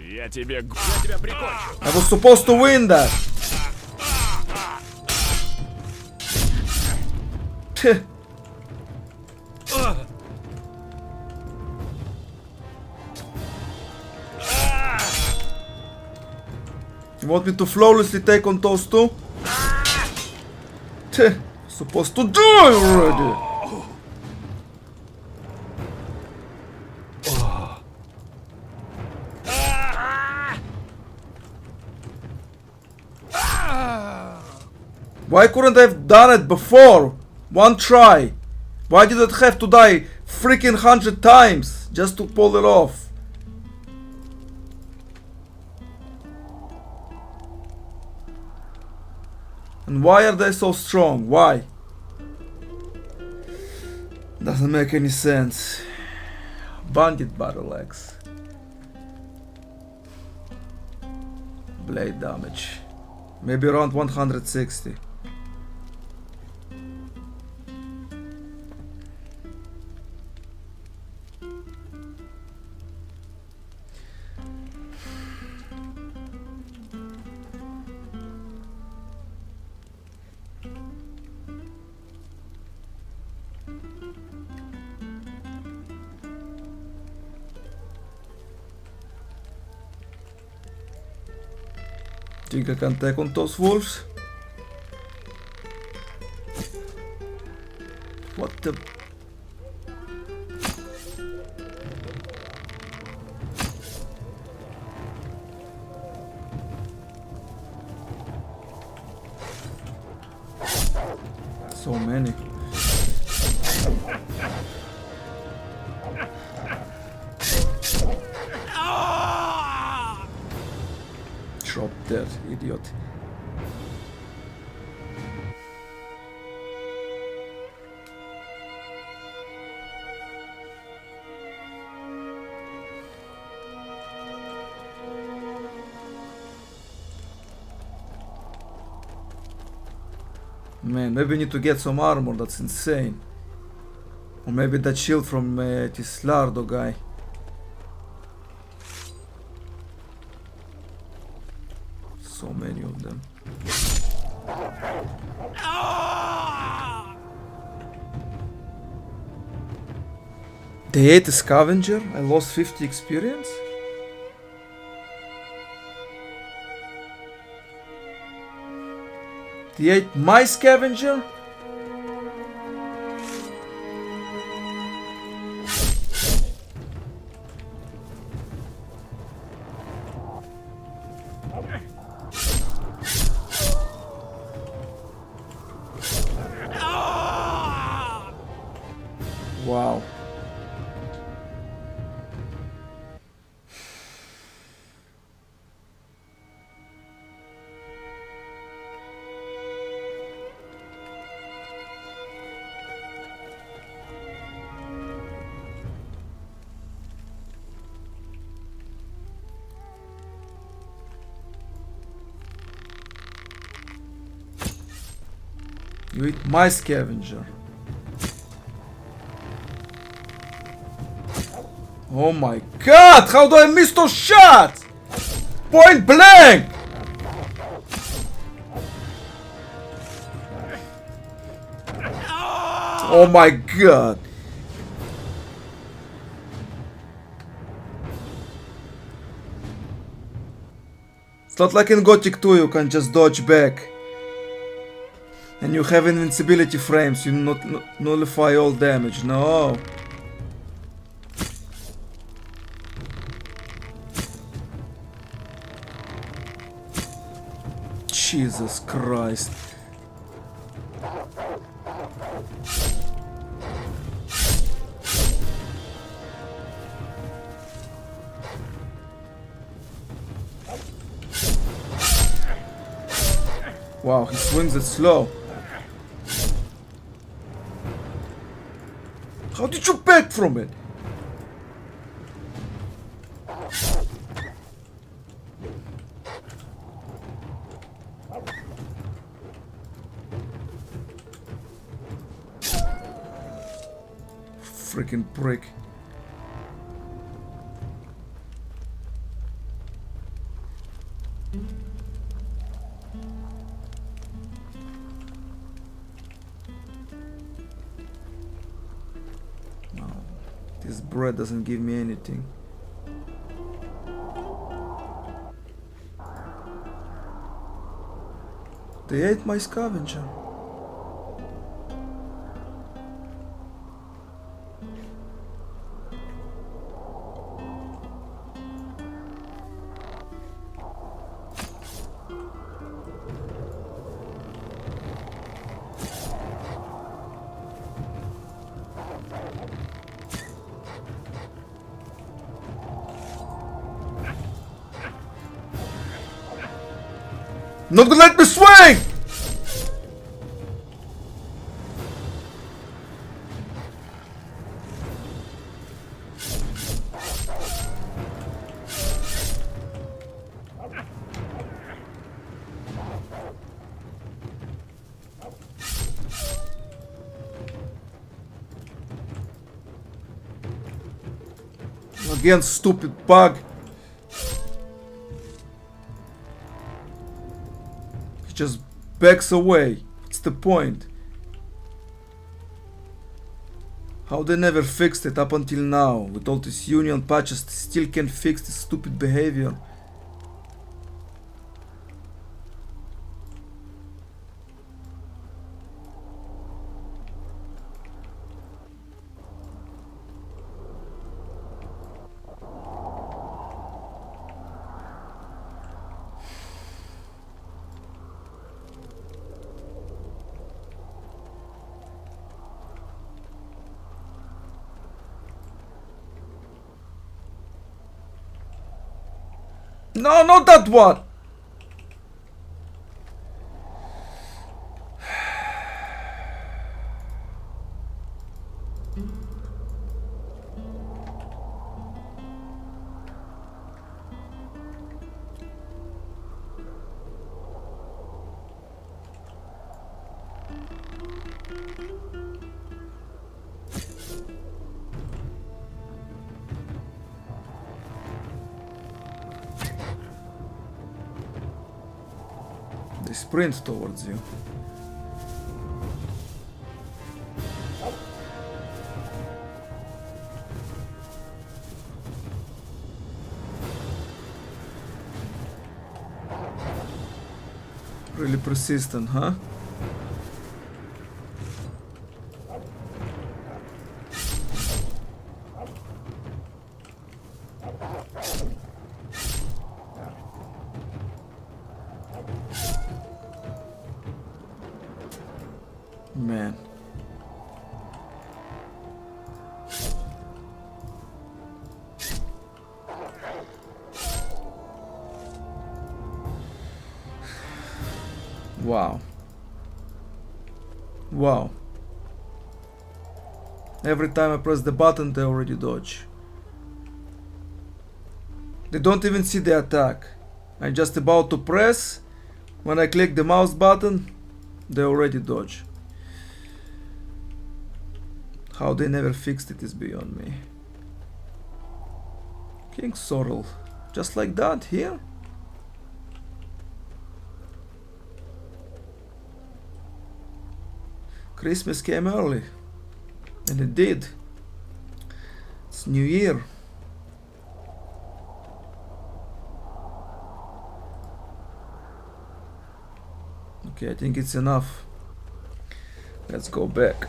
Я тебя прикончу. I was supposed to win that. Tch. You want me to flawlessly take on those two? Tch. Supposed to die already. Why couldn't I have done it before? One try. Why did it have to die freaking 100 times just to pull it off? And why are they so strong? Why? Doesn't make any sense. Bandit battle axe. Blade damage. Maybe around 160. Think I can take on those wolves? What the... So many. Drop dead, idiot. Man, maybe we need to get some armor, that's insane. Or maybe that shield from this Lardo guy. So many of them. They ate a scavenger? I lost 50 experience? They ate my scavenger? Wow. You eat my scavenger. Oh my god, how do I miss those shots? Point blank! Oh my god. It's not like in Gothic 2 you can just dodge back. And you have invincibility frames, you nullify all damage. No. Jesus Christ. Wow, he swings it slow. How did you back from it? Freaking prick. No, this bread doesn't give me anything. They ate my scavenger. Not gonna let me swing! Again, stupid bug. He just backs away. What's the point? How they never fixed it up until now? With all these union patches, they still can't fix this stupid behavior. No, not that one! They sprint towards you. Really persistent, huh? Man. Wow. Wow. Every time I press the button, they already dodge. They don't even see the attack. I'm just about to press. When I click the mouse button, they already dodge. How they never fixed it is beyond me. King Sorrel. Just like that, here? Christmas came early. And it did. It's New Year. Okay, I think it's enough. Let's go back.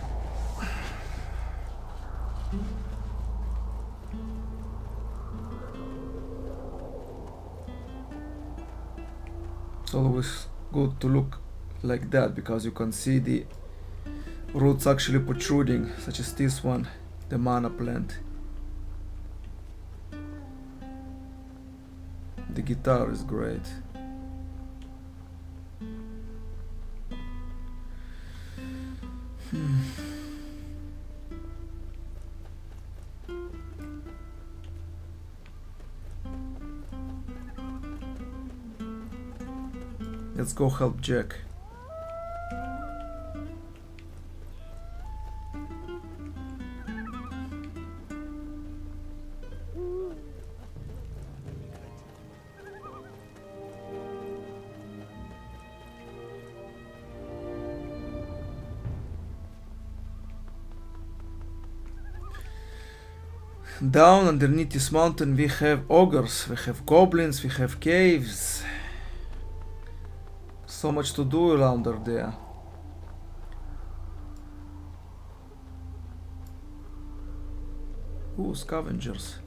It's always good to look like that because you can see the roots actually protruding, such as this one, the mana plant. The guitar is great. Let's go help Jack. Down underneath this mountain we have ogres, we have goblins, we have caves. So much to do around there. Ooh, scavengers.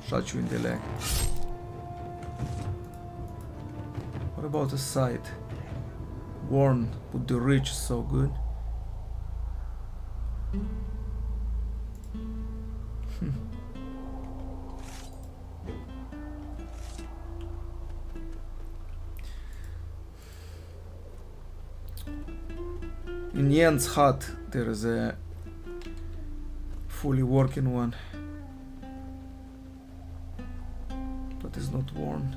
Shot you in the leg. What about the side? Worn with the reach, so good. In Yen's hut there is a fully working one, but it's not worn.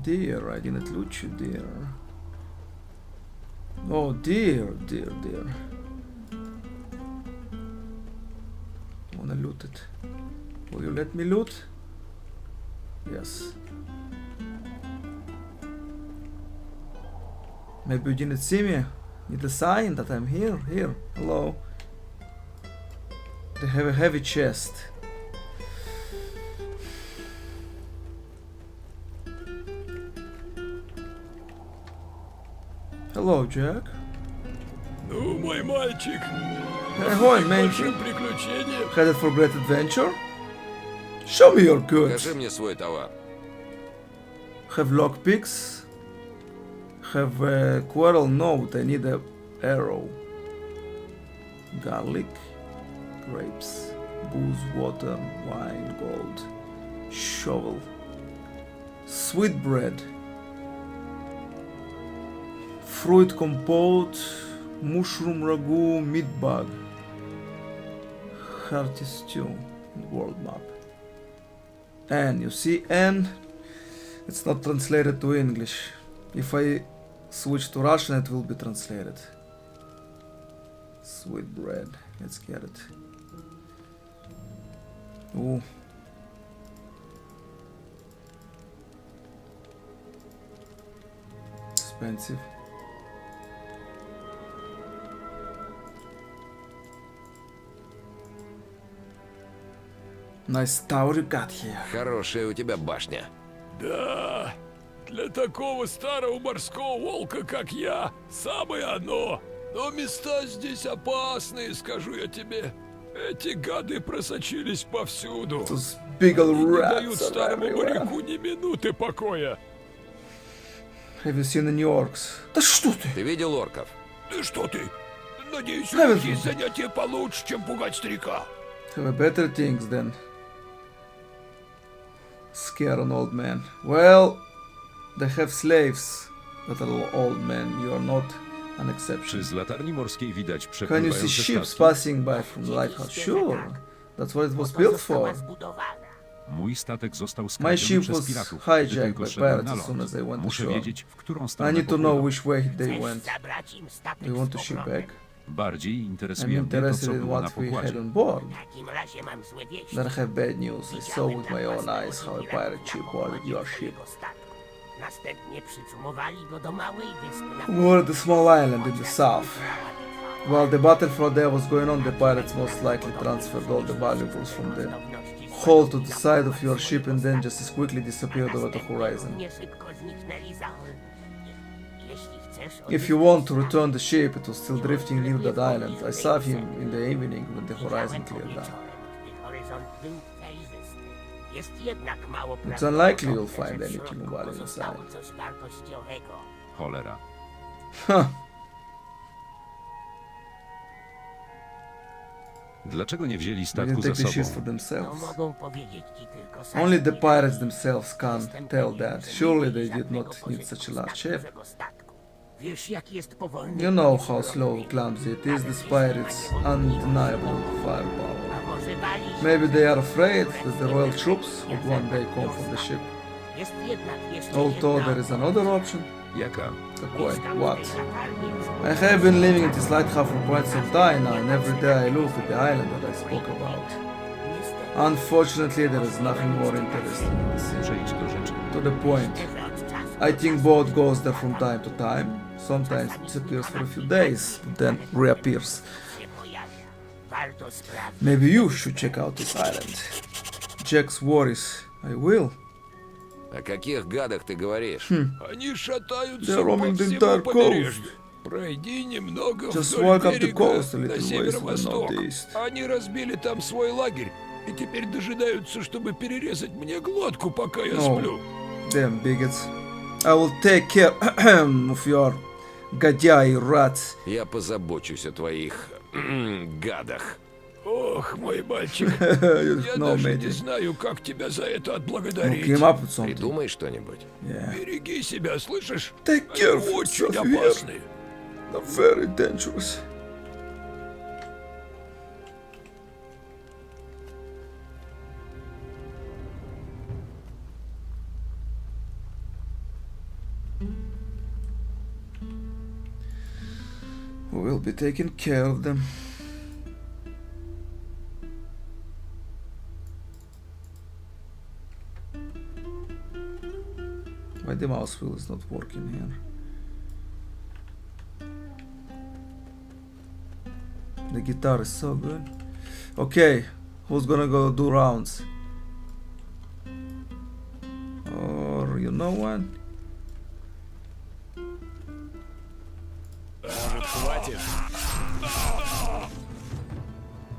Dear, I didn't loot you, dear. Oh dear, dear, dear. I wanna loot it. Will you let me loot? Yes. Maybe you didn't see me. Need a sign that I'm here. Here. Hello. They have a heavy chest. Hello, Jack. Ну, мой мальчик. Ahoy, matey. Headed for great adventure? Show me your goods. Покажи мне свой товар. Have lockpicks? Have a quarrel? No, I need a arrow. Garlic, grapes, booze, water, wine, gold, shovel, sweet bread, fruit compote, mushroom ragu, meat bug, hearty stew, and world map. N, you see N? It's not translated to English. If I switch to Russian, it will be translated. Sweet bread. Let's get it. Ooh. Expensive. Nice tower you got here. Хорошая у тебя башня. Да, для такого старого морского волка, как я, самое оно. Но места здесь опасные, скажу я тебе. Эти гады просочились повсюду. Those big old И не rats дают are старому everywhere. моряку ни минуты покоя. Have you seen any orcs? Да что ты? Ты видел орков? Да что ты? Надеюсь, у Haven't них есть you? занятие получше, чем пугать старика. Have a better things than scare an old man. Well, they have slaves that are old men. You are not an exception. Czy z latarni morskiej widać Can you see przepływające ships statki? passing by from the lighthouse? Sure. That's what it was built for. Mój statek został My skradziony ship przez was piratów, gdy hijacked tylko by szedłem pirates na as soon ląd. as they went Muszę ashore. wiedzieć, w którą I stronę need to know popłynął. which way they went. Do you want to ship back? Bardziej I'm interesuje mnie to, interested co in było na what we had pokładzie. on board. W takim razie mam złe wieści. Then I have bad news. I saw with my own eyes how a pirate ship boarded your ship. Następnie przycumowali go do małej wyspy na We were at a small island in the south. While the battle there was going on, the pirates most likely transferred all the valuables from the hold to the side of your ship and then just as quickly disappeared over the horizon. Nie szybko zniknęli za... Jeśli chcesz... If you want to return the ship, it was still drifting near that island. I saw him in the evening when the horizon cleared down. Horyzont był tej wyspy. Jest jednak mało It's unlikely you'll find anything of value inside. coś wartościowego. Cholera. Huh. Dlaczego nie wzięli They statku didn't ze take the ships for sobą? To themselves. mogą powiedzieć ci tylko sami. Only the pirates themselves can tell that. Surely they did not need such a large ship. Wiesz, jaki jest powolny... You know how slow and clumsy it is, despite its undeniable firepower. A może bali się, Maybe they are afraid that the royal troops would one day come for the ship. jest jednak jeszcze Although jedna there is another option. Jaka? Какой? What? I have been living in this lighthouse for quite some time now, and every day I look at the island that I spoke about. Unfortunately, there is nothing more interesting in the sea. Przejdź do rzeczy. To the point. I think boat goes there from time to time. Sometimes it disappears for a few days, but then reappears. Warto sprawdzić. Maybe you should check out this island. Jack's worries. I will. О каких гадах ты говоришь? Они шатаются They're по roaming the всему entire побережью. Пройди немного Just вдоль walk up the берега coast a на little ways to the северо-восток. northeast. Они разбили там свой лагерь и теперь дожидаются, чтобы перерезать мне глотку, пока я Oh. сплю. Damn bigots. I will take care of your Гадяи, rats. Я позабочусь о твоих гадах. Ох, мой мальчик, You я know, даже не matey. знаю, как тебя за это No, отблагодарить. came up with something. Придумай что-нибудь. Yeah. Береги себя, слышишь? Take Они care of очень yourself here. опасны. They're very dangerous. We will be taking care of them. Why the mouse wheel is not working here? The guitar is so good. Okay, who's gonna go do rounds? Or you know what?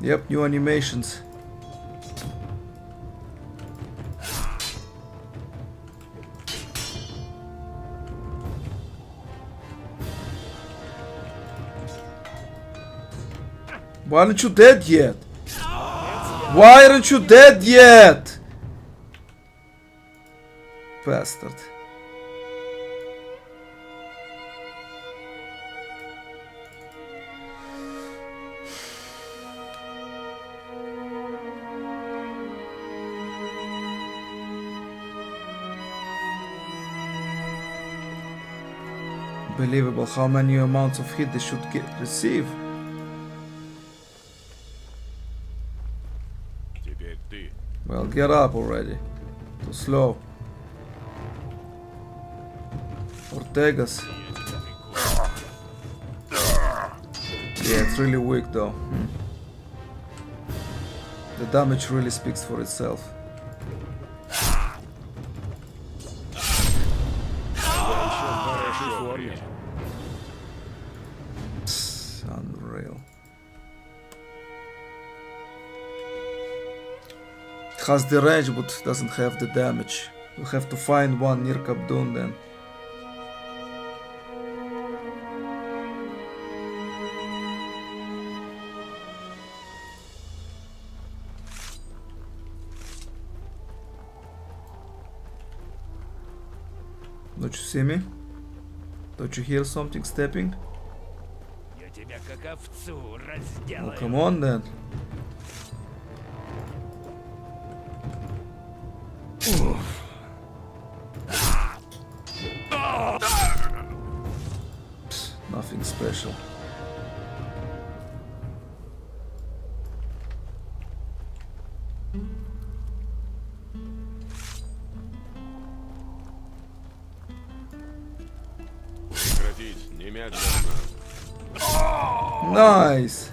Yep, new animations. Why aren't you dead yet? Why aren't you dead yet? Bastard. Unbelievable how many amounts of hit they should receive. Теперь ты. Well, get up already. Too slow. Ortegas. Yeah, it's really weak though. The damage really speaks for itself. Unreal. It has the range but doesn't have the damage. We'll have to find one near Kabdun then. Don't you see me? Don't you hear something stepping? Я тебя как овцу Well, разделаю. come on then. Psst, nothing special. Прекратить. Немедленно. Nice!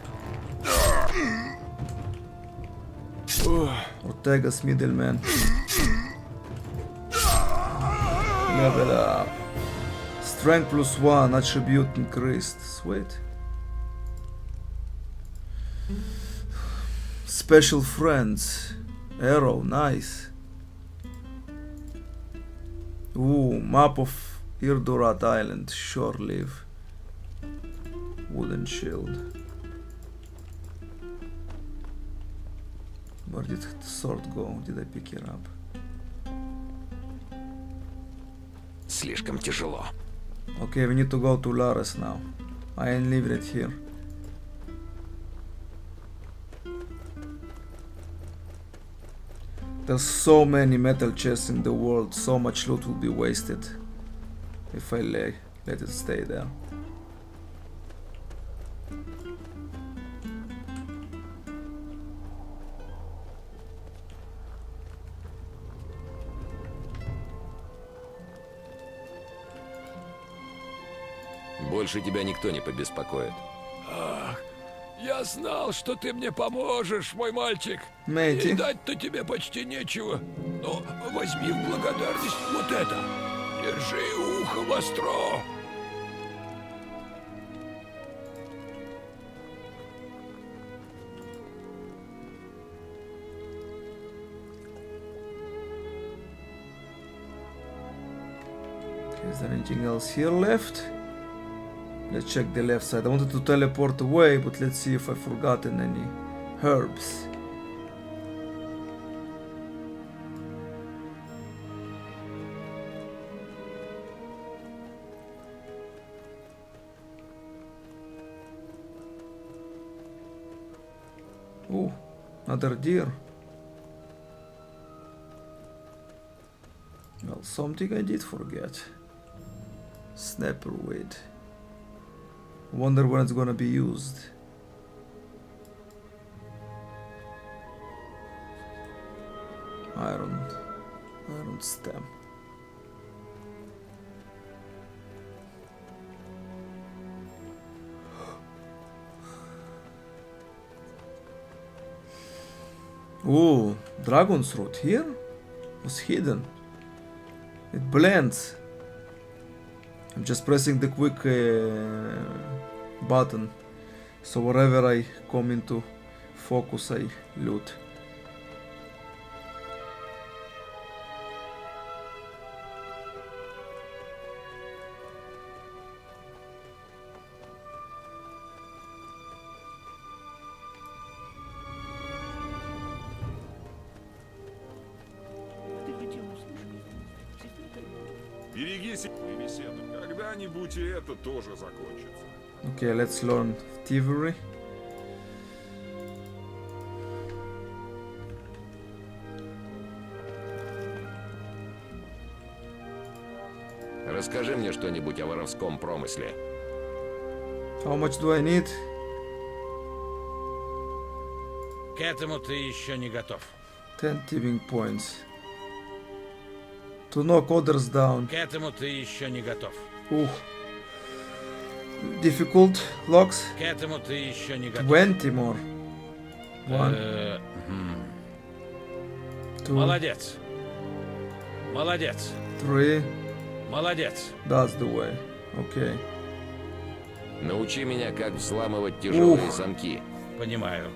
Ortega's middleman. Level up. Strength +1, attribute increased. Sweet. Special friends. Arrow, nice. Ooh, map of Irdurat Island, shore live. Wooden shield. Where did the sword go? Did I pick it up? Слишком тяжело. Okay, we need to go to Lares now. I ain't leaving it here. There's so many metal chests in the world, so much loot will be wasted if I let it stay there. Больше тебя никто не побеспокоит. Ах, я знал, что ты мне поможешь, мой мальчик. Matey. И дать-то тебе почти нечего. Но возьми в благодарность вот это. Держи ухо востро. Is there anything else here left? Let's check the left side. I wanted to teleport away, but let's see if I've forgotten any herbs. Oh, another deer. Well, something I did forget. Snapper weight. Wonder when it's gonna be used. Iron stem. Ooh, dragon's root here was hidden. It blends. I'm just pressing the quick button, so wherever I come into focus I loot. Береги себе беседу. Когда-нибудь и это тоже закончится. Okay, let's learn thievery. Расскажи мне что-нибудь о воровском промысле. How much do I need? К этому ты еще не готов. 10 thieving points. To knock others down. К этому ты еще не готов. Difficult locks. К этому ты еще не готов. 20 more. 1, 2, Молодец. Молодец. 3. Молодец. That's the way. Okay. Научи меня, как взламывать тяжелые замки. Понимаю.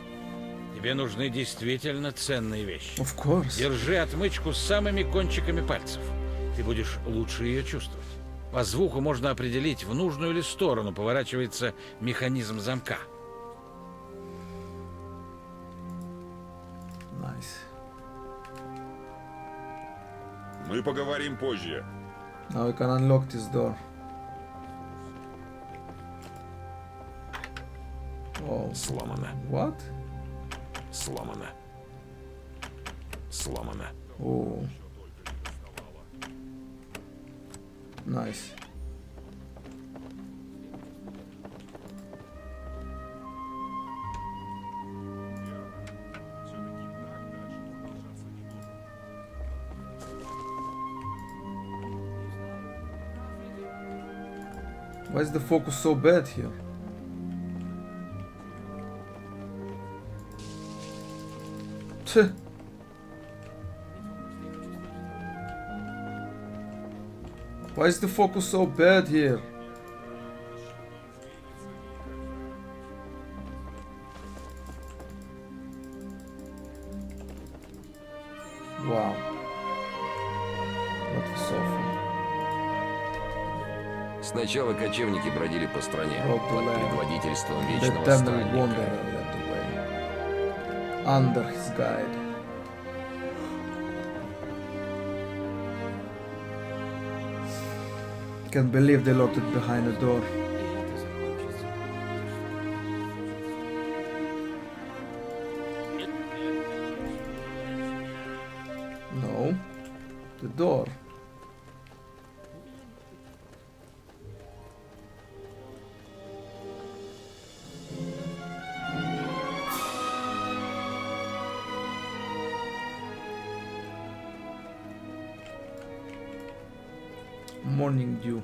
Тебе нужны действительно ценные вещи. Of course. Держи отмычку с самыми кончиками пальцев. Ты будешь лучше ее чувствовать. По звуку можно определить, в нужную ли сторону поворачивается механизм замка. Nice. Мы поговорим позже. Now I can unlock this door. Oh, Сломано. what? Сломано. Сломано. Oh. Nice. Why is the focus so bad here? Tch. Why is the focus so bad here? Wow. What was awful. Сначала кочевники бродили по стране Rob the под land. предводительством The вечного Eternal странника. Wanderer led the way. Under his guide. Can't believe they locked it behind the door. No. The door. Morning dew.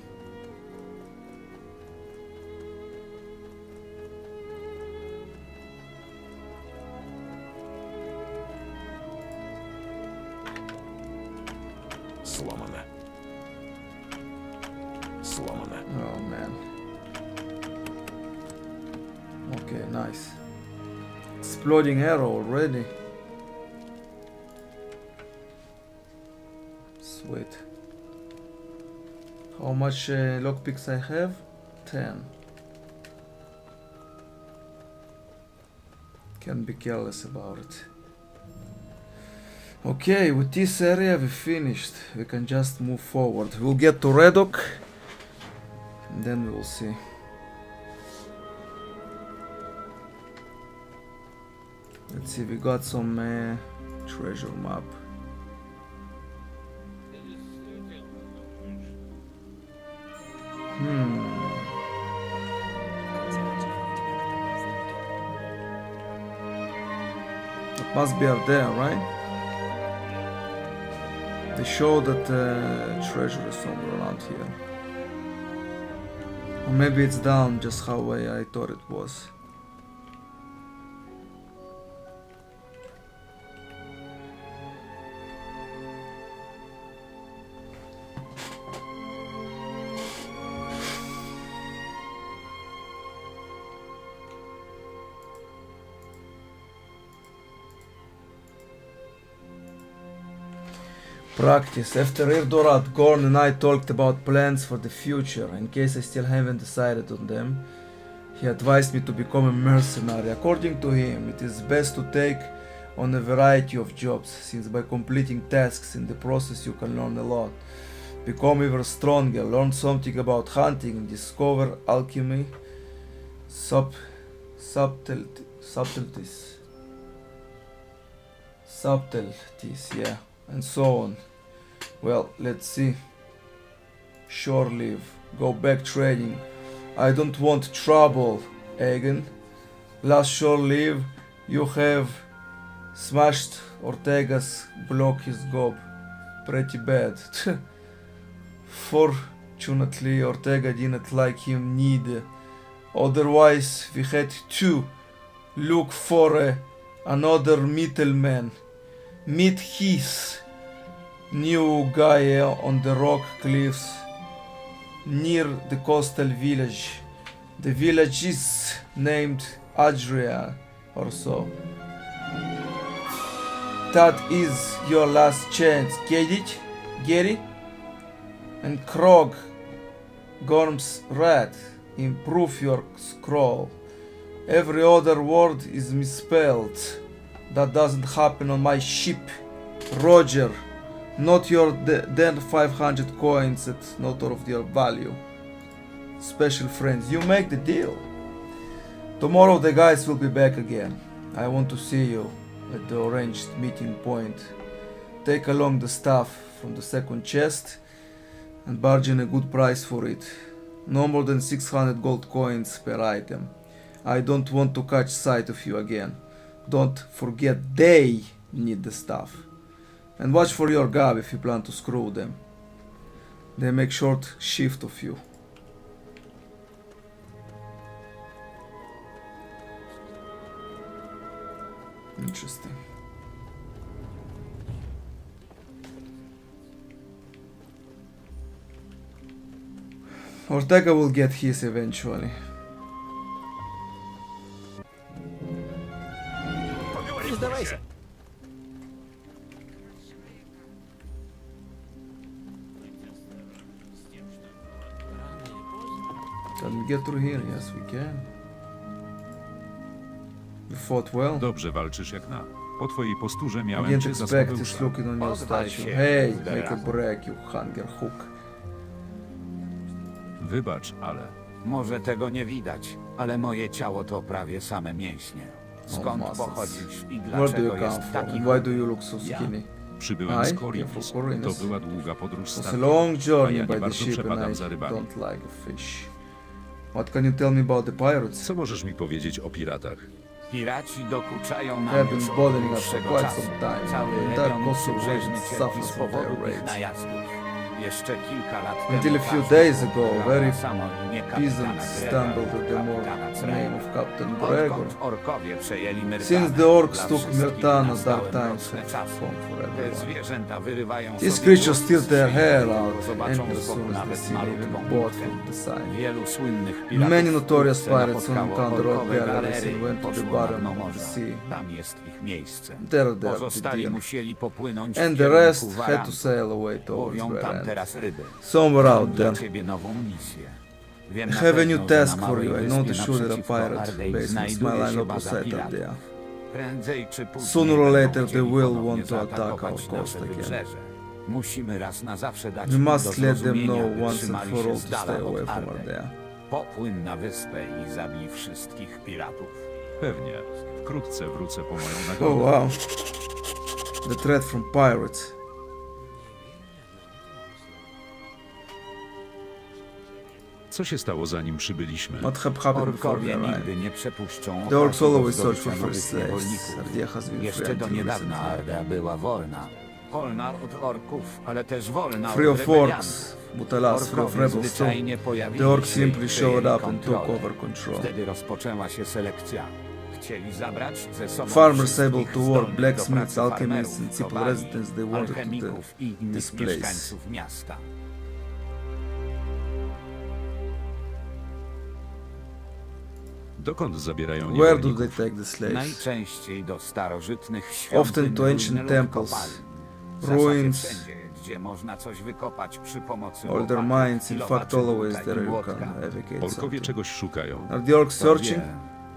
Сломано. Сломано. Oh man. Okay, nice. Exploding arrow already. Sweet. How much lockpicks I have? 10. Can't be careless about it. Okay, with this area we finished. We can just move forward. We'll get to Redok, and then we will see. Let's see, we got some treasure map. It must be up there, right? They show that treasure is somewhere around here. Or maybe it's down just how I thought it was. Practice. After Irdorat, Gorn and I talked about plans for the future. In case I still haven't decided on them, he advised me to become a mercenary. According to him, it is best to take on a variety of jobs, since by completing tasks in the process you can learn a lot, become even stronger, learn something about hunting, discover alchemy, subtleties, yeah, and so on. Well, let's see. Shore leave. Go back trading. I don't want trouble, Egan. Last shore leave, you have smashed Ortega's block his gob. Pretty bad. Fortunately, Ortega didn't like him neither. Otherwise, we had to look for another middleman. Meet his new guy on the rock cliffs near the coastal village. The village is named Adria or so. That is your last chance. Get it? Get it? And Krog, Gorm's rat, improve your scroll. Every other word is misspelled. That doesn't happen on my ship. Roger. Not your then 500 coins at not of their value. Special friends, you make the deal. Tomorrow the guys will be back again. I want to see you at the arranged meeting point. Take along the stuff from the second chest and bargain a good price for it. No more than 600 gold coins per item. I don't want to catch sight of you again. Don't forget they need the stuff. And watch for your gob if you plan to screw them. They make short shift of you. Interesting. Ortega will get his eventually. Сдавайся. Can we get through here? Yes, we can. We fought well. Dobrze walczysz jak na. Po twojej posturze miałem Didn't cię za expect słabeusza. this looking on your statue. Hey, make a break, you hunger hook. Wybacz, ale Może tego nie widać, ale moje ciało to prawie same mięśnie. Skąd muscles. pochodzisz i Where do you dlaczego come jest from? taki And why do you look so Ja. skinny? przybyłem z Aj, Korinus. careful, Korinus. To była długa podróż It's a statkiem, long a journey ja by nie the bardzo ship and przepadam I za rybami. don't like fish. What can you tell me about the pirates? Co możesz mi powiedzieć o piratach? Piraci dokuczają nam Have już been od bothering us for dłuższego quite czasu. some time. Cały The entire region coastal przybrzeżny region cierpi suffers z from powodu their tych raids. najazdów. Jeszcze kilka lat Until temu a few każdy days ago, powołał very na samo imię kapitana peasants Grega stumbled lub at the kapitana name Crego. of Captain Gregor. Odkąd orkowie przejęli Myrtanę, Since the orcs dla took wszystkich Myrtana, nastały dark times mroczne have czasy. come for Te everyone. zwierzęta wyrywają These sobie creatures głosy steal z their szyi, hair kiedy out zobaczą and z as boku soon as they nawet see malutką even bought bitwę. from the side. Wielu słynnych piratów Many notorious wkrótce pirates soon napotkało encountered rock orkowe galleries galery and i went to the poszło na bottom dno of the morza. sea. Tam jest ich miejsce. There, the Pozostali deal. musieli popłynąć And w the kierunku rest had to Warantu. sail away towards Łowią tam Varant. teraz ryby. Somewhere Mam out dla there. ciebie nową misję. Wiem I na have a pewno, new że na task for małej you. I wyspie know the shooter a naprzeciwko pirate Ardei base in znajduje Smile się Island baza Poseta piratów. there. Prędzej czy później Sooner or będą later they chcieli will ponownie want to attack zaatakować our coast nasze again. wybrzeże. Musimy raz na zawsze dać We im must do let them zrozumienia, know by once and trzymali for się all z to dala stay od away from Arden. Ardea. Popłyń na wyspę i zabij wszystkich piratów. Pewnie. Wkrótce wrócę po moją Oh nagrodę. wow. The threat from pirates. Co się stało zanim przybyliśmy? What happened before we Orkowie nigdy arrived? nie przepuszczą The orcs okazji do always search for zdobycia free nowych slaves. niewolników. Ardea has been free Jeszcze do until niedawna recently. Ardea była wolna. Wolna od orków, ale też wolna Free od of rebeliantów. orcs, but alas, free of Orkowie rebels too. zwyczajnie pojawili The orcs się simply i showed przejęli up and took kontrolę. over control. Wtedy rozpoczęła się selekcja. Chcieli zabrać ze sobą Farmers able wszystkich to work, zdolnych do blacksmiths, pracy alchemists farmerów, and simple kowali, residents they wanted to alchemików i innych this place. mieszkańców miasta. Dokąd zabierają Where do they niewolników? take the slaves? Najczęściej do starożytnych świątyń, Often to ancient ruin temples, kopalń. W zasadzie ruins, wszędzie, gdzie można coś wykopać przy pomocy all their łopaty, mines, in kilowa fact czy always dłuta i there you młotka. can evacuate Orkowie something. czegoś szukają. Are the orcs Kto searching? wie,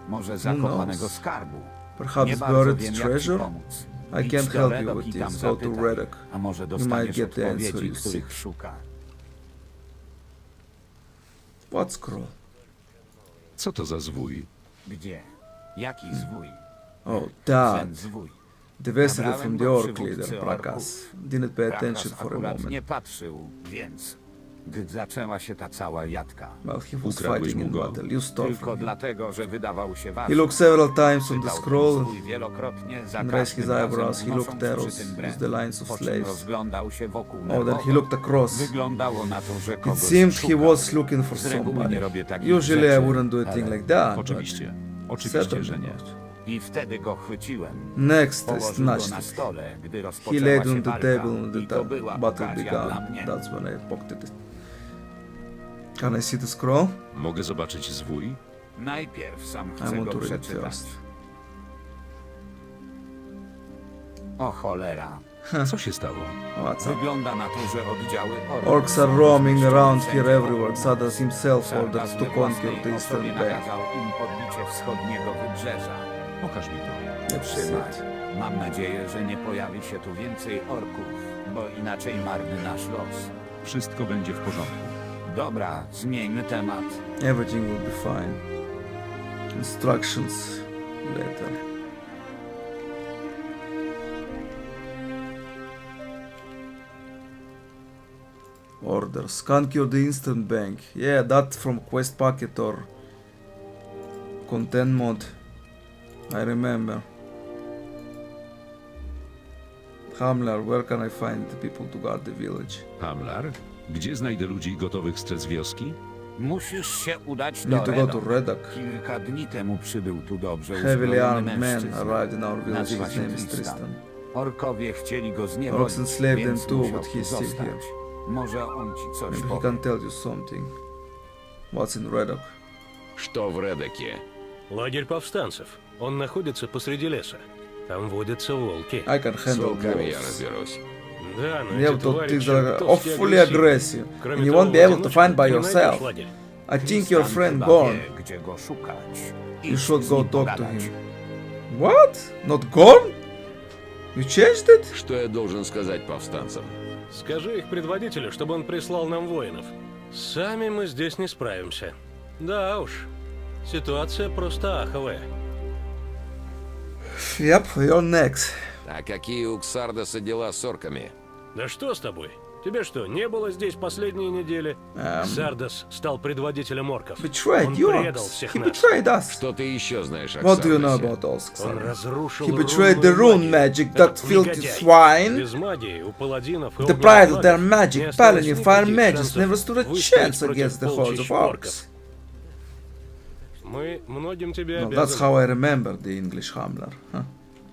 może zakopanego skarbu. Nie Perhaps bardzo buried wiem, jak ci treasure? pomóc. I Idź can't do help you Redok with i tam this. Go to zapytaj, Redok. a może might dostaniesz get the answer odpowiedzi, you których seek. szukasz. What scroll? Co to za zwój? Gdzie? Jaki zwój? Oh, that. Ten zwój. The vessel Nabrałem from the go orc przywódcy leader, orków. Prakas. Didn't pay attention Prakas for a akurat moment. nie patrzył, więc gdy zaczęła się ta cała jadka. Well, he was Ukradłeś fighting mu in go. battle. You stole Tylko from him. dlatego, że wydawał się He ważny. looked several times on the Czytał ten scroll zwój wielokrotnie, za and raised his każdym razem eyebrows. He looked unosząc arrows przy tym with brew. the lines of Po czym slaves. rozglądał się wokół Oh, then he nerwowo. looked across. Wyglądało na to, że It kogoś seemed he szukał. was looking for Z reguły somebody. nie robię takich Usually I rzeczy, wouldn't do a thing ale like that. Oczywiście. but Oczywiście, że nie. certainly not. I wtedy go chwyciłem. Next Położył test go na Nashtik. stole, gdy He rozpoczęła laid się on the walka. table and I to the była battle okazja began. dla mnie. That's when I pocketed it. Can I see the scroll? Mogę zobaczyć zwój? Najpierw sam I chcę want go to read it przeczytać. first. O cholera. Co się stało? What's up? Wygląda na to, że oddziały orków Orcs are są roaming zniszczone around wszędzie here wokół. everywhere. Xardas himself Xardas ordered to we conquer własnej the eastern osobie bank. nakazał im podbicie wschodniego wybrzeża. Pokaż mi to. Trzymaj. Mam nadzieję, że nie pojawi się tu więcej orków, bo inaczej marny nasz los. Wszystko będzie w porządku. Dobra, zmieńmy temat. Everything will be fine. Instructions later. Orders. Conquer the Eastern Bank. Yeah, that from quest packet or content mod. I remember. Hamler, where can I find the people to guard the village? Hamlar? Gdzie znajdę ludzi gotowych strzec wioski? Musisz się udać do Need to go to Redok. Redok. Kilka dni temu przybył tu dobrze Heavily uzbrojony armed man mężczyzna. arrived in our village. Nazywa His się name is Tristan. Tristan. Orkowie chcieli go zniewolić, Orcs enslaved them więc too, musiał but tu he's still zostać. here. Może on ci coś Maybe he powie. can tell you something. What's in Redok? Что в Редеке? Лагерь повстанцев. Он находится посреди леса. Там водятся волки. I can С handle волками я wolves. разберусь. Да, но Yeah, эти but твари these are чертовски awfully агрессивны. aggressive. Кроме And you того, won't be able to в одиночку find by ты не найдешь yourself. лагерь. I think your Tristan friend chyba gone. wie, gdzie go szukać. You Idź should z go nim talk to pogadać. him. What? Not gone? You changed it? Что я должен сказать повстанцам? Скажи их предводителю, чтобы он прислал нам воинов. Сами мы здесь не справимся. Да уж, ситуация просто аховая. Yep, you're next. А какие у Ксардаса дела с орками? Да что с тобой? Тебе что, не было здесь последние недели? Сардас стал предводителем орков. Betrayed Он you. предал всех He нас. betrayed us. Что ты еще знаешь о What do you know Ксардасе? about us? Он Xardas? разрушил He betrayed the рунную rune магию. magic that Этот filthy негодяй. swine. Без магии у паладинов и Deprived of огненных their магов не magic, осталось Paladin, fire никаких mages шансов never stood a выстоять chance против against the hordes полчищ of орков. orcs. Мы многим тебе No, that's обязаны. how I remember the English Hamler, huh?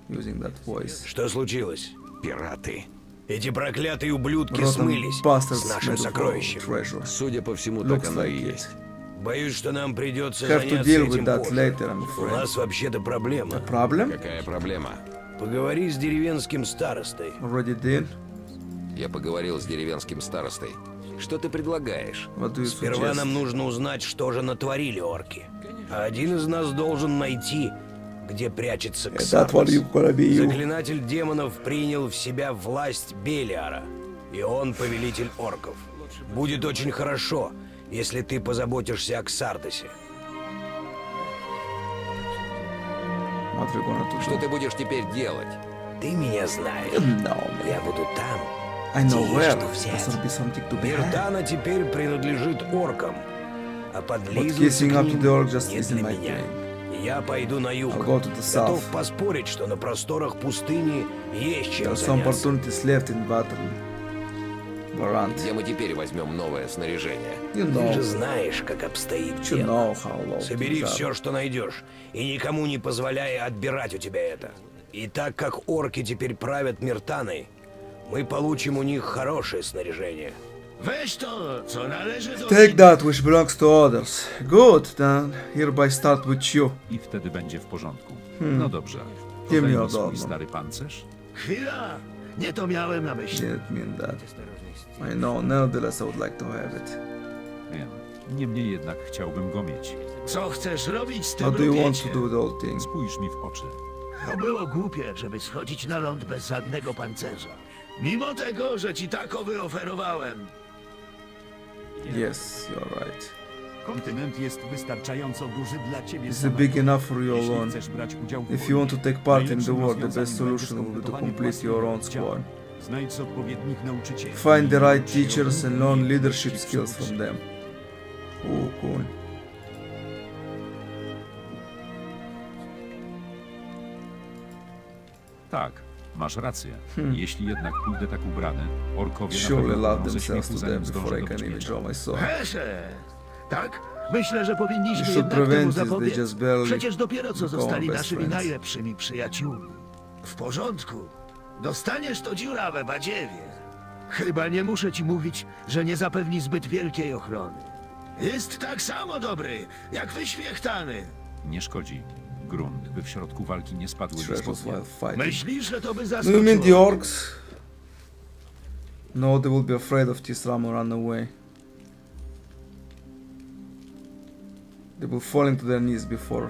Using that voice. Что случилось? Пираты. Эти проклятые ублюдки Rotten смылись bastards с нашим made of сокровищем. treasure. Судя по всему, Looks так оно и like есть. it. Боюсь, что нам придется Have to заняться deal with этим that позже. later, I'm У afraid. нас вообще-то проблема. Problem? Какая проблема? Поговори с деревенским старостой. Already did? Я поговорил с деревенским старостой. Что ты предлагаешь? What do you Сперва suggest? нам нужно узнать, что же натворили орки. А один из нас должен найти где прячется And that's what Ксардос. you gonna be, you. Заклинатель демонов принял в себя власть Белиара, и он повелитель орков. Будет очень хорошо, если ты позаботишься о Ксардосе. What we gonna do? Что ты будешь теперь делать? Ты меня знаешь. No, Я man. буду там, I know где where. есть что There's взять. gonna be something to be had. Миртана теперь принадлежит оркам, а But подлизываться kissing к up to ним the orc just не isn't для my меня. thing. Я пойду на юг. I'll go to the Готов south. поспорить, что на просторах пустыни есть чем There are some заняться. opportunities left in Varant. Где мы теперь возьмем новое снаряжение? You Ты же know. знаешь, как обстоит You дело. know how low Собери things are. все, что найдешь, и никому не позволяй отбирать у тебя это. И так как орки теперь правят Миртаной, мы получим у них хорошее снаряжение. Take that which belongs to others. Good, then hereby start with you. I wtedy będzie w porządku. No dobrze. Give me Podaj your mi swój dog. stary pancerz. Chwila! Nie to miałem na myśli. Didn't mean that. I know, nevertheless I would like to have it. Wiem. Niemniej jednak chciałbym go mieć. Co chcesz robić z tym What do you want to rupieciem? do with all things? Spójrz mi w oczy. To było głupie, żeby schodzić na ląd bez żadnego pancerza. Mimo tego, że ci tako wyoferowałem. Yes, you're right. Kontynent jest wystarczająco duży dla ciebie It's big enough for you Jeśli alone. chcesz brać udział w If you want to take part in the najlepszym war, the rozwiązaniem best będzie solution will be to skompletowanie complete your own własnego squad. Znajdź odpowiednich nauczycieli. Find the right Naucz się teachers and od learn nich. leadership skills from them. Cool. Tak, masz rację. Jeśli jednak pójdę tak ubrany, orkowie na Surely pewno love będą ze themselves śmiechu, to them zanim before zdążę I do can even bezpieczeństwa. draw my sword. Hesze! Tak? Myślę, że You powinniśmy should jednak temu prevent this, they zapobiec. just barely Przecież dopiero co become zostali best naszymi friends. najlepszymi przyjaciółmi. W porządku. Dostaniesz to dziurawe badziewie. Chyba nie muszę ci mówić, że nie zapewni zbyt wielkiej ochrony. Jest tak samo dobry, jak wyświechtany. Nie szkodzi. Grunt, by w środku walki nie spadły ze Treasures spodnia. while fighting. Myślisz, że to by Do you mean the zaskoczyło? orcs? No, they will be afraid of Tisram or run away. They will fall into their knees before.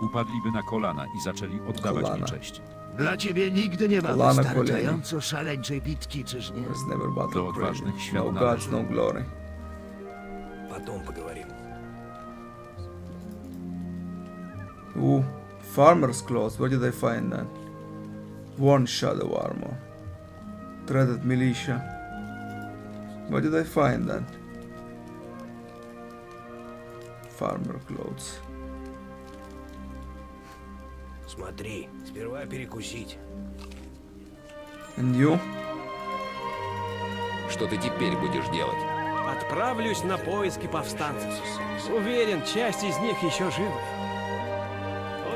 Upadliby na kolana i zaczęli oddawać mi Kolana. cześć. Dla ciebie nigdy nie ma Kolana wystarczająco szaleńczej bitki, czyż nie? There's never battle Do odważnych crazy. świat No należy. gods, no glory. Потом поговорим. Ooh, farmer's clothes. Where did I find that? Worn shadow armor. Threaded militia. Where did I find that? Farmer clothes. Смотри, сперва перекусить. And you? Что ты теперь будешь делать? Отправлюсь на поиски повстанцев. Уверен, часть из них еще живы.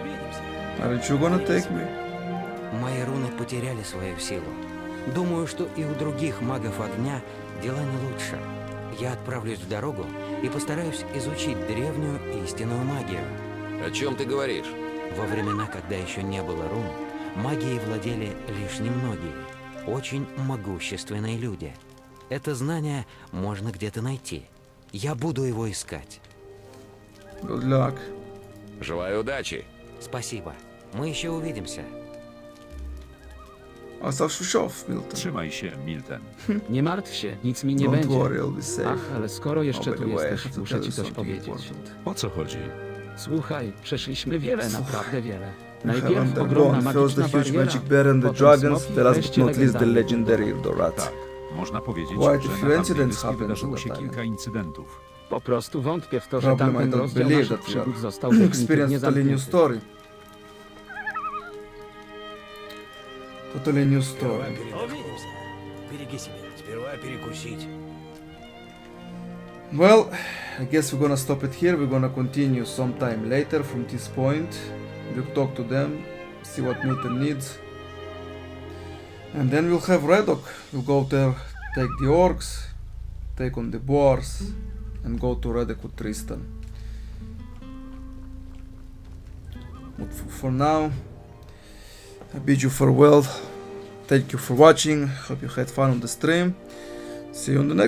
Увидимся. Aren't you gonna take me? Мои руны потеряли свою силу. Думаю, что и у других магов огня дела не лучше. Я отправлюсь в дорогу и постараюсь изучить древнюю истинную магию. О чем ты говоришь? Во времена, когда еще не было рун, магией владели лишь немногие, очень могущественные люди. Это знание можно где-то найти. Я буду его искать. Good luck. Желаю удачи. Спасибо. Мы еще увидимся. Off, Milton. Trzymaj się, Milton. Nie martw się, nic mi nie Don't będzie. worry, I'll be safe. Ach, ale skoro jeszcze Oh, by tu the way, I jesteś, have to muszę tell ci you coś something powiedzieć. important. O co chodzi? Słuchaj, przeszliśmy wiele, naprawdę wiele. We have Najpierw undergone ogromna first the magiczna huge bariera, magic bear and the potem dragons, smoki, the last but wreszcie not least the legendarny legendary Eldorad. Eldorat. Tak, można powiedzieć, Quite a że few na tamtej incidents wyspie happened wydarzyło at się that time. kilka incydentów. Po prostu wątpię w to, że Problem I tamten don't rozdział believe naszych that we przygód are został definitywnie experienced totally new zamknięty. story. Totally new story. Увидимся. Береги себя. Сперва перекусить. Well, I guess we're gonna stop it here. We're gonna continue sometime later from this point. We'll talk to them, see what Milton needs. And then we'll have Redok. We'll go there, take the orcs, take on the boars, and go to Redok with Tristan. But for now, I bid you farewell. Thank you for watching. Hope you had fun on the stream. See you on the next